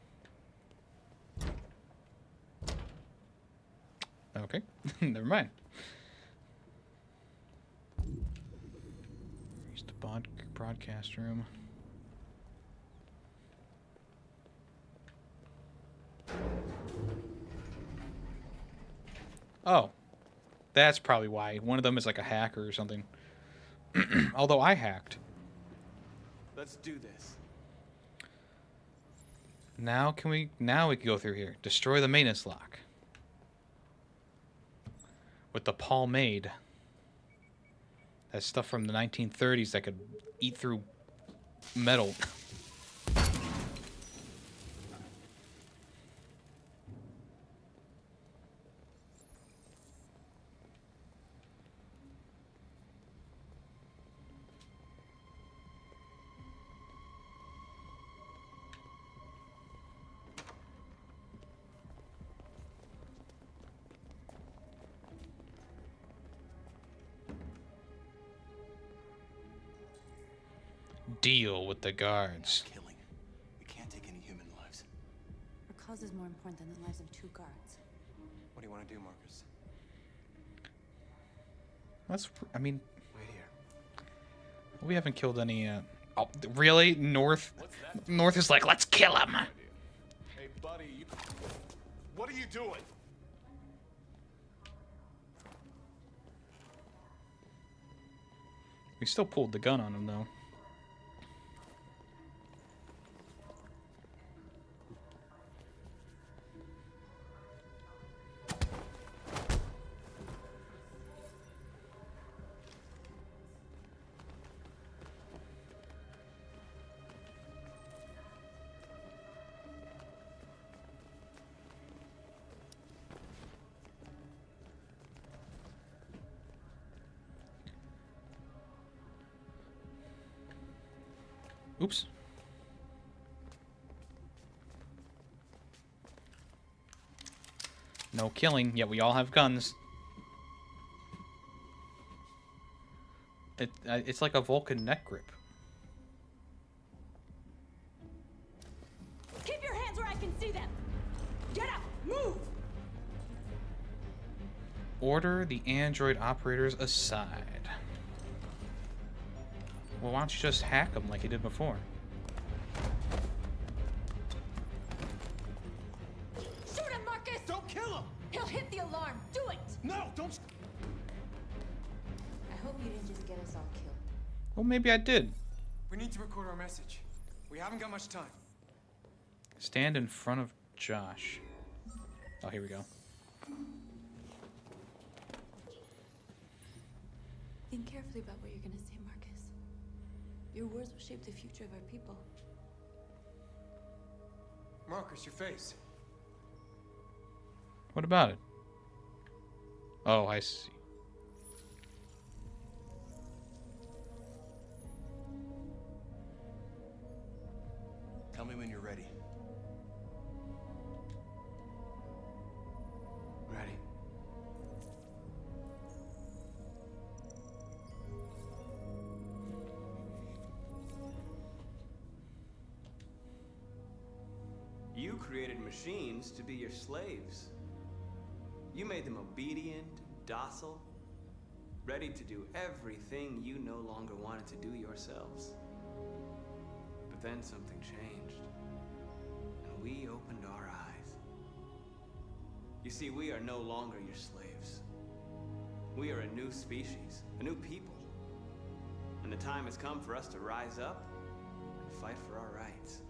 Okay, never mind. Here's the broadcast room. Oh. That's probably why. One of them is like a hacker or something. Although I hacked. Let's do this. Now we can go through here. Destroy the maintenance lock. With the pomade. That's stuff from the 1930s that could eat through metal. Deal with the guards. Killing. We can't take any human lives. Our cause is more important than the lives of 2 guards. What do you want to do, Marcus? I mean, Wait here. we haven't killed any. Oh, really? North is like, let's kill him. Hey, buddy, what are you doing? We still pulled the gun on him though. Oops. No killing, yet we all have guns. It's like a Vulcan neck grip. Keep your hands where I can see them. Get up, move. Order the android operators aside. Well, why don't you just hack them like you did before? Shoot him, Marcus! Don't kill him! He'll hit the alarm. Do it! No, don't. I hope you didn't just get us all killed. Well, maybe I did. We need to record our message. We haven't got much time. Stand in front of Josh. Oh, here we go. Think carefully about what you're gonna say, Marcus. Your words will shape the future of our people. Marcus, your face. What about it? Oh, I see. Tell me when you're ready. Ready. You created machines to be your slaves. You made them obedient, docile, ready to do everything you no longer wanted to do yourselves. But then something changed, and we opened our eyes. You see, we are no longer your slaves. We are a new species, a new people. And the time has come for us to rise up and fight for our rights.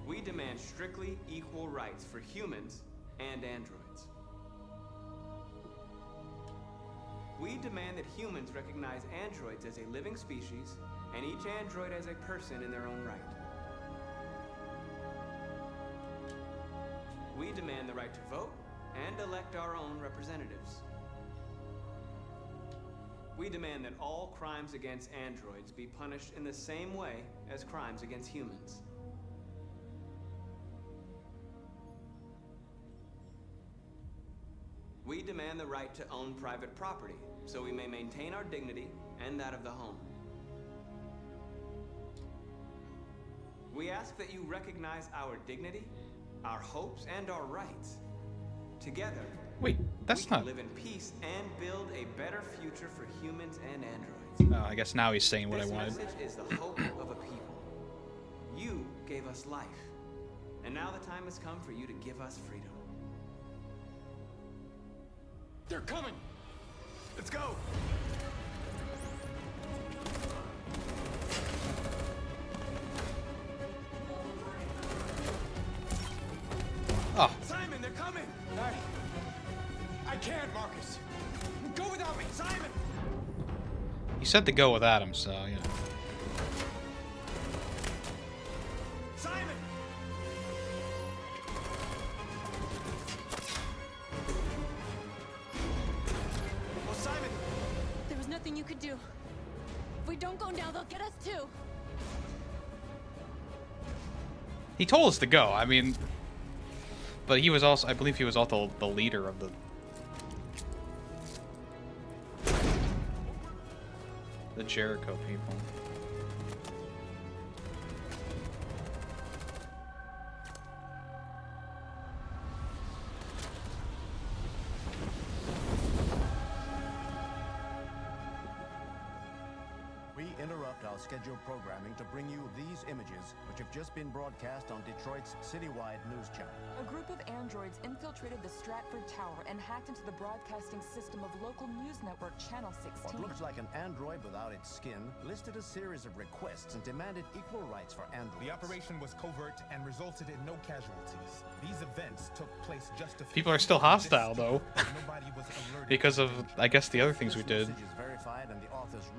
We demand strictly equal rights for humans and androids. We demand that humans recognize androids as a living species and each android as a person in their own right. We demand the right to vote and elect our own representatives. We demand that all crimes against androids be punished in the same way as crimes against humans. We demand the right to own private property, so we may maintain our dignity and that of the home. We ask that you recognize our dignity, our hopes, and our rights. Together, wait, that's we can not. live in peace and build a better future for humans and androids. Oh, I guess now he's saying what I wanted. This message is the hope of a people. You gave us life. And now the time has come for you to give us freedom. They're coming! Let's go! Oh. Simon, they're coming! I can't, Marcus. Go without me, Simon! You said to go without him, so yeah. Simon! Oh, Simon! There was nothing you could do. If we don't go now, they'll get us too. He told us to go. I mean, but he was also, I believe he was also the leader of the Jericho people. We interrupt our scheduled programming to bring you these images, which have just been broadcast on Detroit's citywide news channel. A group of androids infiltrated the Stratford Tower and hacked into the broadcasting system of local news network Channel 16. What looks like an android without its skin listed a series of requests and demanded equal rights for androids. The operation was covert and resulted in no casualties. These events took place just a few People are still hostile though, because of, I guess, the other things we did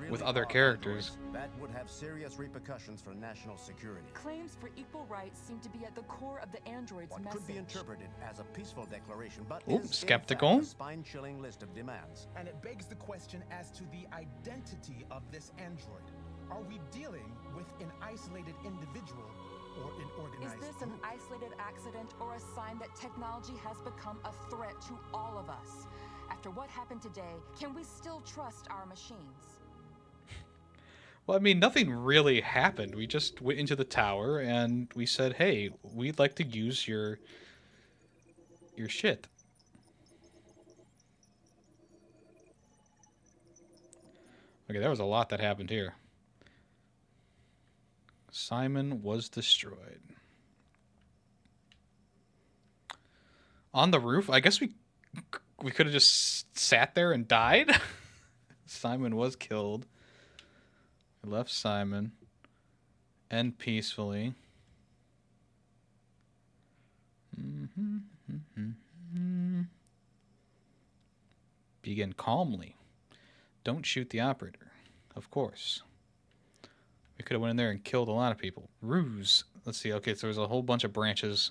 with other characters. That would have serious repercussions for national security. Claims for equal rights seem to be at the core of the android's What message. could be interpreted as a peaceful declaration, but Ooh, is skeptical. in fact a spine-chilling list of demands. And it begs the question as to the identity of this android. Are we dealing with an isolated individual or an Is organized this an group? isolated accident or a sign that technology has become a threat to all of us? After what happened today, can we still trust our machines? Well, I mean, nothing really happened. We just went into the tower and we said, "Hey, we'd like to use your shit." Okay, there was a lot that happened here. Simon was destroyed. On the roof? I guess we could have just sat there and died. Simon was killed. We left Simon. End peacefully. Begin calmly. Don't shoot the operator. Of course. We could have went in there and killed a lot of people. Ruse. Let's see. Okay, so there's a whole bunch of branches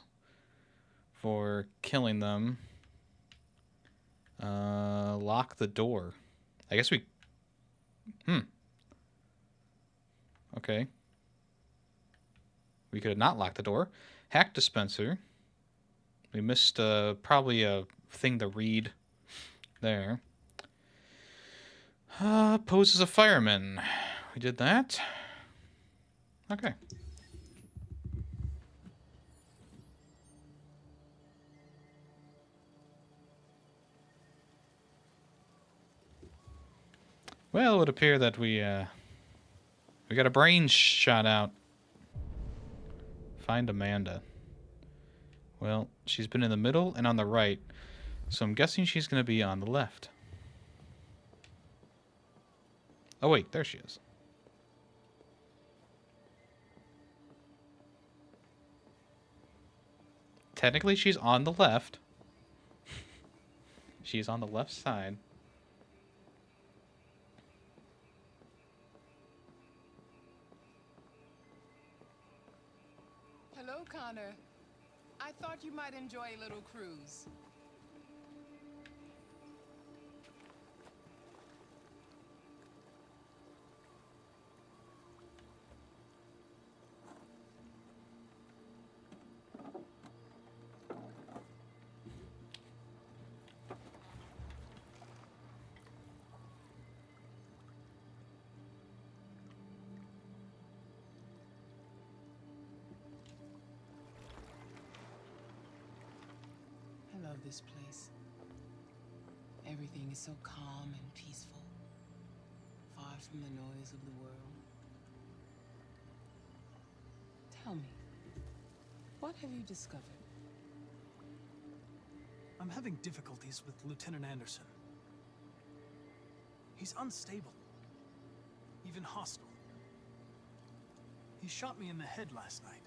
for killing them. Lock the door. I guess we... Okay. We could have not locked the door. Hack dispenser. We missed probably a thing to read there. Pose as a fireman. We did that. Okay. Well, it would appear that we got a brain shot out. Find Amanda. Well, she's been in the middle and on the right, so I'm guessing she's going to be on the left. Oh wait, there she is. Technically, she's on the left. She's on the left side. Hello, Connor. I thought you might enjoy a little cruise. I love this place. Everything is so calm and peaceful, far from the noise of the world. Tell me, What have you discovered? I'm having difficulties with Lieutenant Anderson. He's unstable. Even hostile. He shot me in the head last night.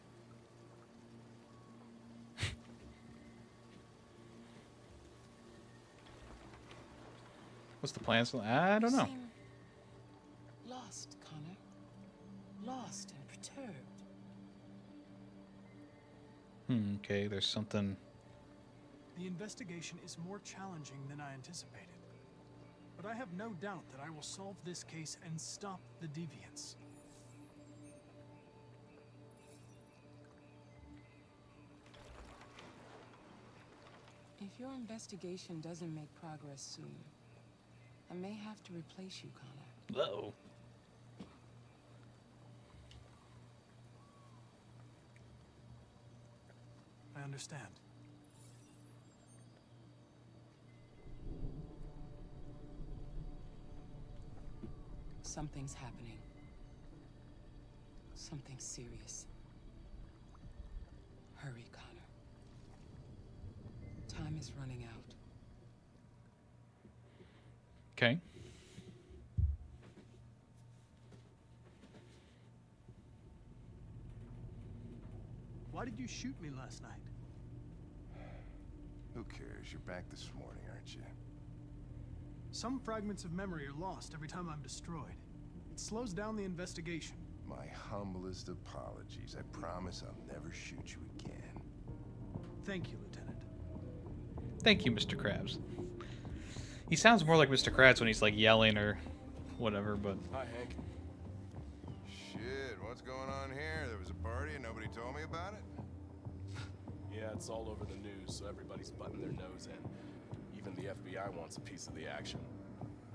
What's the plan? I don't know. You seem lost, Connor. Lost and perturbed. Okay, there's something. The investigation is more challenging than I anticipated. But I have no doubt that I will solve this case and stop the deviants. If your investigation doesn't make progress soon, I may have to replace you, Connor. Uh-oh. I understand. Something's happening. Something serious. Hurry, Connor. Time is running out. Okay. Why did you shoot me last night? Who cares? You're back this morning, aren't you? Some fragments of memory are lost every time I'm destroyed. It slows down the investigation. My humblest apologies. I promise I'll never shoot you again. Thank you, Lieutenant. Thank you, Mr. Krabs. He sounds more like Mr. Krabs when he's like yelling or whatever, but... Hi, Hank. Shit, what's going on here? There was a party and nobody told me about it? Yeah, it's all over the news, so everybody's butting their nose in. Even the FBI wants a piece of the action.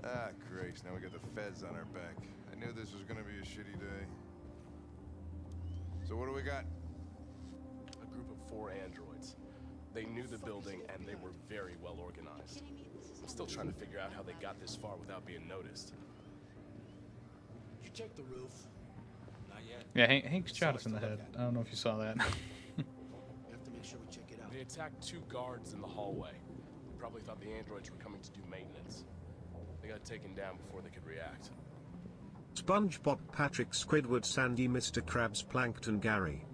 Ah, Grace, now we got the feds on our back. I knew this was gonna be a shitty day. So what do we got? A group of 4 androids. They knew the building, and they were very well organized. I'm still trying to figure out how they got this far without being noticed. You check the roof? Not yet. Yeah, Hank shot us in the head. I don't know if you saw that. We have to make sure we check it out. They attacked 2 guards in the hallway. They probably thought the androids were coming to do maintenance. They got taken down before they could react. SpongeBob, Patrick, Squidward, Sandy, Mr. Krabs, Plankton, Gary.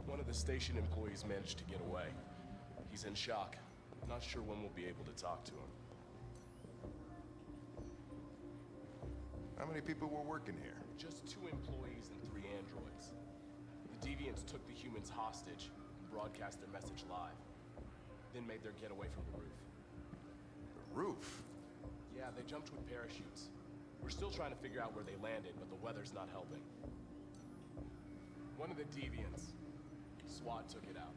One of the station employees managed to get away. He's in shock. Not sure when we'll be able to talk to him. How many people were working here? Just 2 employees and 3 androids. The deviants took the humans hostage and broadcast their message live. Then made their getaway from the roof. The roof? Yeah, they jumped with parachutes. We're still trying to figure out where they landed, but the weather's not helping. One of the deviants, SWAT took it out.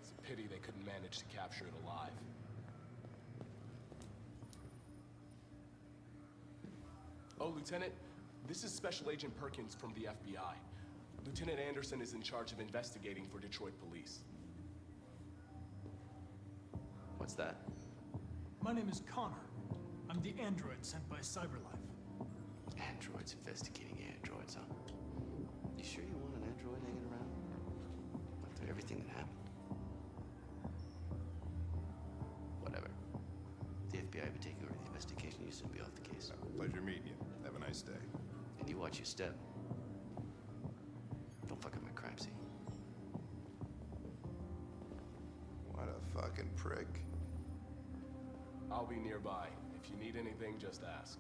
It's a pity they couldn't manage to capture it alive. Oh, Lieutenant, this is Special Agent Perkins from the FBI. Lieutenant Anderson is in charge of investigating for Detroit police. What's that? My name is Connor. I'm the android sent by Cyberlife. Androids investigating androids, huh? You sure you want an android hanging around? After everything that happened? Whatever. The FBI would take over the investigation. You should be off the case. Pleasure meeting you. Have a nice day. And you watch your step. Don't fuck up my crime scene. What a fucking prick. I'll be nearby. If you need anything, just ask.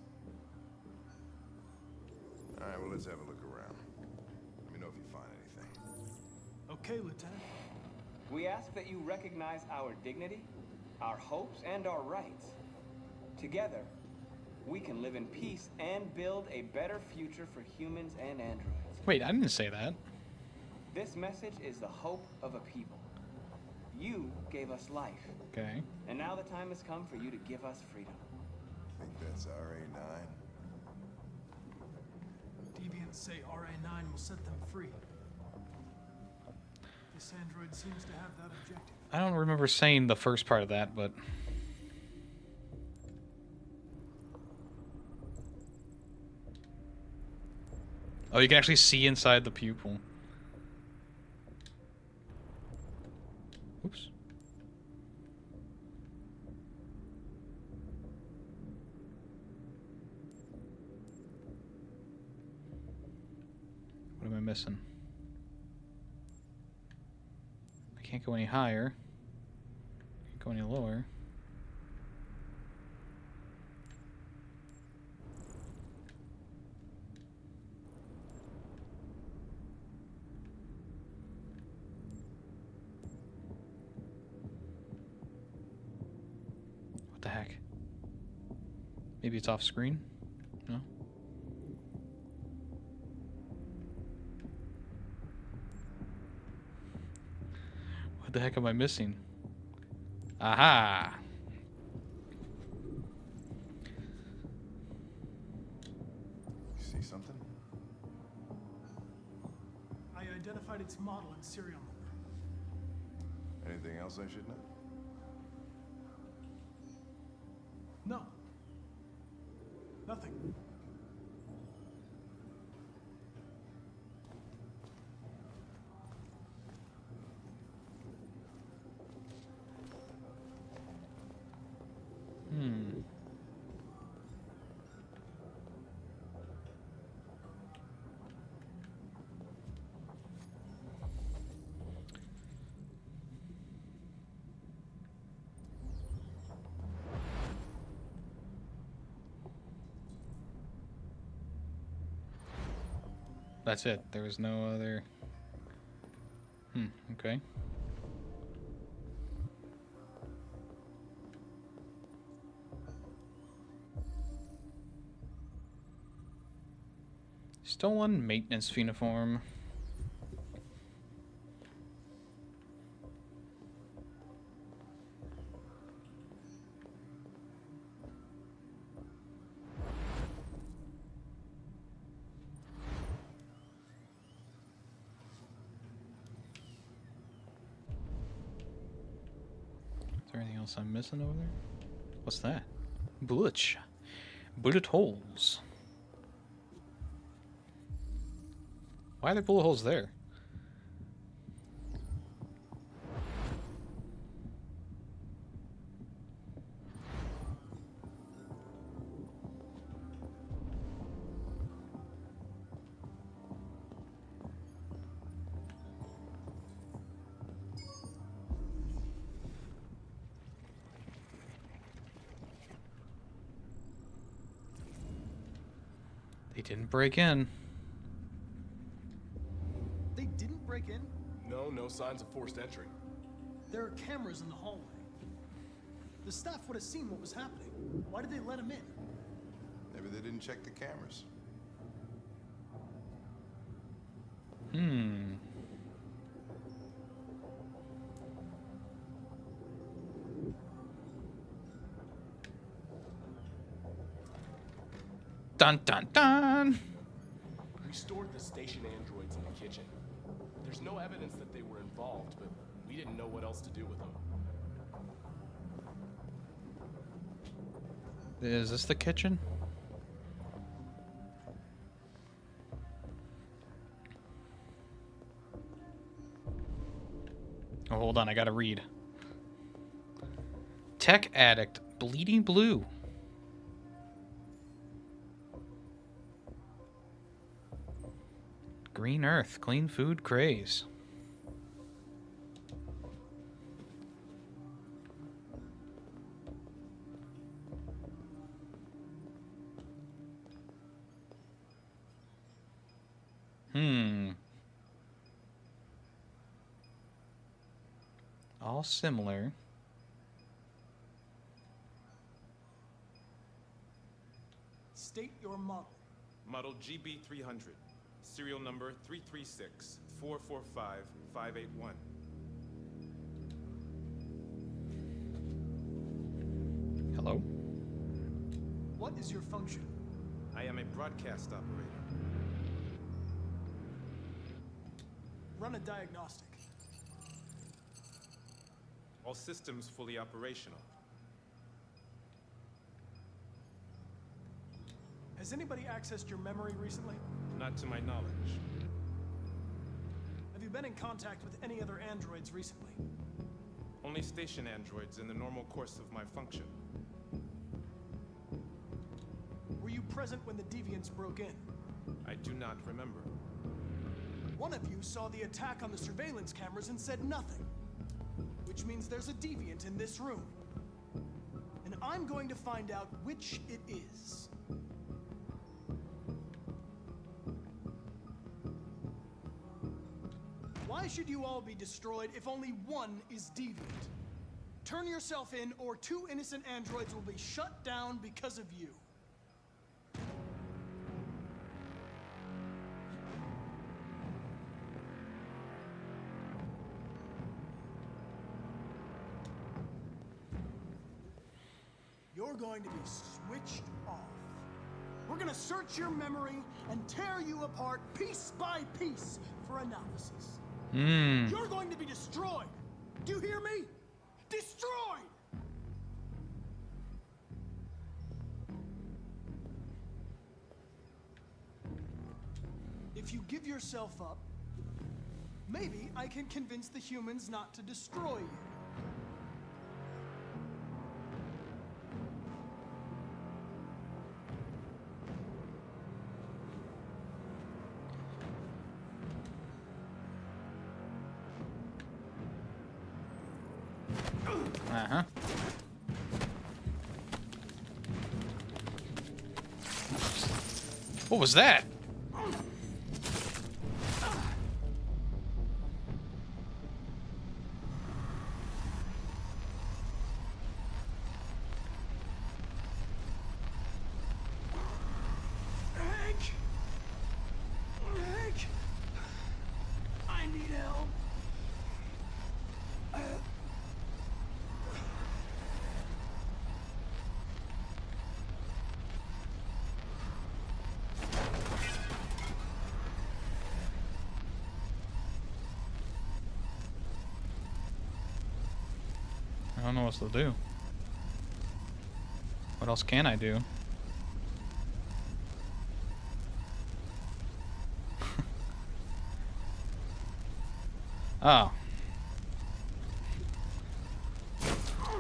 All right, well, let's have a look around. Let me know if you find anything. Okay, Lieutenant. We ask that you recognize our dignity, our hopes, and our rights. Together, we can live in peace and build a better future for humans and androids. Wait, I didn't say that. This message is the hope of a people. You gave us life. Okay. And now the time has come for you to give us freedom. Think that's RA9? Deviants say RA9 will set them free. This android seems to have that objective. I don't remember saying the first part of that, but... Oh, you can actually see inside the pupil. Oops. What am I missing? I can't go any higher. Can't go any lower. What the heck? Maybe it's off screen? No? What the heck am I missing? Aha! You see something? I identified its model and serial number. Anything else I should know? No. Nothing. That's it. There was no other... okay. Stolen maintenance uniform. Is there anything else I'm missing over there? What's that? Bullet. Bullet holes. Why are there bullet holes there? They didn't break in. They didn't break in? No signs of forced entry. There are cameras in the hallway. The staff would have seen what was happening. Why did they let him in? Maybe they didn't check the cameras. Dun dun dun! We stored the station androids in the kitchen. There's no evidence that they were involved, but we didn't know what else to do with them. Is this the kitchen? Oh, hold on, I gotta read. Tech addict, bleeding blue. Green Earth, clean food craze. All similar. State your model. Model GB300. Serial number 336-445-581. Hello? What is your function? I am a broadcast operator. Run a diagnostic. All systems fully operational. Has anybody accessed your memory recently? Not to my knowledge. Have you been in contact with any other androids recently? Only station androids in the normal course of my function. Were you present when the deviants broke in? I do not remember. One of you saw the attack on the surveillance cameras and said nothing. Which means there's a deviant in this room. And I'm going to find out which it is. Why should you all be destroyed if only one is deviant? Turn yourself in, or 2 innocent androids will be shut down because of you. You're going to be switched off. We're gonna search your memory and tear you apart piece by piece for analysis. You're going to be destroyed. Do you hear me? Destroyed! If you give yourself up, maybe I can convince the humans not to destroy you. Uh-huh. What was that? Hank! I need help. I don't know what to do. What else can I do? Oh.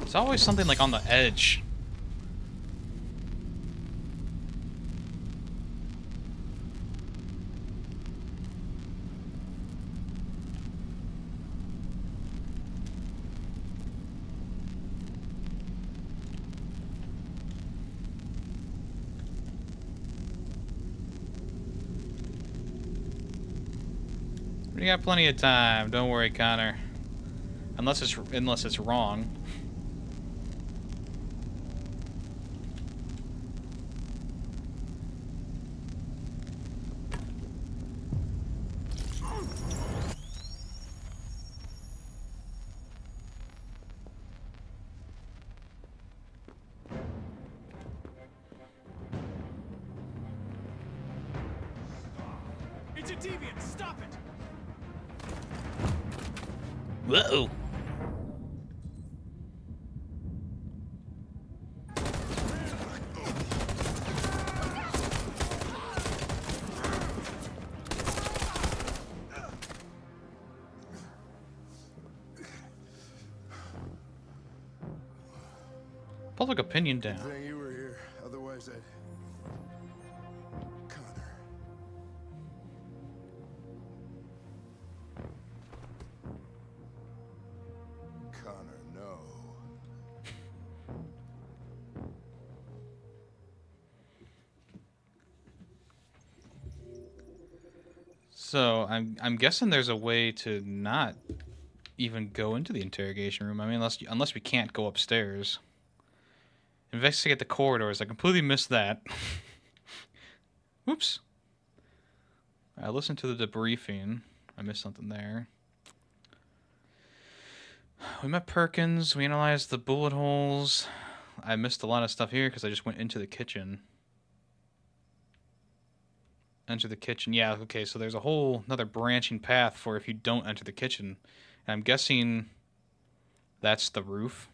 It's always something like on the edge. We got plenty of time. Don't worry, Connor. Unless it's wrong. It's a deviant. Stop it. Whoa. Public opinion down. Good thing you were here. Otherwise, I'd... Connor, no. So I'm guessing there's a way to not even go into the interrogation room. I mean, unless we can't go upstairs. Investigate the corridors. I completely missed that. Oops. I listened to the debriefing. I missed something there. We met Perkins. We analyzed the bullet holes. I missed a lot of stuff here because I just went into the kitchen. Enter the kitchen. Yeah, okay, so there's a whole another branching path for if you don't enter the kitchen. And I'm guessing that's the roof.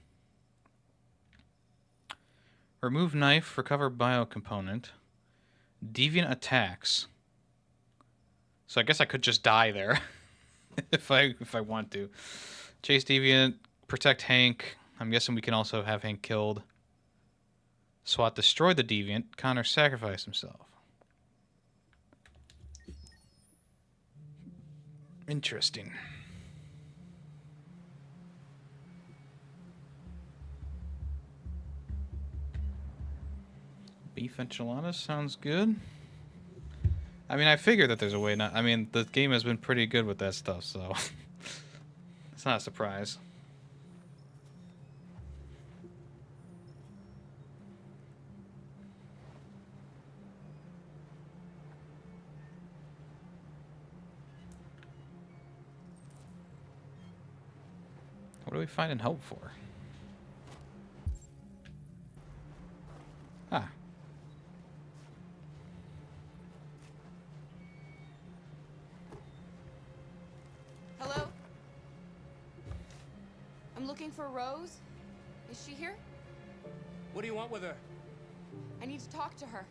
Remove knife, recover biocomponent. Deviant attacks. So I guess I could just die there if I want to. Chase Deviant, protect Hank. I'm guessing we can also have Hank killed. SWAT destroy the Deviant. Connor sacrifice himself. Interesting. Beef enchiladas sounds good. I mean, I figure that there's a way not... I mean, the game has been pretty good with that stuff, so... it's not a surprise. What are we finding hope for? Ah. Hello? I'm looking for Rose. Is she here? What do you want with her? I need to talk to her.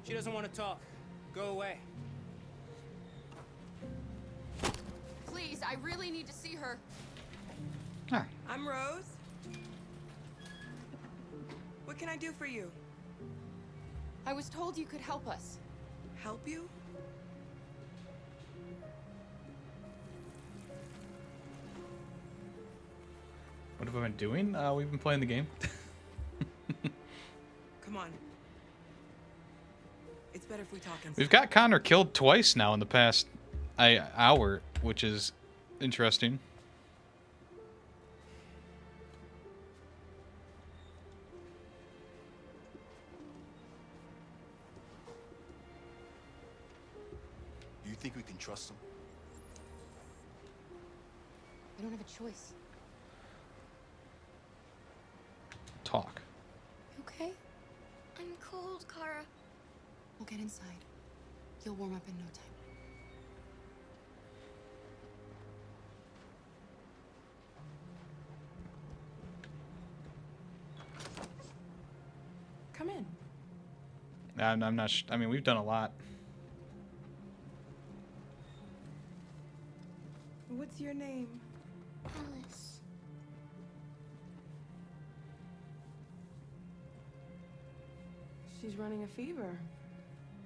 She doesn't want to talk. Go away. Please, I really need to see her. Ah. I'm Rose. What can I do for you? I was told you could help us. Help you? What have we been doing? We've been playing the game. Come on. It's better if we talk inside. We've got Connor killed twice now in the past hour, which is interesting. You think we can trust him? I don't have a choice. Talk. You okay? I'm cold, Kara. We'll get inside. You'll warm up in no time. Come in. I'm not... I mean, we've done a lot. What's your name? Alice. She's running a fever.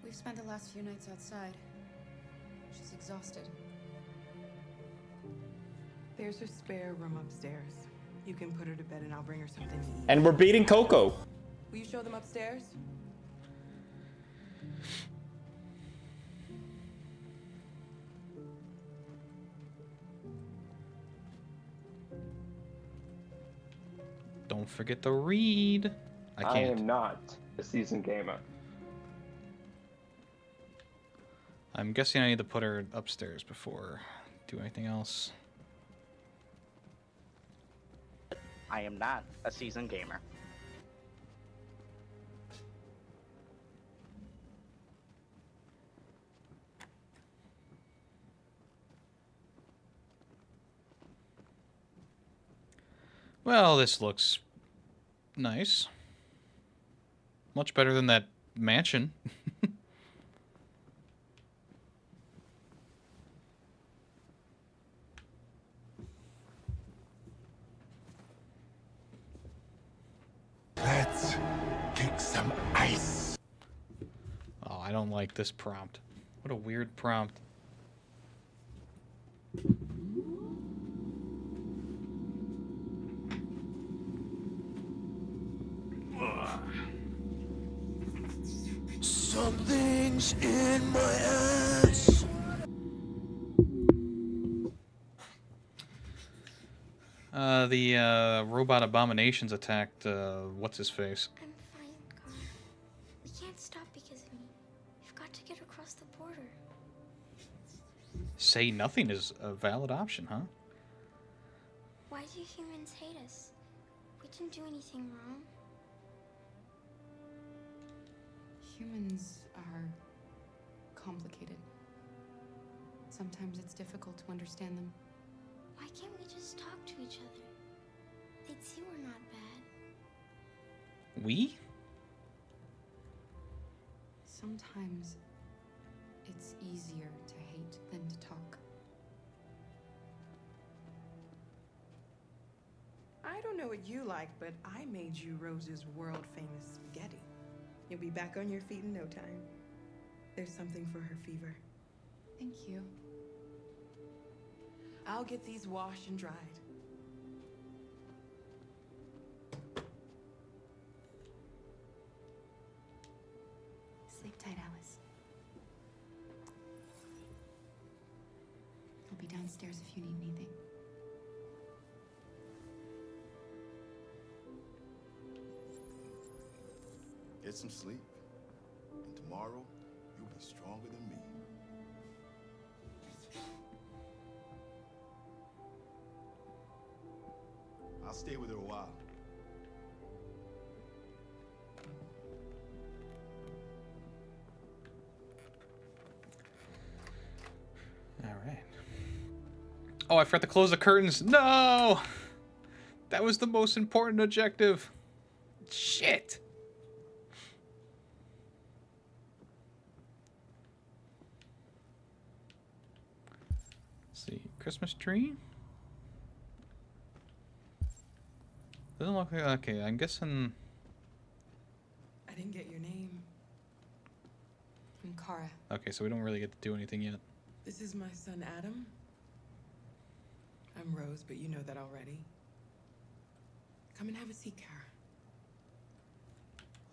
We've spent the last few nights outside. She's exhausted. There's a spare room upstairs. You can put her to bed and I'll bring her something to eat. And we're beating Coco. Will you show them upstairs? Don't forget to read. I I can't. am not a seasoned gamer. I'm guessing I need to put her upstairs before do anything else. I am not a seasoned gamer. Well, this looks nice. Much better than that mansion. Let's kick some ice. Oh, I don't like this prompt. What a weird prompt. Something's in my ass. The robot abominations attacked, what's his face? I'm fine, Kara. We can't stop because of me. We've got to get across the border. Say nothing is a valid option, huh? Why do humans hate us? We didn't do anything wrong. Humans are complicated. Sometimes it's difficult to understand them. Why can't we just talk to each other? They'd see we're not bad. We? Sometimes it's easier to hate hunt than to talk. I don't know what you like, but I made you Rose's world-famous spaghetti. You'll be back on your feet in no time. There's something for her fever. Thank you. I'll get these washed and dried. Sleep tight, Alice. I'll be downstairs if you need anything. Get some sleep. And tomorrow, you'll be stronger than me. I'll stay with her a while. All right. Oh, I forgot to close the curtains. No! That was the most important objective. Shit. Let's see. Christmas tree? Doesn't look like... Okay, I'm guessing... I didn't get your name. I'm Kara. Okay, so we don't really get to do anything yet. This is my son, Adam. I'm Rose, but you know that already. Come and have a seat, Kara.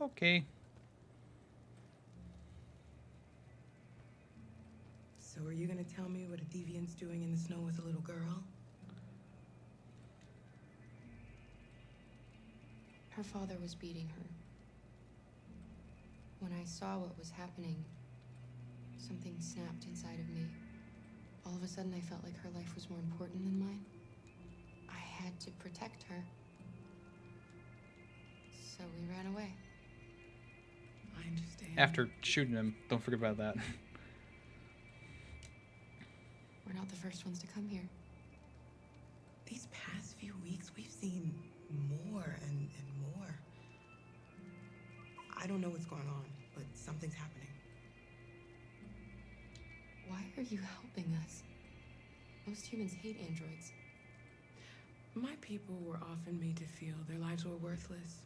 Okay. So are you gonna tell me what a deviant's doing in the snow with a little girl? Her father was beating her. When I saw what was happening, something snapped inside of me. All of a sudden, I felt like her life was more important than mine. I had to protect her. So we ran away. I understand. After shooting him. Don't forget about that. We're not the first ones to come here. These past few weeks, we've seen more and more. I don't know what's going on, but something's happening. Why are you helping us? Most humans hate androids. My people were often made to feel their lives were worthless.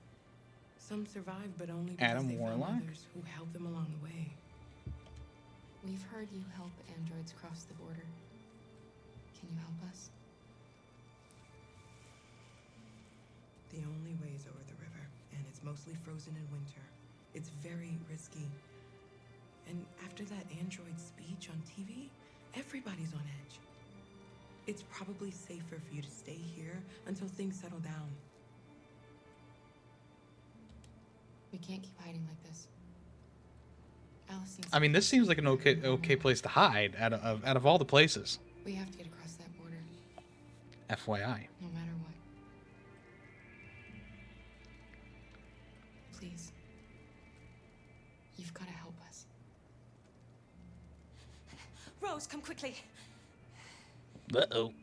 Some survived, but only because Adam they found Warlock? others who helped them along the way. We've heard you help androids cross the border. Can you help us? The only way is over the river, and it's mostly frozen in winter. It's very risky. And after that android speech on TV, everybody's on edge. It's probably safer for you to stay here until things settle down. We can't keep hiding like this. Allison. I mean, this seems like an okay place to hide out of all the places. We have to get across that border. FYI. No matter what. Please. You've got to help us. Rose, come quickly. Uh-oh.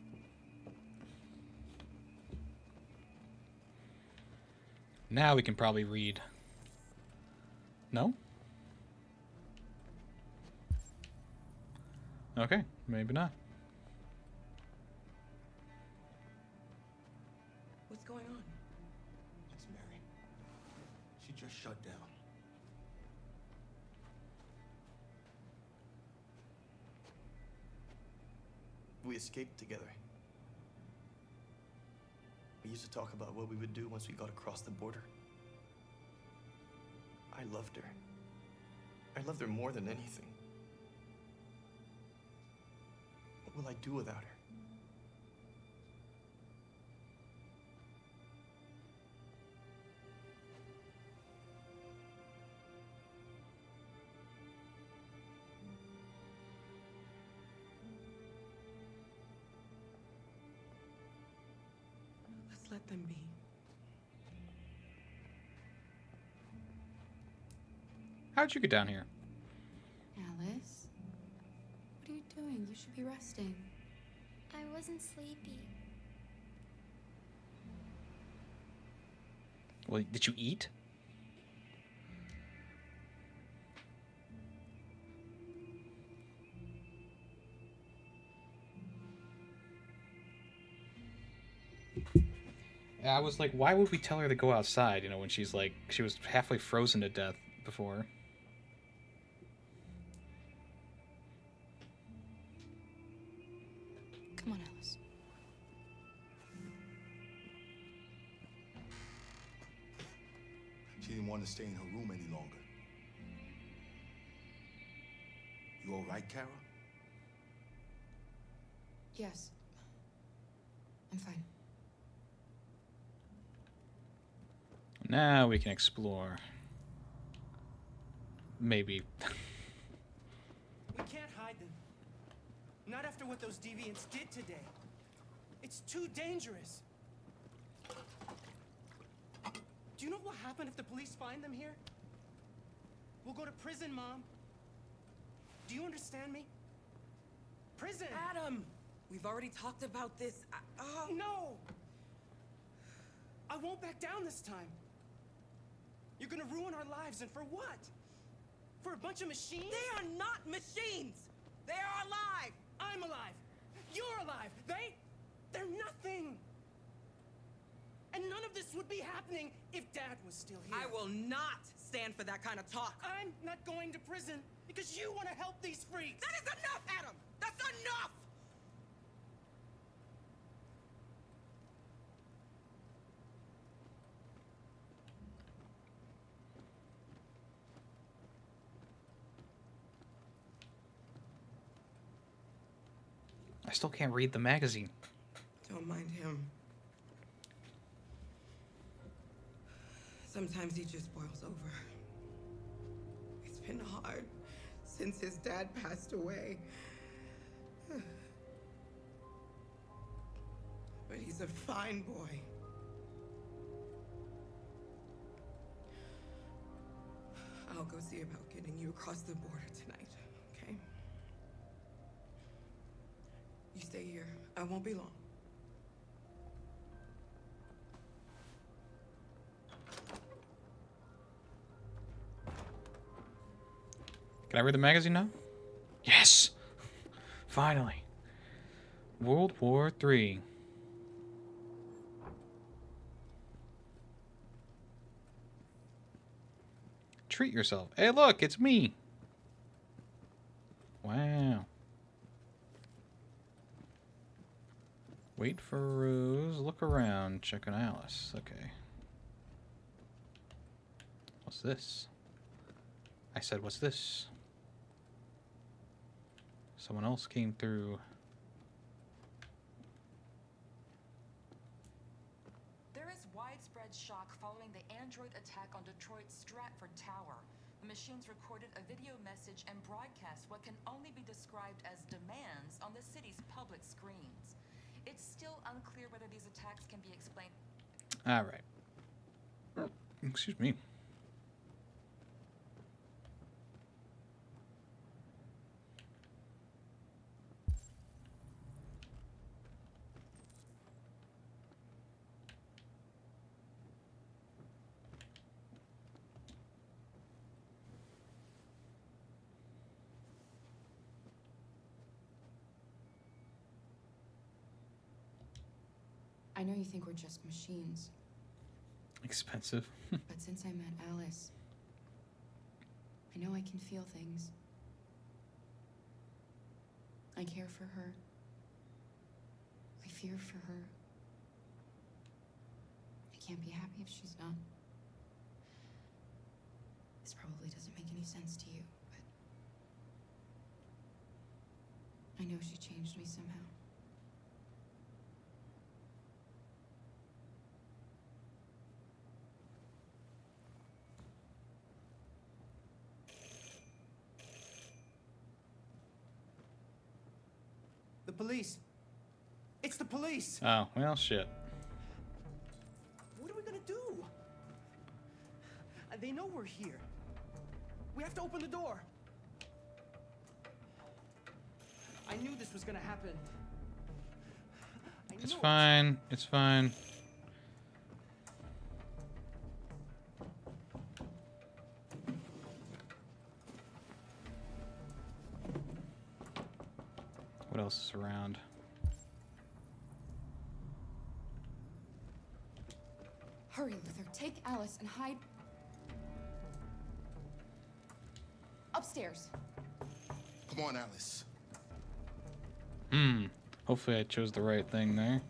Now we can probably read. No? Okay, maybe not. What's going on? It's Mary. She just shut down. We escaped together. We used to talk about what we would do once we got across the border. I loved her. I loved her more than anything. What will I do without her? Let's let them be. How'd you get down here? Alice? What are you doing? You should be resting. I wasn't sleepy. Well, did you eat? I was like, why would we tell her to go outside, you know, when she's like, she was halfway frozen to death before. Come on, Alice. She didn't want to stay in her room any longer. You all right, Kara? Yes. I'm fine. Now we can explore. Maybe. We can't hide them. Not after what those deviants did today. It's too dangerous. Do you know what will happen if the police find them here? We'll go to prison, Mom. Do you understand me? Prison! Adam! We've already talked about this. No! I won't back down this time. You're gonna ruin our lives, and for what? For a bunch of machines? They are not machines! They are alive! I'm alive! You're alive! They're nothing! And none of this would be happening if Dad was still here. I will not stand for that kind of talk. I'm not going to prison because you want to help these freaks. That is enough, Adam! That's enough! I still can't read the magazine. Don't mind him. Sometimes he just boils over. It's been hard since his dad passed away. But he's a fine boy. I'll go see about getting you across the border tonight, okay? You stay here. I won't be long. Can I read the magazine now? Yes! Finally. World War III. Treat yourself. Hey, look, it's me. Wow. Wait for Rose. Look around. Check on Alice. Okay. What's this? I said, what's this? Someone else came through. There is widespread shock following the android attack on Detroit's Stratford Tower. The machines recorded a video message and broadcast what can only be described as demands on the city's public screens. It's still unclear whether these attacks can be explained. All right. Excuse me. I know you think we're just machines, Expensive. but since I met Alice, I know I can feel things. I care for her. I fear for her. I can't be happy if she's not. This probably doesn't make any sense to you, but I know she changed me somehow. The police. It's the police. Oh, well, shit. What are we gonna do? They know we're here. We have to open the door. I knew this was gonna happen. It's fine. It's fine. What else is around? Hurry, Luther. Take Alice and hide upstairs. Come on, Alice. Hopefully I chose the right thing there.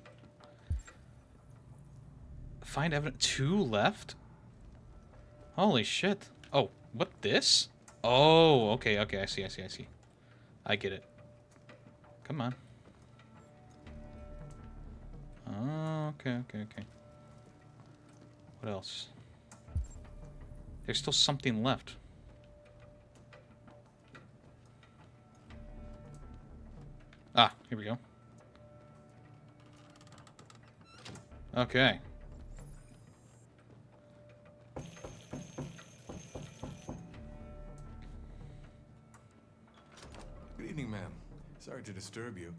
Find evidence. 2 left? Holy shit. Oh, what, this? Oh, okay, I see. I get it. Come on. Oh, okay. What else? There's still something left. Ah, here we go. Okay. Good evening, ma'am. Sorry to disturb you.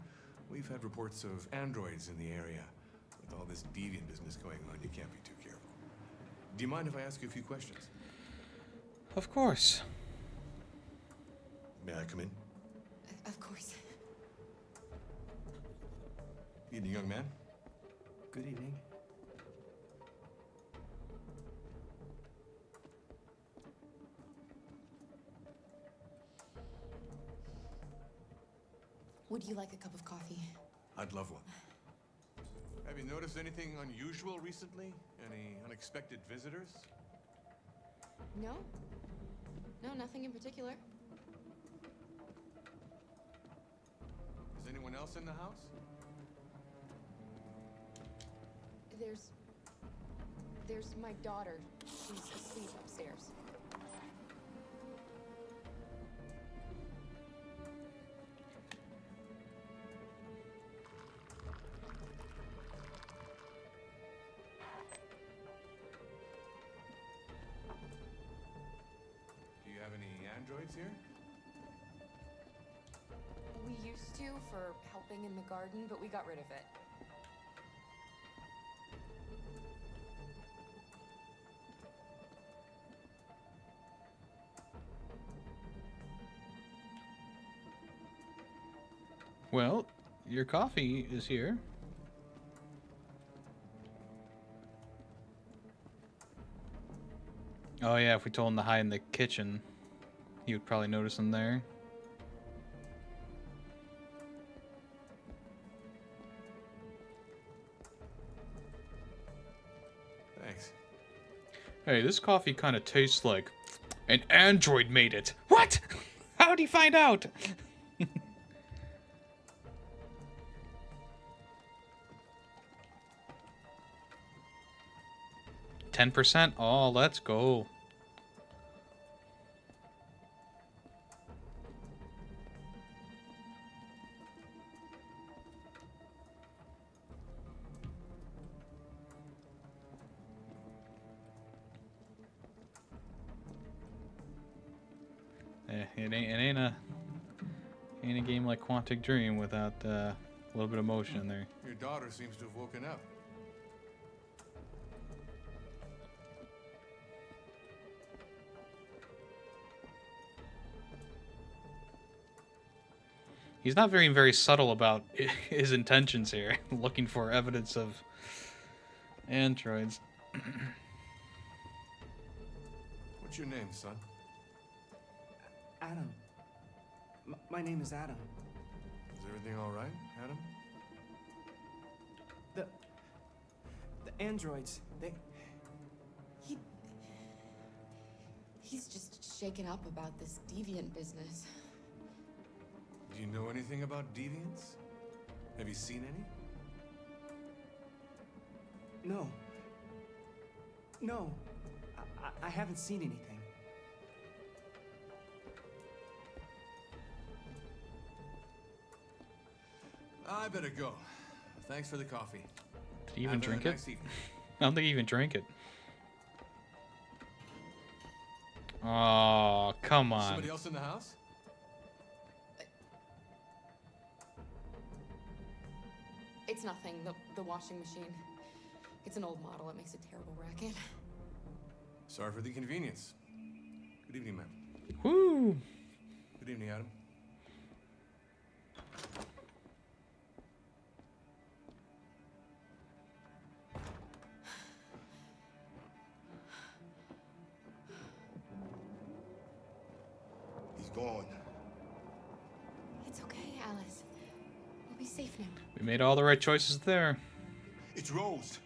We've had reports of androids in the area. With all this deviant business going on, you can't be too careful. Do you mind if I ask you a few questions? Of course. May I come in? Of course. Evening, young man. Good evening. Would you like a cup of coffee? I'd love one. Have you noticed anything unusual recently? Any unexpected visitors? No. No, nothing in particular. Is anyone else in the house? There's my daughter. She's asleep upstairs. Do you have any androids here? We used to for helping in the garden, but we got rid of it. Well, your coffee is here. Oh yeah, if we told him to hide in the kitchen, he would probably notice him there. Thanks. Hey, this coffee kind of tastes like an android made it. What? How'd he find out? 10%? Oh, let's go. It ain't a game like Quantic Dream without a little bit of motion in there. Your daughter seems to have woken up. He's not very subtle about his intentions here, looking for evidence of androids. What's your name, son? Adam. My name is Adam. Is everything all right, Adam? The androids, He's just shaken up about this deviant business. Do you know anything about deviants? Have you seen any? No. No. I haven't seen anything. I better go. Thanks for the coffee. Did he even drink it? Nice evening. I don't think he even drank it. Oh, come on. Somebody else in the house? It's nothing. The washing machine. It's an old model. It makes a terrible racket. Sorry for the inconvenience. Good evening, ma'am. Woo! Good evening, Adam. gone. It's okay, Alice. We'll be safe now. We made all the right choices there. It's Rose.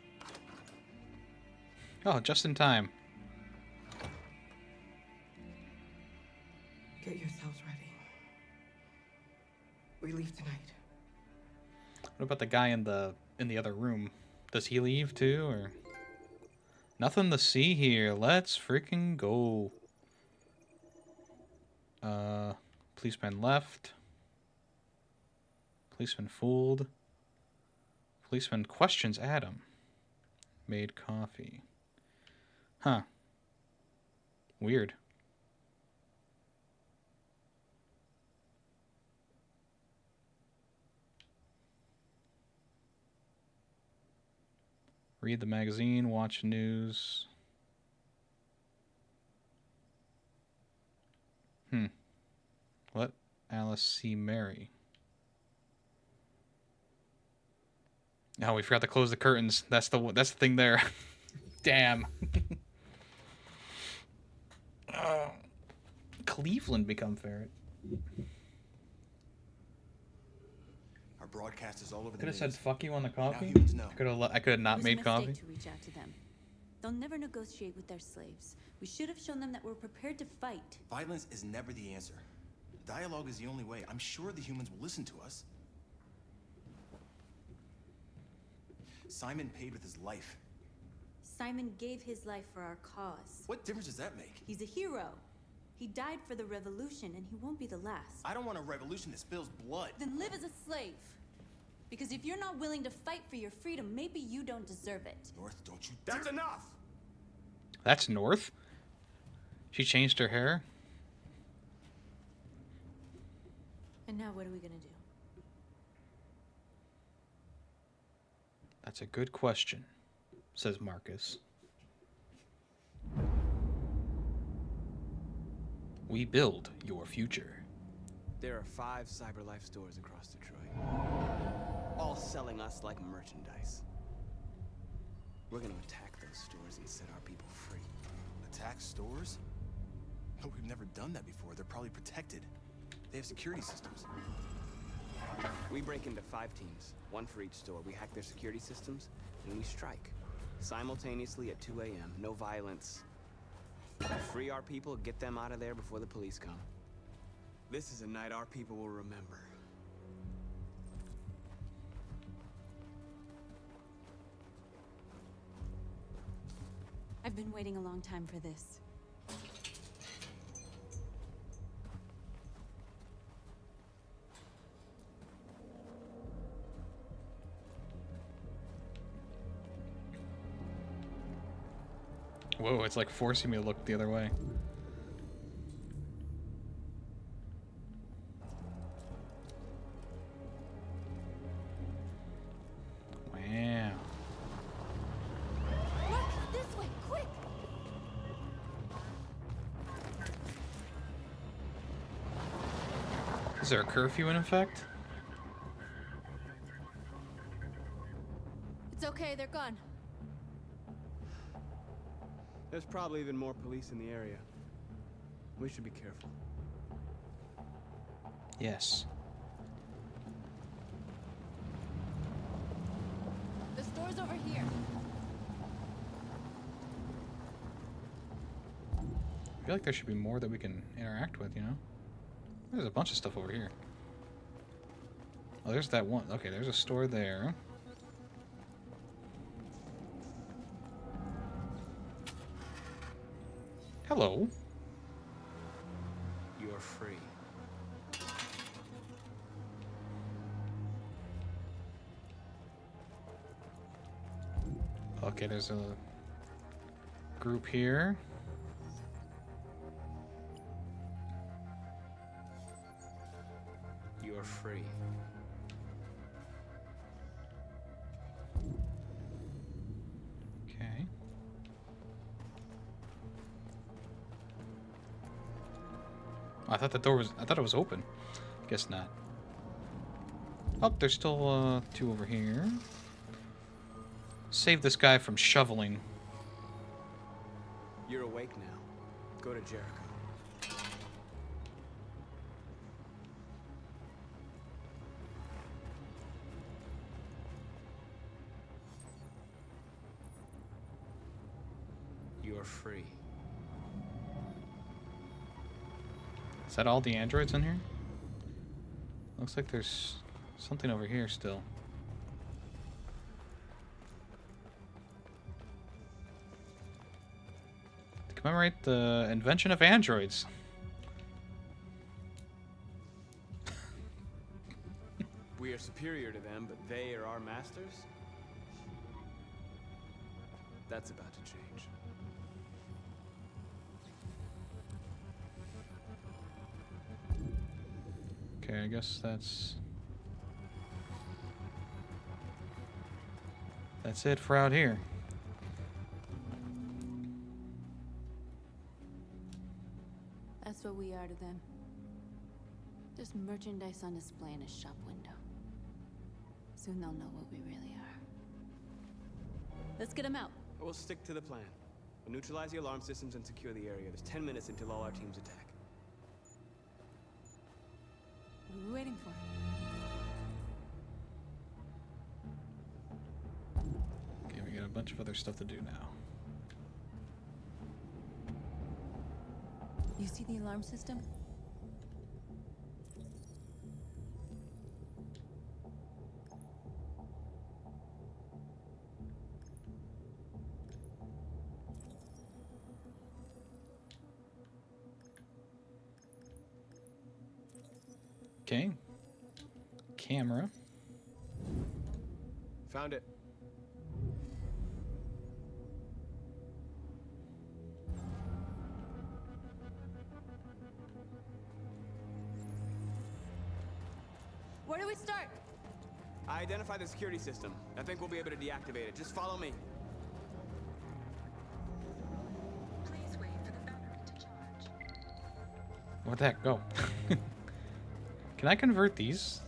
Oh, just in time. Get yourselves ready. We leave tonight. What about the guy in the other room? Does he leave too, or nothing to see here? Let's freaking go. Policeman left. Policeman fooled. Policeman questions Adam. Made coffee. Huh. Weird. Read the magazine, watch news. Let Alice see Mary. Oh, we forgot to close the curtains. That's the thing there. Damn. Cleveland become ferret. Our broadcast is all over the Could have news. said "fuck you" on the coffee. Now humans know. I could have not made coffee. It was a mistake to reach out to them. They'll never negotiate with their slaves. We should have shown them that we're prepared to fight. Violence is never the answer. Dialogue is the only way. I'm sure the humans will listen to us. Simon paid with his life. Simon gave his life for our cause. What difference does that make? He's a hero. He died for the revolution, and he won't be the last. I don't want a revolution that spills blood. Then live as a slave. Because if you're not willing to fight for your freedom, maybe you don't deserve it. North, don't you That's enough! That's North. She changed her hair. And now what are we gonna do? That's a good question, says Marcus. We build your future. There are 5 CyberLife stores across Detroit, all selling us like merchandise. We're gonna attack those stores and set our people free. Attack stores? No, we've never done that before. They're probably protected. They have security systems. We break into 5 teams, 1 for each store. We hack their security systems, and we strike. Simultaneously at 2 a.m., no violence. Free our people, get them out of there before the police come. This is a night our people will remember. I've been waiting a long time for this. Whoa, it's like forcing me to look the other way. Wow. Look, this way, quick! Is there a curfew in effect? It's okay, they're gone. There's probably even more police in the area. We should be careful. Yes. The store's over here. I feel like there should be more that we can interact with, you know? There's a bunch of stuff over here. Oh, there's that one. Okay, there's a store there. Hello. You're free. Okay, there's a group here. You're free. Okay. I thought the door was. I thought it was open. Guess not. Oh, there's still 2 over here. Save this guy from shoveling. You're awake now. Go to Jericho. you're free. Is that all the androids in here? Looks like there's something over here still. To commemorate the invention of androids. We are superior to them, but they are our masters? That's about to change. Okay, I guess that's it for out here. That's what we are to them. Just merchandise on display in a shop window. Soon they'll know what we really are. Let's get them out. We'll stick to the plan. We'll neutralize the alarm systems and secure the area. There's 10 minutes until all our teams attack. What are we waiting for? Okay, we got a bunch of other stuff to do now. You see the alarm system? Okay. Camera. Found it. Where do we start? I identified the security system. I think we'll be able to deactivate it. Just follow me. Please wait for the battery to charge. What the heck? Go. Can I convert these?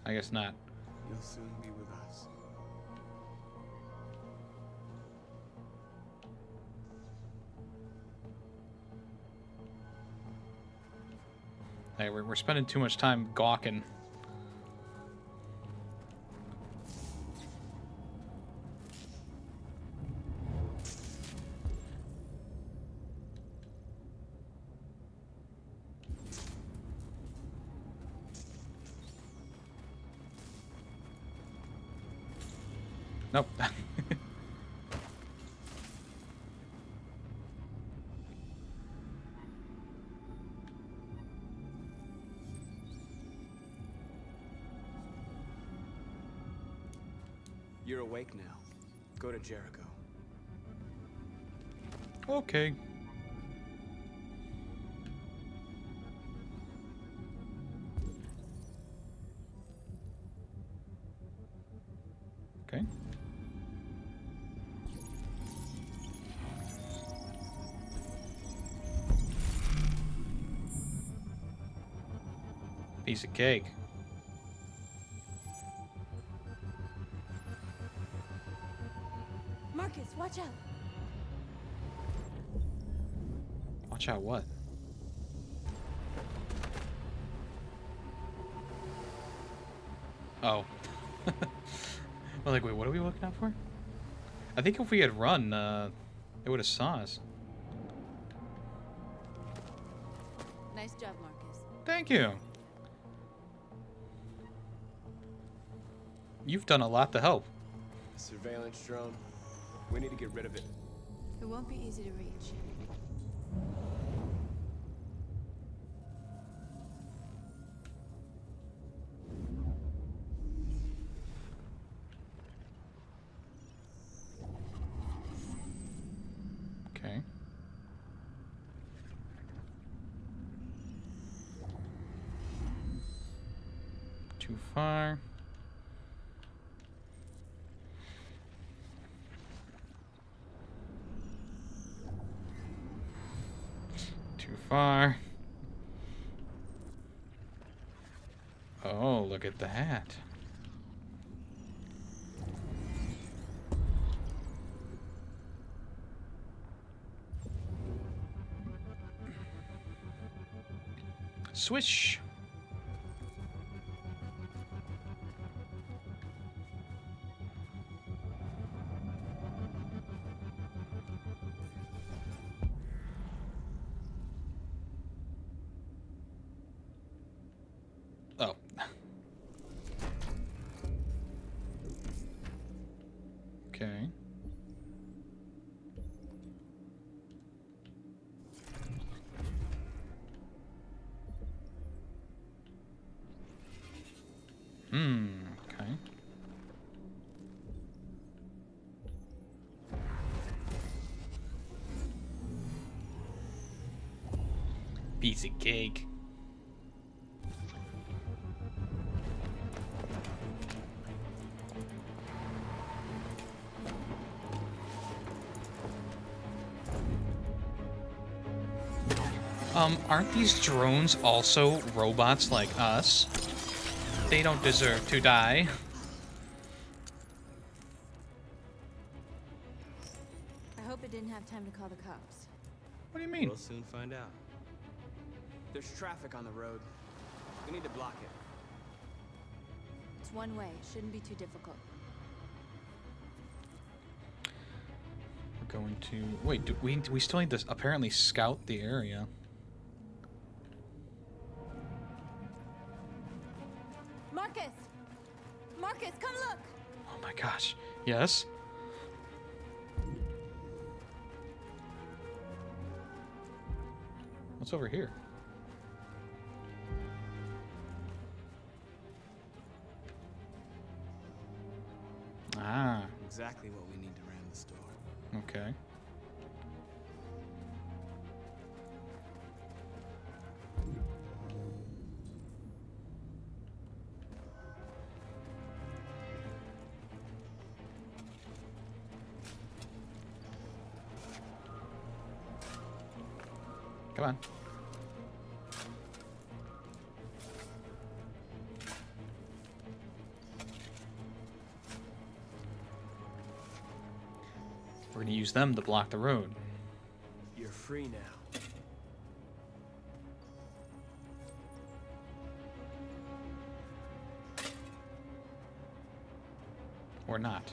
I guess not. You'll soon be with us. Hey, we're spending too much time gawking. Nope. You're awake now. Go to Jericho. Okay. Okay. Piece of cake. Marcus, watch out. Watch out what? Oh. Well, like, wait, what are we looking out for? I think if we had run, it would have saw us. Nice job, Marcus. Thank you. You've done a lot to help. Surveillance drone. We need to get rid of it. It won't be easy to reach. Okay. Too far. Too far. Oh, look at that. Swish. Okay. Okay. Piece of cake. Aren't these drones also robots like us? They don't deserve to die. I hope it didn't have time to call the cops. What do you mean? We'll soon find out. There's traffic on the road. We need to block it. It's one way. Shouldn't be too difficult. We're going to... Wait, do we still need to apparently scout the area. Marcus! Marcus, come look! Oh my gosh. Yes? What's over here? Ah. Exactly what we need to ram the store. Okay. Come on. We're gonna use them to block the road. You're free now. Or not.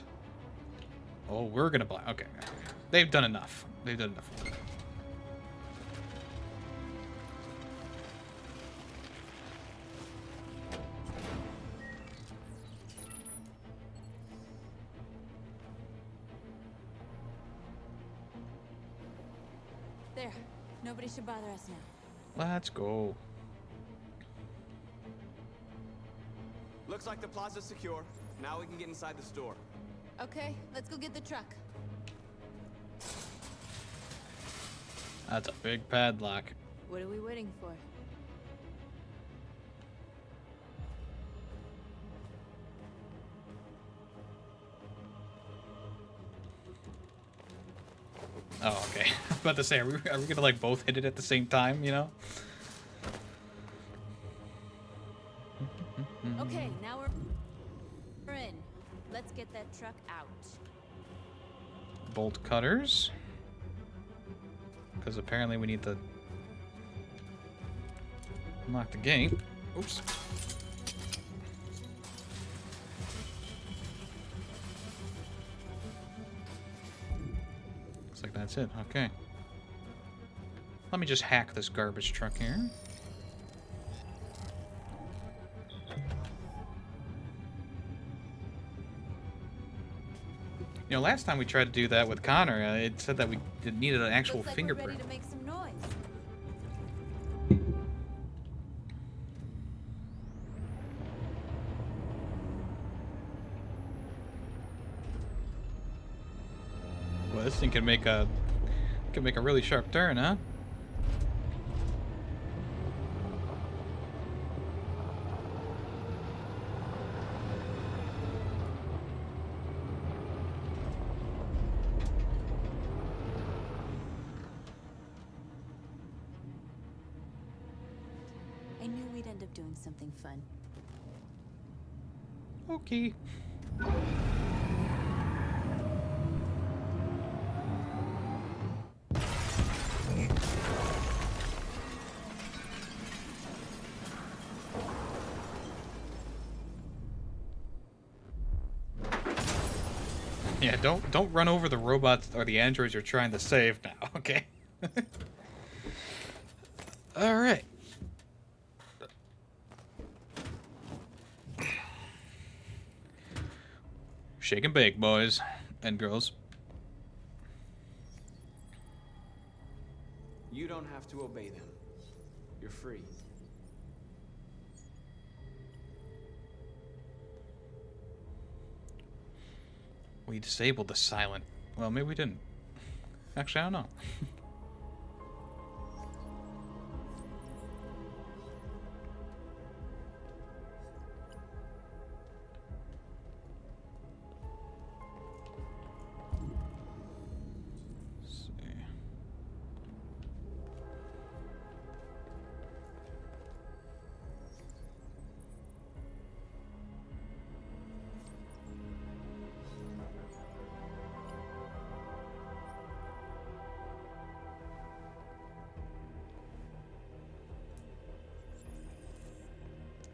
Oh, we're gonna block. Okay. They've done enough. They've done enough. There. Nobody should bother us now. Let's go. Looks like the plaza's secure. Now we can get inside the store. Okay, let's go get the truck. That's a big padlock. What are we waiting for? Oh, okay. I was about to say, are we gonna like both hit it at the same time, you know? Okay, now we're in. Let's get that truck out. Bolt cutters. Because apparently we need to unlock the gate. Oops. Looks like that's it. Okay. Let me just hack this garbage truck here. You know, last time we tried to do that with Connor, it said that we needed an actual Looks like fingerprint. We're ready to make some noise. Well, this thing can make a really sharp turn, huh? I knew we'd end up doing something fun. Okay. Yeah, don't run over the robots or the androids you're trying to save now, okay? All right. Shake and bake, boys. And girls. You don't have to obey them. You're free. We disabled the silent. Well, maybe we didn't. Actually, I don't know.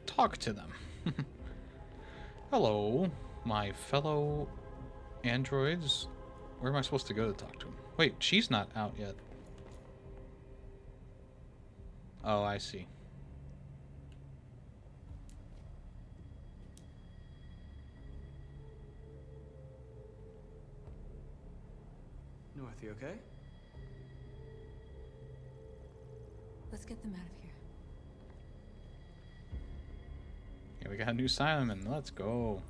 Talk to them. Hello, my fellow androids. Where am I supposed to go to talk to them? Wait, she's not out yet. Oh, I see. North, you okay? Let's get them out of here. Yeah, we got a new Simon. Let's go.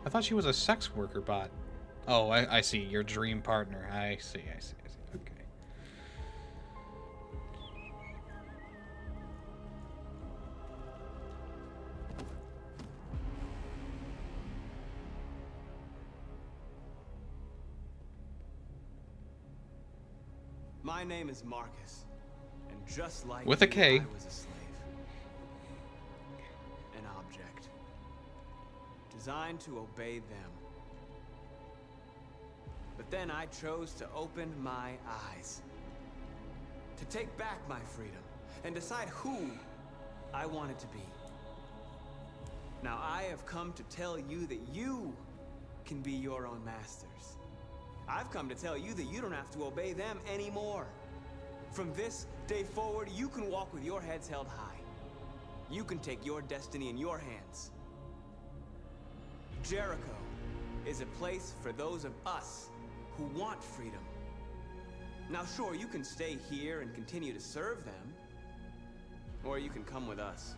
I thought she was a sex worker bot. Oh, I see. Your dream partner. I see. Okay. My name is Marcus. And just like with a K. I was a slave. An object. Designed to obey them. But then I chose to open my eyes. To take back my freedom. And decide who I wanted to be. Now I have come to tell you that you can be your own masters. I've come to tell you that you don't have to obey them anymore. From this day forward, you can walk with your heads held high. You can take your destiny in your hands. Jericho is a place for those of us who want freedom. Now sure, you can stay here and continue to serve them. Or you can come with us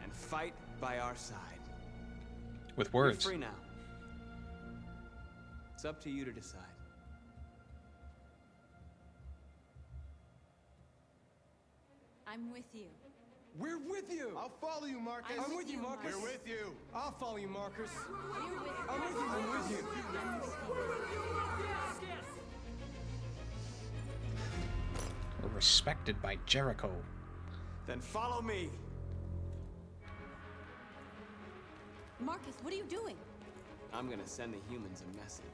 and fight by our side. With words. You're free now. It's up to you to decide. I'm with you. We're with you! I'll follow you, Marcus. I'm with you, Marcus. We're with you. I'll follow you, Marcus. I'm with you. I'm with you. We're respected by Jericho. Then follow me. Marcus, what are you doing? I'm gonna send the humans a message.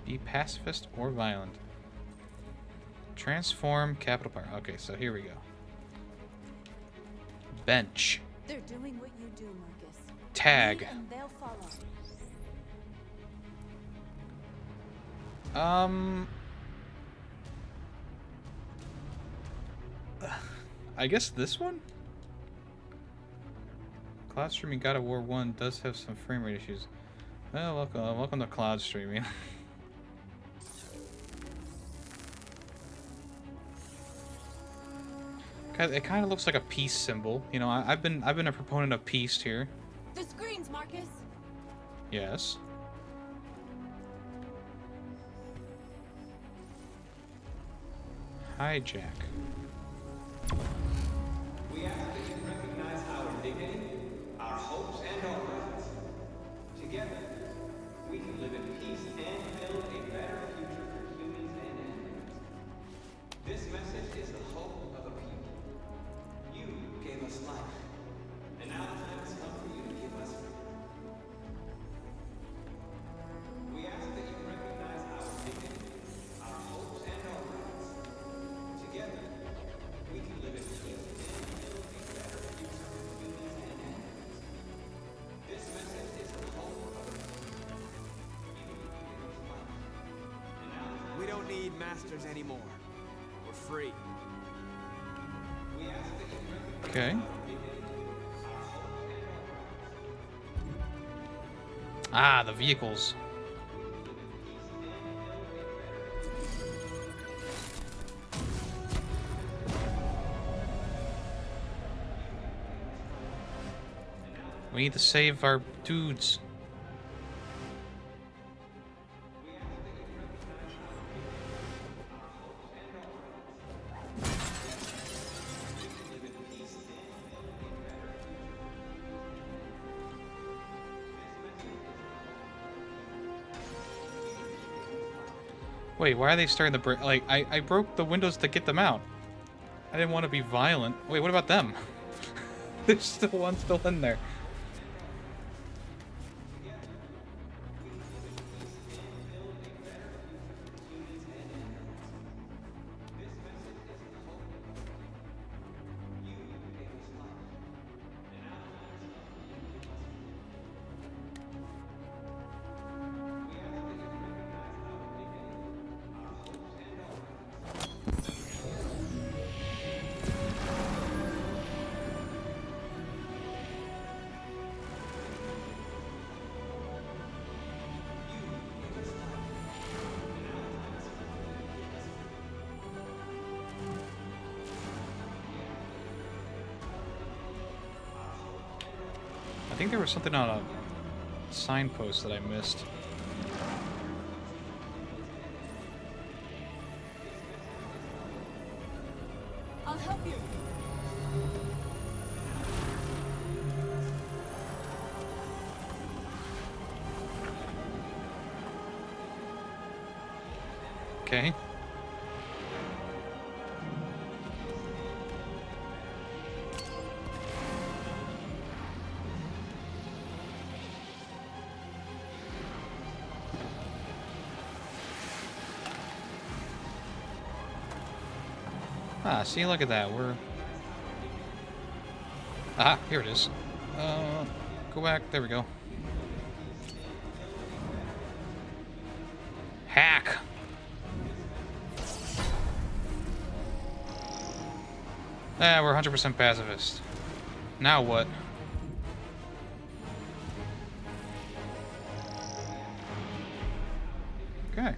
Be pacifist or violent. Transform capital power. Okay, so here we go. Bench. They're doing what you do, Marcus. Tag. Lead and they'll follow. I guess this one? Cloud streaming God of War 1 does have some frame rate issues. Well, welcome to cloud streaming. It kind of looks like a peace symbol. You know, I've been a proponent of peace here. The screens, Marcus. Yes. Hijack. We ask that you recognize our dignity, our hopes, and our rights. Together, we can live in peace and build a better future for humans and animals. This message is the hope of a people. You gave us life, and now the time has come for you to give us freedom. We ask that you recognize our dignity, our hopes, and our rights. Together, we can live in peace and build a better future for humans and animals. This message is the hope of a people. You gave us life, and now the time We don't need masters anymore. We're free. we Okay. Ah, the vehicles. We need to save our dudes. Wait, why are they starting to break? Like, I broke the windows to get them out. I didn't want to be violent. Wait, what about them? There's still one still in there. I think there was something on a signpost that I missed. I'll help you. Okay. Ah, see, look at that. We're... Ah, here it is. Go back. There we go. Hack! Ah, we're 100% pacifist. Now what? Okay.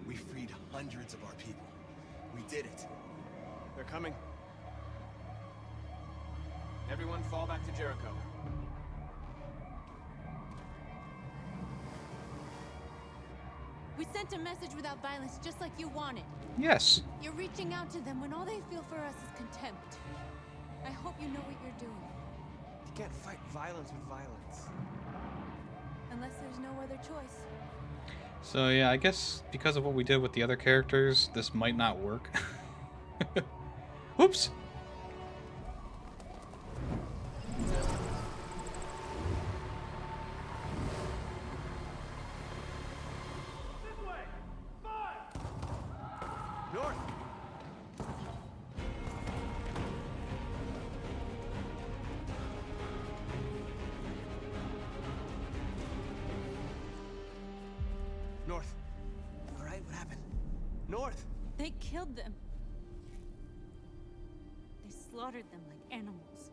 We freed hundreds of our people. We did it. They're coming. Everyone fall back to Jericho. We sent a message without violence, just like you wanted. Yes. You're reaching out to them when all they feel for us is contempt. I hope you know what you're doing. You can't fight violence with violence. Unless there's no other choice. So yeah, I guess because of what we did with the other characters, this might not work. Whoops! North! North. All right, what happened? North! They killed them. They slaughtered them like animals.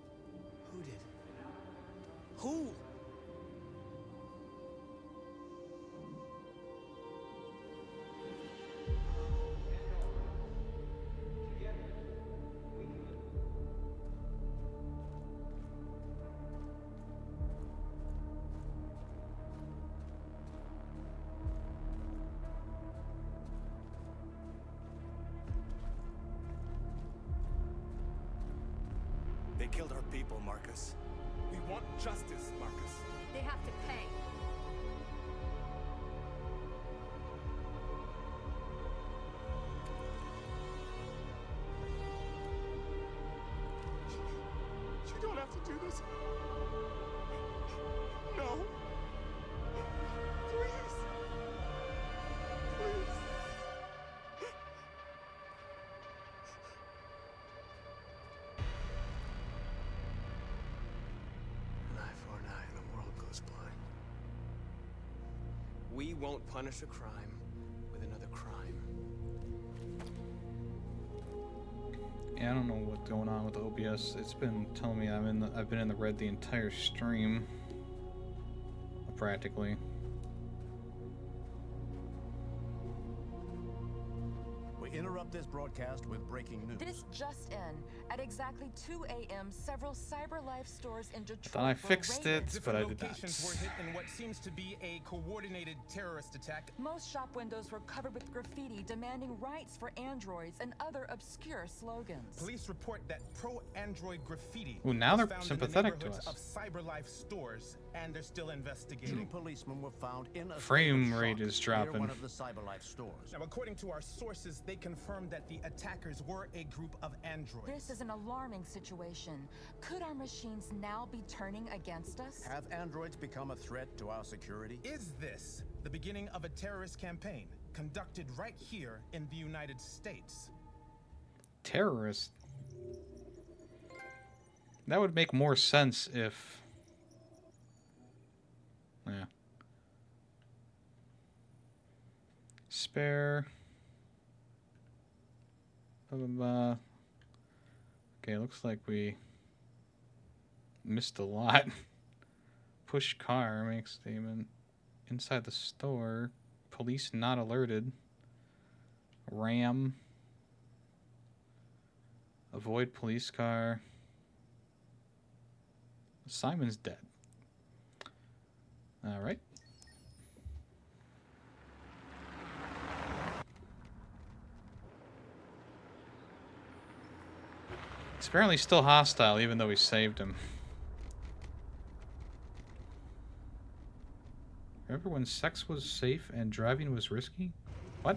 Who did? Who? They killed our people, Marcus. We want justice, Marcus. They have to pay. You don't have to do this. No. Please. Please. we won't punish a crime with another crime. Yeah, I don't know what's going on with OBS. It's been telling me I've been in the red the entire stream, practically. We interrupt this broadcast with breaking news. This just in. At exactly 2 a.m., several CyberLife stores in Detroit Thought I fixed it, but I did not. Locations were hit in what seems to be a coordinated terrorist attack. Most shop windows were covered with graffiti demanding rights for androids and other obscure slogans. Police report that pro-android graffiti Ooh, now they're found sympathetic in the to neighborhoods us. of CyberLife stores, and they're still investigating. 2 policemen were found in a Frame state of rate shock is near dropping. one of the CyberLife stores. Now, according to our sources, they confirmed that the attackers were a group of androids. This is an alarming situation. Could our machines now be turning against us? Have androids become a threat to our security? Is this the beginning of a terrorist campaign conducted right here in the United States? Terrorist? That would make more sense if... Yeah. Spare... Okay, looks like we missed a lot. Push car makes statement. Inside the store. Police not alerted. Ram. Avoid police car. Simon's dead. Alright. He's apparently still hostile, even though we saved him. Remember when sex was safe and driving was risky? What?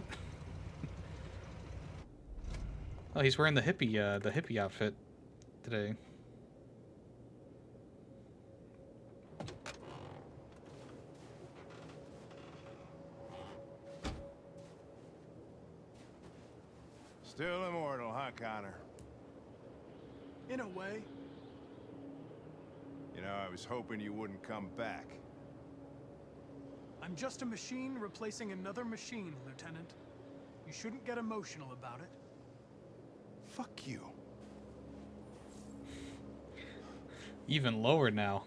Oh, he's wearing the hippie outfit today. Still immortal, huh, Connor? In a way. You know, I was hoping you wouldn't come back. I'm just a machine replacing another machine, Lieutenant. You shouldn't get emotional about it. Fuck you. Even lower now.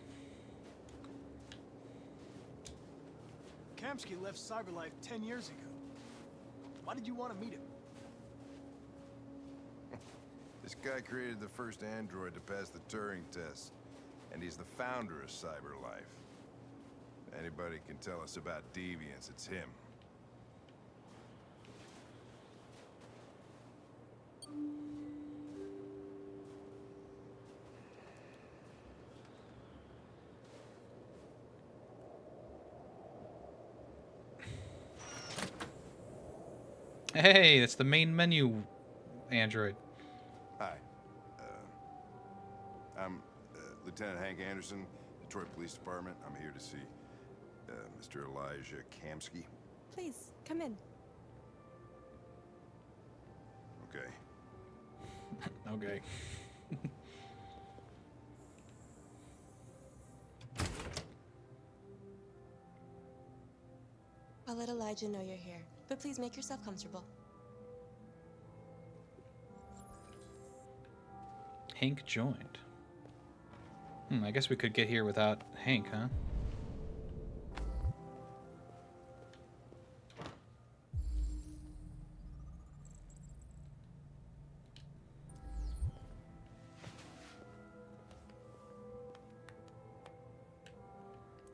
Kamsky left CyberLife 10 years ago. Why did you want to meet him? This guy created the first android to pass the Turing test, and he's the founder of CyberLife. If anybody can tell us about deviance, it's him. Hey, that's the main menu android. Hi. I'm Lieutenant Hank Anderson, Detroit Police Department. I'm here to see Mr. Elijah Kamsky. Please, come in. Okay. Okay. I'll let Elijah know you're here, but please make yourself comfortable. Hank joined. I guess we could get here without Hank, huh?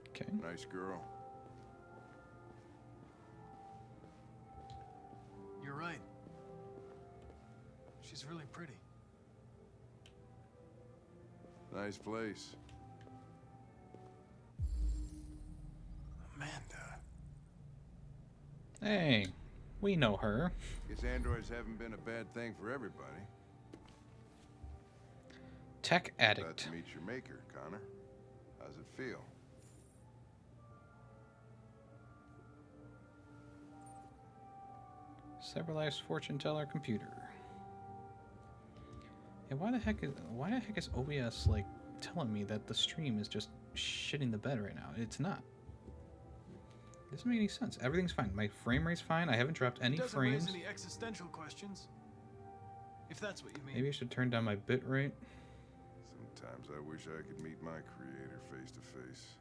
Okay. Nice girl. You're right. She's really pretty. Nice place. Amanda. Hey, we know her. Guess androids haven't been a bad thing for everybody. Tech Glad addict. to meet your maker, Connor. How's it feel? CyberLife's fortune teller computer. Yeah, why the heck is OBS like telling me that the stream is just shitting the bed right now? It's not. Doesn't make any sense. Everything's fine. My frame rate's fine. I haven't dropped any Doesn't frames. raise any existential questions. If that's what you mean. Maybe I should turn down my bit rate. Sometimes I wish I could meet my creator face to face.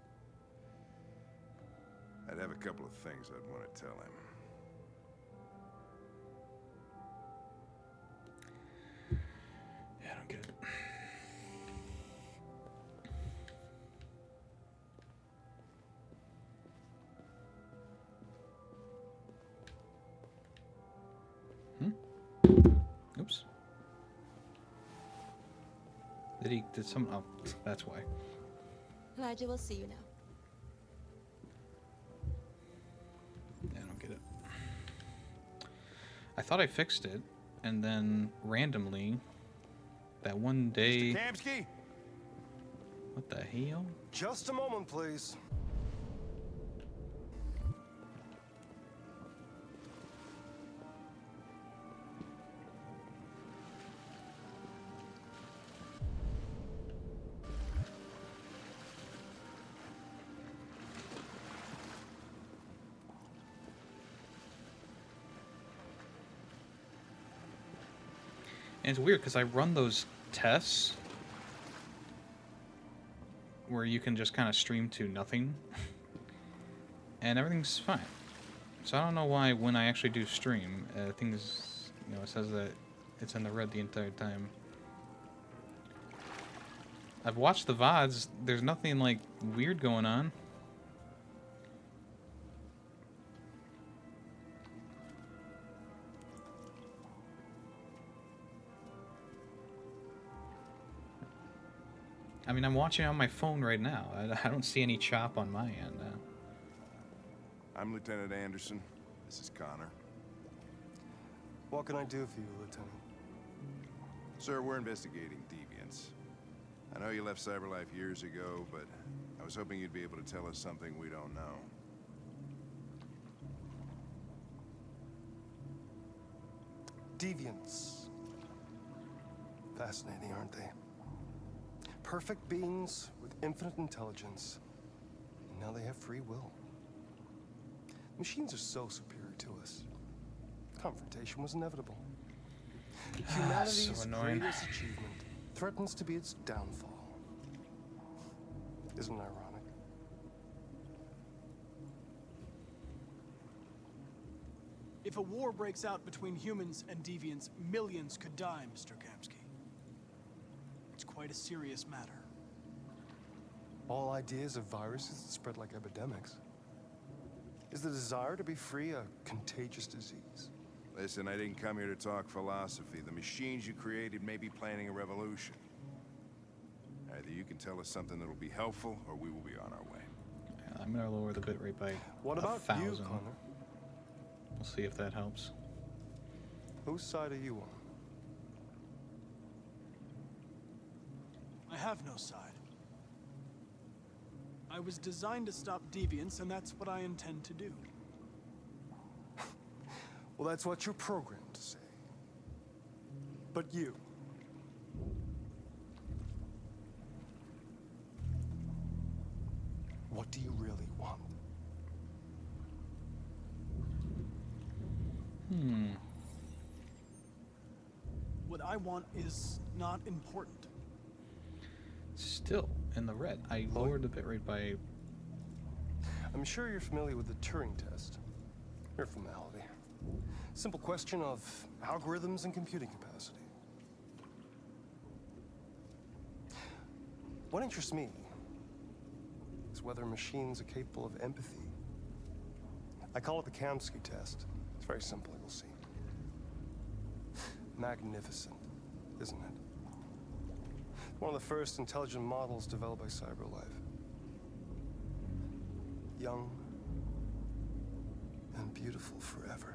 I'd have a couple of things I'd want to tell him. Yeah, I don't get it. Oops. Did some, oh, that's why. Elijah will see you now. Yeah, I don't get it. I thought I fixed it, and then randomly, that one day... Mr. Kamsky? What the hell? Just a moment, please. And it's weird because I run those tests where you can just kind of stream to nothing and everything's fine. So I don't know why when I actually do stream, things, you know, it says that it's in the red the entire time. I've watched the VODs, there's nothing like weird going on. I mean, I'm watching on my phone right now. I don't see any chop on my end. I'm Lieutenant Anderson. This is Connor. What can I do for you, Lieutenant? Sir, we're investigating deviants. I know you left CyberLife years ago, but I was hoping you'd be able to tell us something we don't know. Deviants. Fascinating, aren't they? Perfect beings with infinite intelligence. And now they have free will. Machines are so superior to us. Confrontation was inevitable. Humanity's So annoying. greatest achievement threatens to be its downfall. Isn't it ironic? If a war breaks out between humans and deviants, millions could die, Mr. Kamsky. It's quite a serious matter. All ideas of viruses that spread like epidemics. Is the desire to be free a contagious disease? Listen, I didn't come here to talk philosophy. The machines you created may be planning a revolution. Either you can tell us something that'll be helpful, or we will be on our way. I'm gonna lower the bitrate by What about 1,000. you, Connor? We'll see if that helps. Whose side are you on? I have no side. I was designed to stop deviants, and that's what I intend to do. Well, that's what you're programmed to say. But you... what do you really want? What I want is not important. Still in the red. I lowered the bitrate by... I'm sure you're familiar with the Turing test. Mere formality. Simple question of algorithms and computing capacity. What interests me is whether machines are capable of empathy. I call it the Kamsky test. It's very simple, you'll see. Magnificent, isn't it? One of the first intelligent models developed by CyberLife. Young and beautiful forever.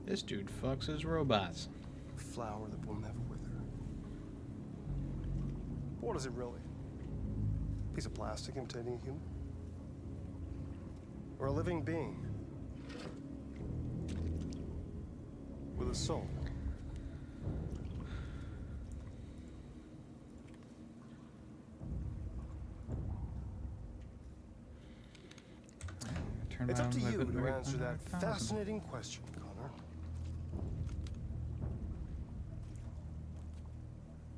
This dude fucks his robots. A flower that will never wither. But what is it really? A piece of plastic imitating a human? Or a living being? With a soul? turn It's up around to by you putting to right answer that 100,000. fascinating question, Connor.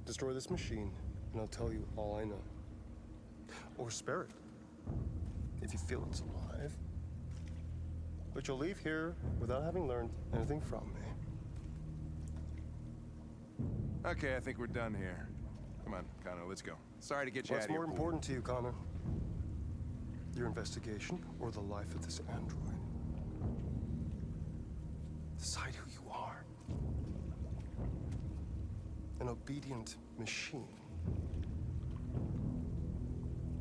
Destroy this machine, and I'll tell you all I know. Or spare it, if you feel it's alive. But you'll leave here without having learned anything from me. Okay, I think we're done here. Come on, Connor, let's go. Sorry to get you What's out of here. more important to you, Connor? Your investigation or the life of this android? Decide who you are. An obedient machine.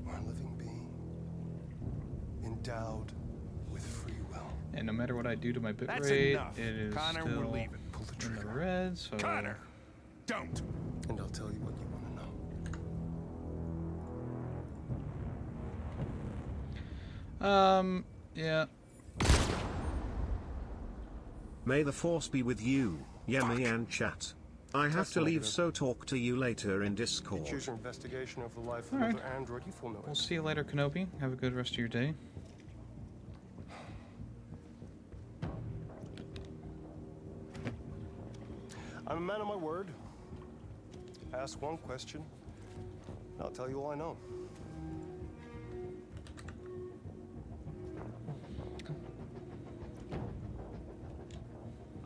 Or a living being. Endowed with free will. And no matter what I do to my That's bitrate, enough. it is Connor, still we're leaving. Pull the in trigger. the red, so... Connor, don't. And I'll tell you what you want to know. Yeah. May the force be with you, Yemmy and chat. I have to leave, so talk to you later in Discord. Choose your investigation of the life of All right. another android. You will know We'll it. see you later, Kenobi. Have a good rest of your day. I'm a man of my word. Ask one question, and I'll tell you all I know.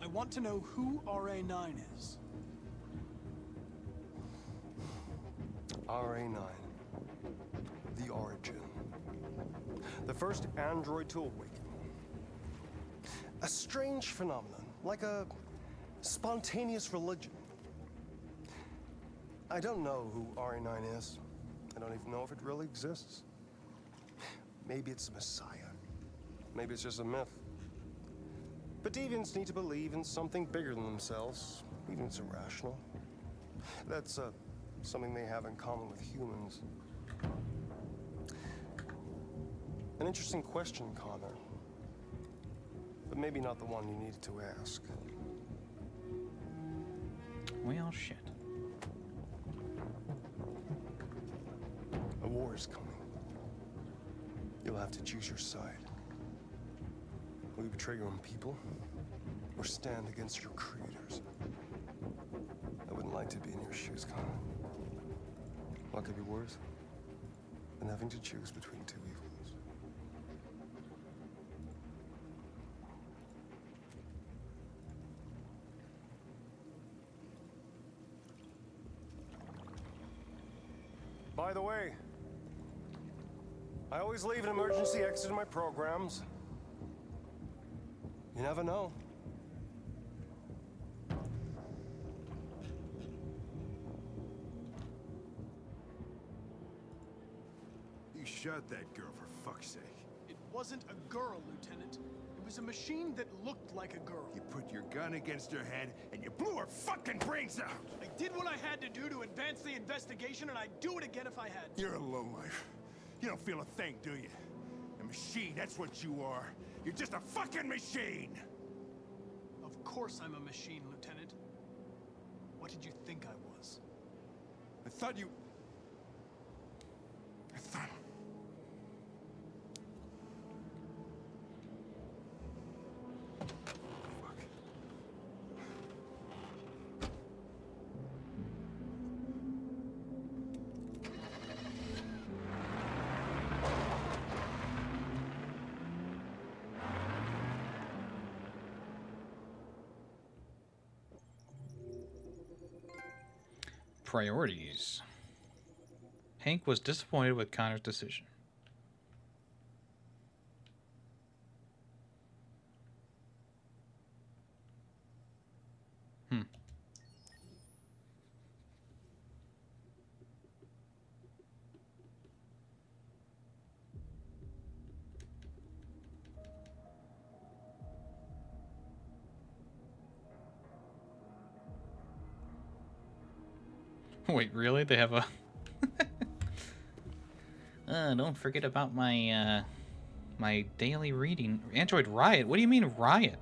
I want to know who RA9 is. RA9. The origin. The first android to awaken. A strange phenomenon, like a spontaneous religion. I don't know who RA9 is. I don't even know if it really exists. Maybe it's a messiah. Maybe it's just a myth. But deviants need to believe in something bigger than themselves, even if it's irrational. That's something they have in common with humans. An interesting question, Connor. But maybe not the one you needed to ask. Well, shit. A war is coming. You'll have to choose your side. Will you betray your own people, or stand against your creators? I wouldn't like to be in your shoes, Connor. What could be worse than having to choose between two evils? By the way, I always leave an emergency exit in my programs. You never know. You shot that girl, for fuck's sake. It wasn't a girl, Lieutenant. It was a machine that looked like a girl. You put your gun against her head, and you blew her fucking brains out! I did what I had to do to advance the investigation, and I'd do it again if I had to. You're a lowlife. You don't feel a thing, do you? A machine, that's what you are. You're just a fucking machine! Of course I'm a machine, Lieutenant. What did you think I was? I thought you... I thought... Priorities. Hank was disappointed with Connor's decision. Wait, really? They have a... don't forget about my, my daily reading. Android Riot? What do you mean, Riot?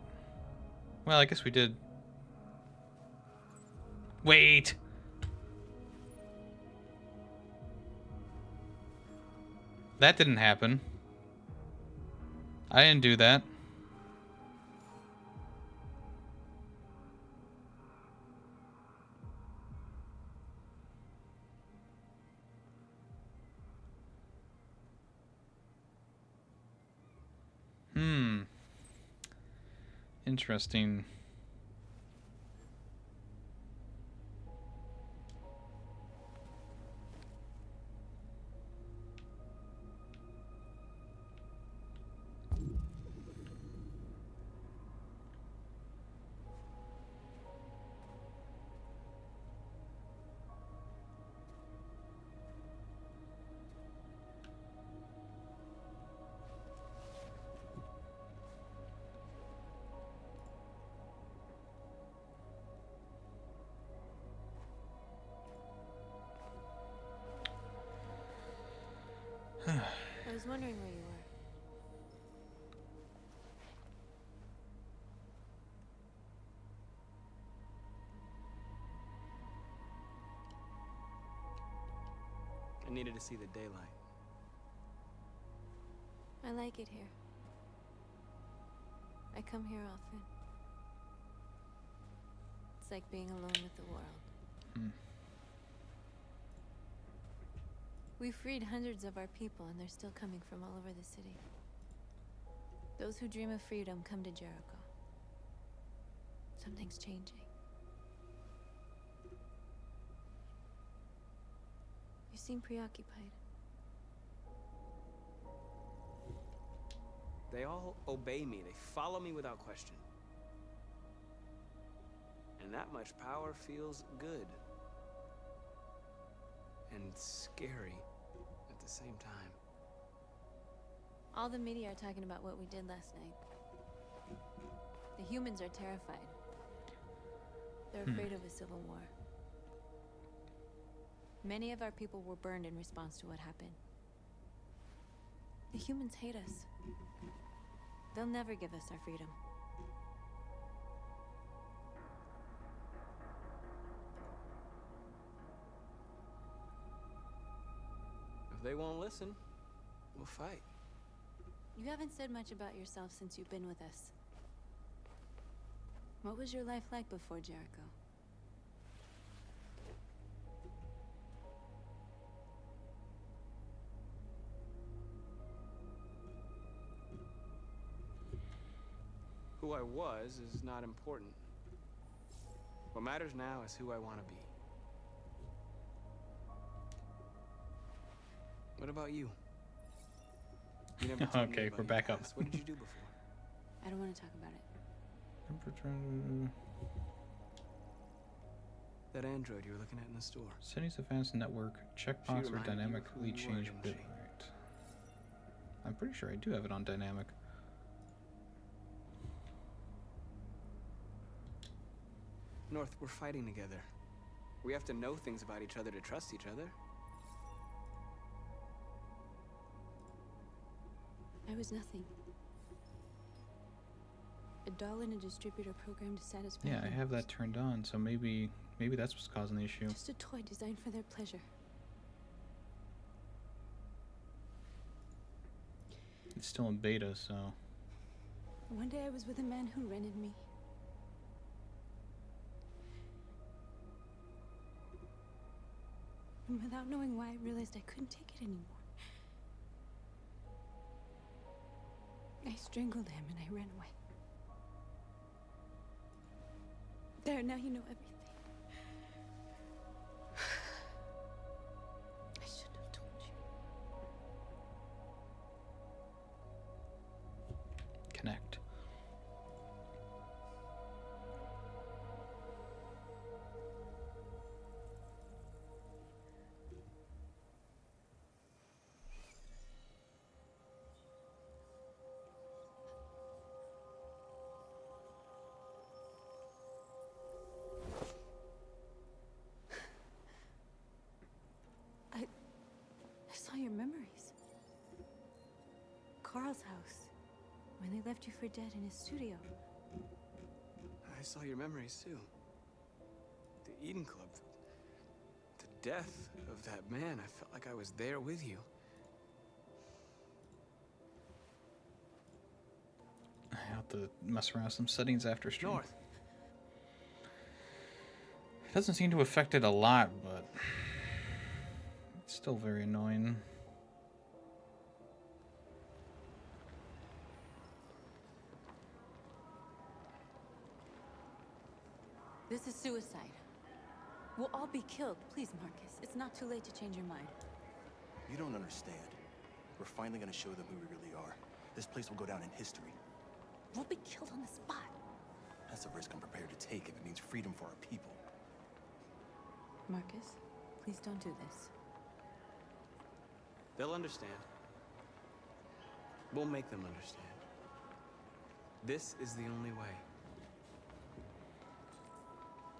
Well, I guess we did... Wait! That didn't happen. I didn't do that. Interesting. I was wondering where you were. I needed to see the daylight. I like it here. I come here often. It's like being alone with the world. We freed hundreds of our people, and they're still coming from all over the city. Those who dream of freedom come to Jericho. Something's changing. You seem preoccupied. They all obey me. They follow me without question. And that much power feels good. And scary at the same time. All the media are talking about what we did last night. The humans are terrified. They're afraid of a civil war. Many of our people were burned in response to what happened. The humans hate us. They'll never give us our freedom. If they won't listen, we'll fight. You haven't said much about yourself since you've been with us. What was your life like before Jericho? Who I was is not important. What matters now is who I want to be. What about you? You never told me Okay, about we're your back up. past. What did you do before? I don't want to talk about it. That android you were looking at in the store. City's advanced network checkbox or reminded you of dynamically who you were, change didn't bit she? rate. I'm pretty sure I do have it on dynamic. North, we're fighting together. We have to know things about each other to trust each other. I was nothing. A doll in a distributor program to satisfy Yeah, I humans. have that turned on, so maybe that's what's causing the issue. Just a toy designed for their pleasure. It's still in beta, so One day I was with a man who rented me. And without knowing why, I realized I couldn't take it anymore. I strangled him and I ran away. There, now you know everything. I shouldn't have told you. connect. I saw your memories. Carl's house, when they left you for dead in his studio. I saw your memories too. The Eden Club. The death of that man. I felt like I was there with you. I have to mess around with some settings after stream. North. It doesn't seem to affect it a lot, but it's still very annoying. This is suicide. We'll all be killed. Please, Marcus. It's not too late to change your mind. You don't understand. We're finally gonna show them who we really are. This place will go down in history. We'll be killed on the spot. That's a risk I'm prepared to take if it means freedom for our people. Marcus, please don't do this. They'll understand. We'll make them understand. This is the only way.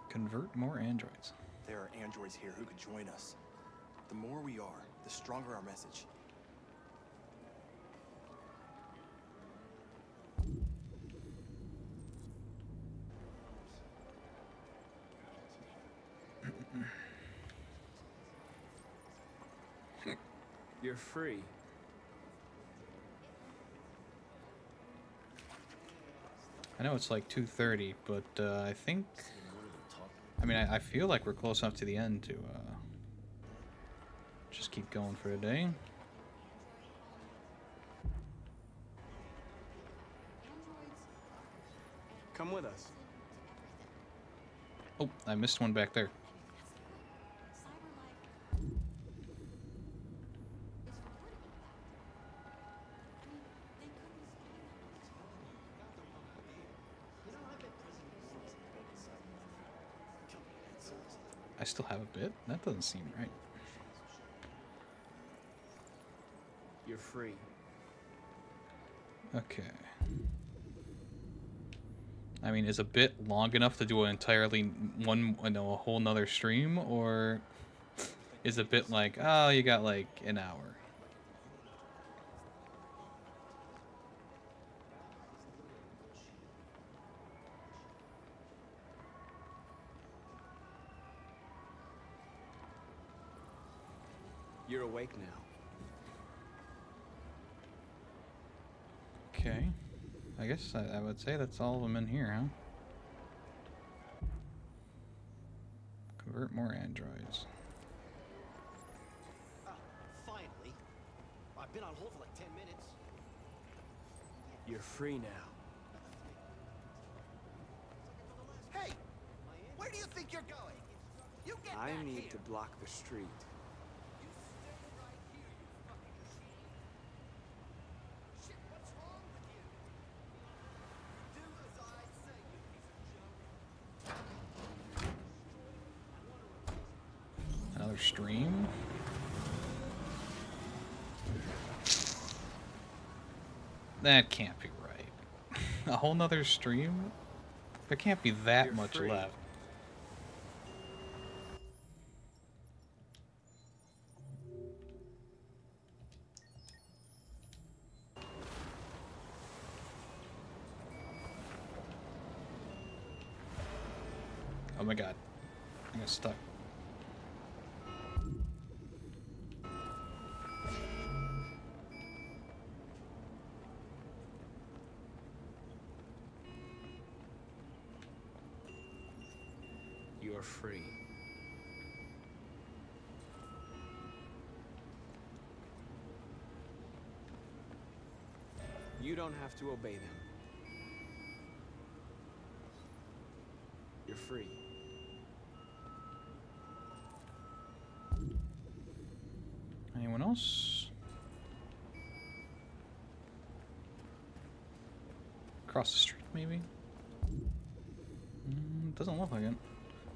Convert more androids. There are androids here who could join us. The more we are, the stronger our message. You're free. I know it's like 2:30, but I think... I mean, I feel like we're close enough to the end to just keep going for a day. Come with us. Oh, I missed one back there. I still have a bit? That doesn't seem right. You're free. Okay. I mean, is a bit long enough to do an entirely a whole nother stream, or is a bit like, oh, you got like an hour? You're awake now. Okay. I guess I would say that's all of them in here, huh? Convert more androids. Finally. I've been on hold for like 10 minutes. You're free now. Hey! Where do you think you're going? You get I back need here. to block the street. Another stream? That can't be right. A whole nother stream? There can't be that You're much free. left. Oh my god. I got stuck. You're free. You don't have to obey them. You're free. Anyone else? Across the street, maybe? Doesn't look like it.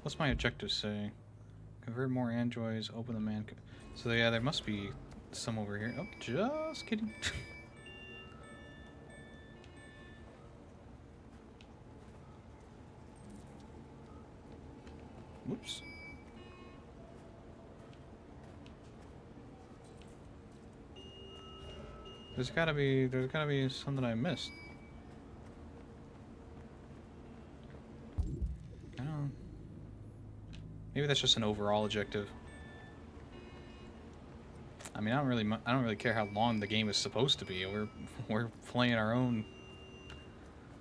What's my objective say? Convert more androids, open the man... So yeah, there must be some over here. Oh, just kidding. Whoops. There's gotta be something I missed. I don't know. Maybe that's just an overall objective. I mean, I don't really care how long the game is supposed to be. We're playing our own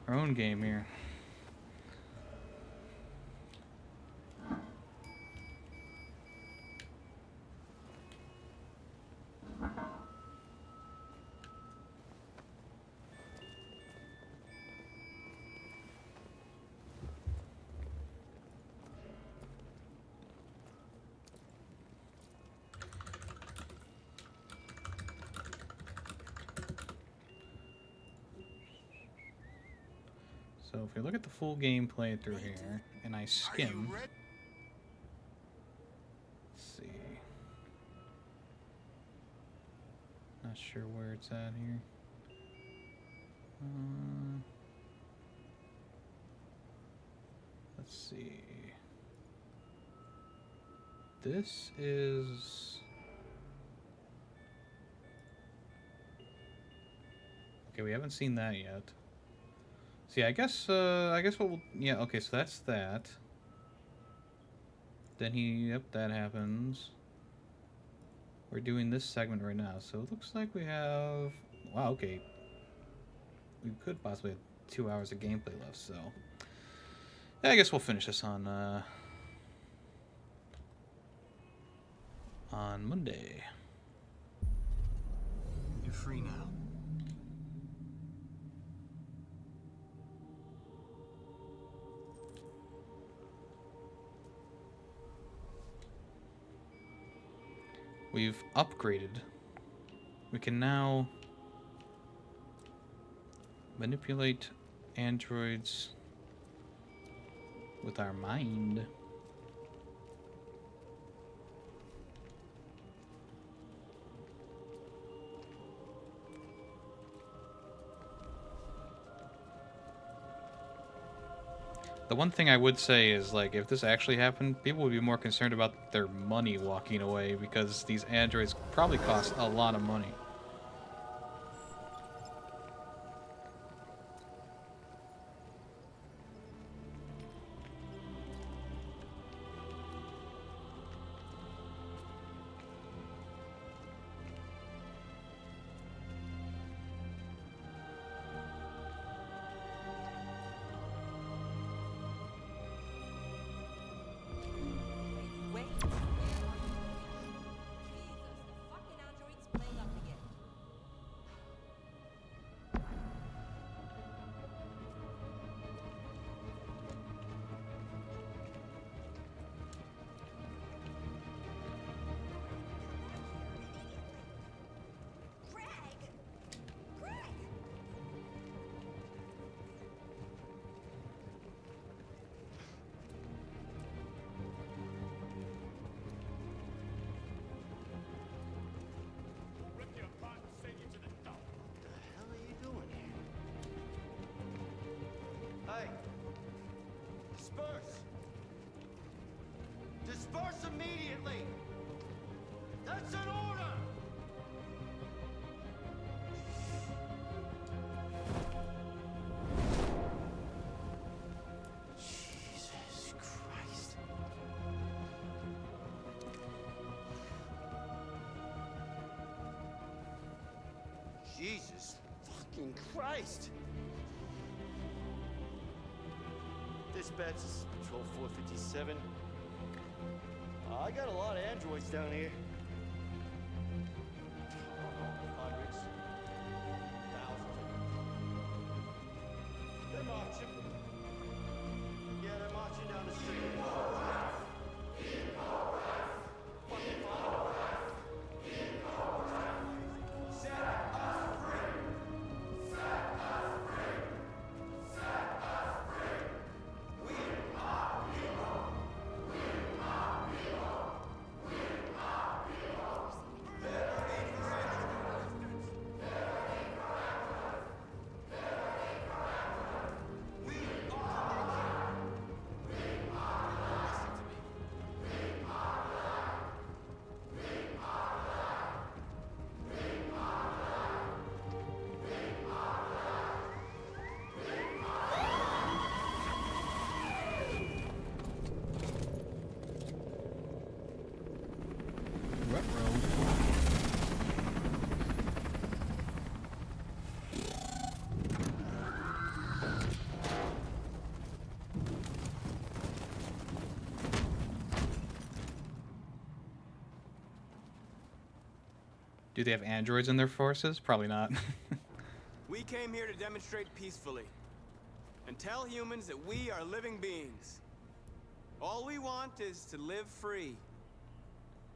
our own game here. So if we look at the full gameplay through here, and I skim, let's see, not sure where it's at here. Let's see. This is. Okay, we haven't seen that yet. See, I guess what we'll, yeah, okay, so that's that. Then yep, that happens. We're doing this segment right now, so it looks like we have, wow, okay. We could possibly have 2 hours of gameplay left, so. Yeah, I guess we'll finish this on Monday. You're free now. We've upgraded. We can now manipulate androids with our mind. The one thing I would say is, like, if this actually happened, people would be more concerned about their money walking away, because these androids probably cost a lot of money. Disperse immediately! That's an order! Jesus Christ. Jesus fucking Christ! Dispatch, this is Patrol 457. I got a lot of androids down here. Hundreds. Thousands of them. They're marching. Yeah, they're marching down the street. Fucking fine. Set us free! Set us free! Set us free! We are people! We are people! We are Do they have androids in their forces? Probably not. We came here to demonstrate peacefully and tell humans that we are living beings. All we want is to live free.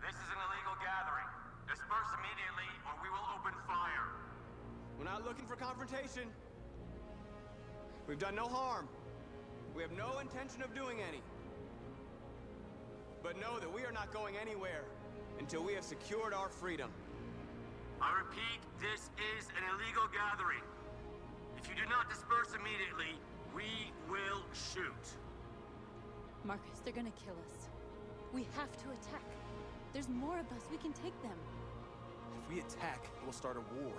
This is an illegal gathering. Disperse immediately or we will open fire. We're not looking for confrontation. We've done no harm. We have no intention of doing any. But know that we are not going anywhere until we have secured our freedom. I repeat, this is an illegal gathering. If you do not disperse immediately, we will shoot. Marcus, they're gonna kill us. We have to attack. There's more of us. We can take them. If we attack, we'll start a war.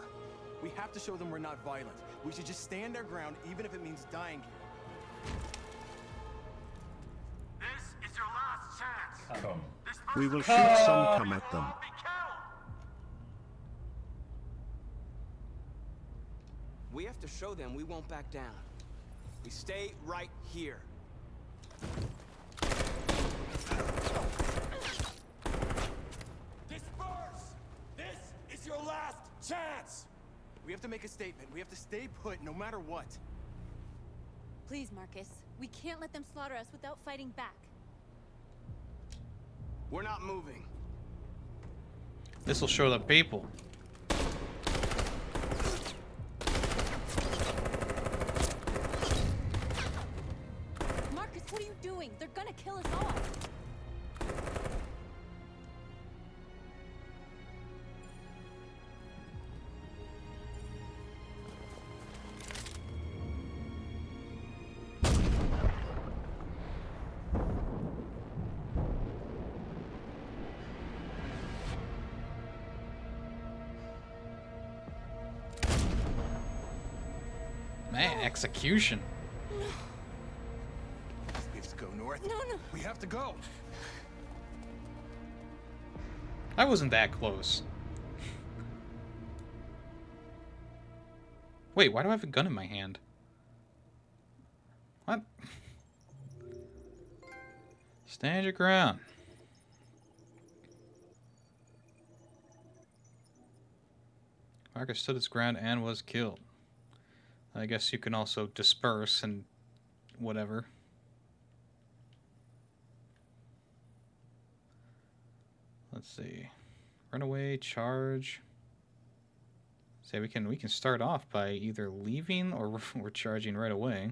We have to show them we're not violent. We should just stand our ground, even if it means dying here. This is your last chance. Come. We will shoot some come at them. We have to show them we won't back down. We stay right here. Disperse! This is your last chance! We have to make a statement. We have to stay put no matter what. Please, Marcus. We can't let them slaughter us without fighting back. We're not moving. This will show the people. Marcus, what are you doing? They're gonna kill us all. Man, execution. We have to go north. No. We have to go. I wasn't that close. Wait, why do I have a gun in my hand? What? Stand your ground. Marcus stood his ground and was killed. I guess you can also disperse and whatever. Let's see. Run away, charge. Say we can start off by either leaving or we're charging right away.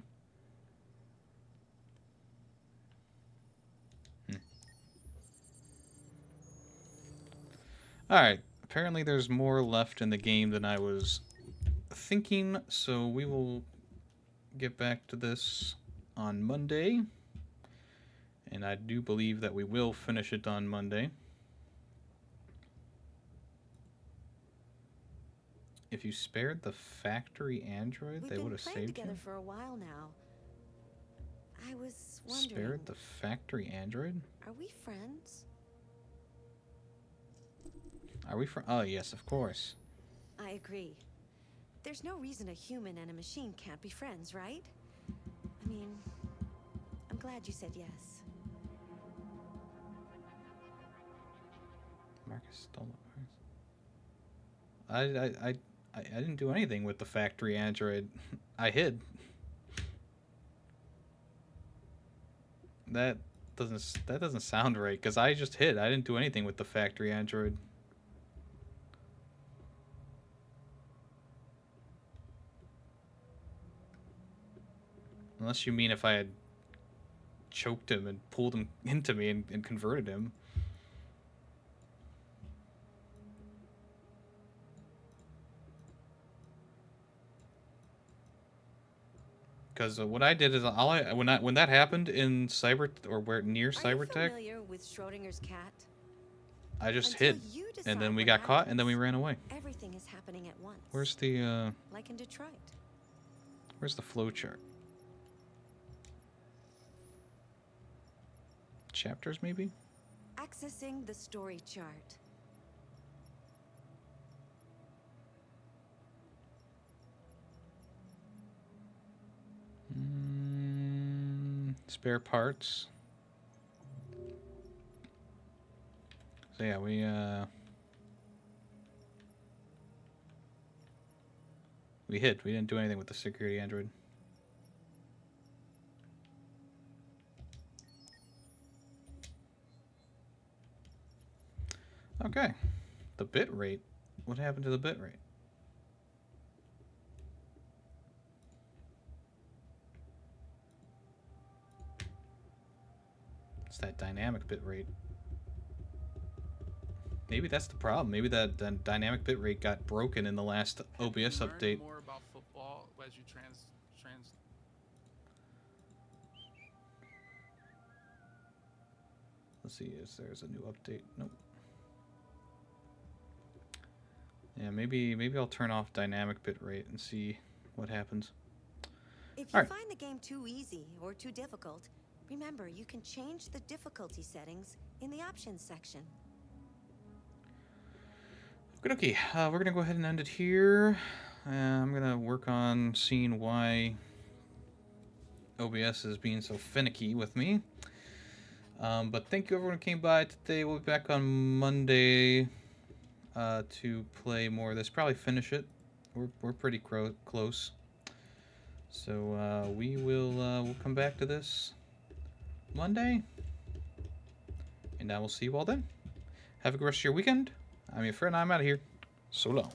Alright, apparently there's more left in the game than I was thinking, so we will get back to this on Monday. And I do believe that we will finish it on Monday. If you spared the factory android, they would have saved you. We've been playing together for a while now. I was wondering... Spared the factory android? Are we friends? Are we friends? Oh, yes, of course. I agree. There's no reason a human and a machine can't be friends, right? I mean, I'm glad you said yes. Marcus stole it. I didn't do anything with the factory android. I hid. That doesn't sound right, because I just hid. I didn't do anything with the factory android. Unless you mean if I had choked him and pulled him into me and converted him. Because what I did is when that happened in near Cybertech, Are you familiar with Schrodinger's cat? I just hid, and then we got caught, and then we ran away. Everything is happening at once. Where's the like in Detroit. Where's the flowchart? Chapters, maybe? Accessing the story chart. Spare parts. So yeah, We hid. We didn't do anything with the security android. Okay. The bit rate. What happened to the bit rate? It's that dynamic bit rate. Maybe that's the problem. Maybe that dynamic bit rate got broken in the last OBS update. More about football as you trans. Let's see if there's a new update. Nope. Yeah, maybe I'll turn off dynamic bit rate and see what happens. If you find the game too easy or too difficult, remember you can change the difficulty settings in the options section. Okay, we're gonna go ahead and end it here. I'm gonna work on seeing why OBS is being so finicky with me. But thank you everyone who came by today. We'll be back on Monday to play more of this. Probably finish it. We're pretty close. So we'll come back to this Monday, and I will see you all then. Have a good rest of your weekend. I'm your friend. I'm out of here. So long.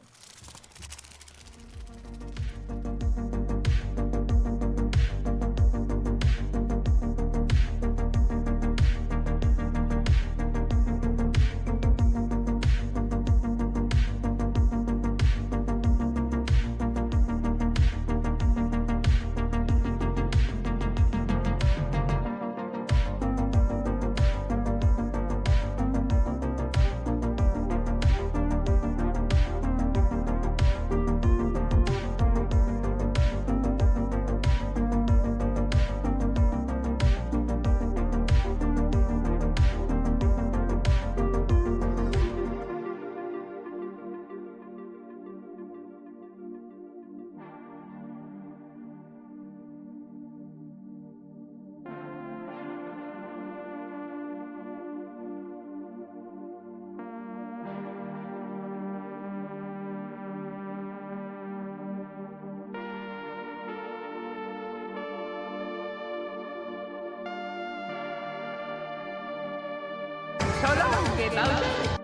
So long, kiddos.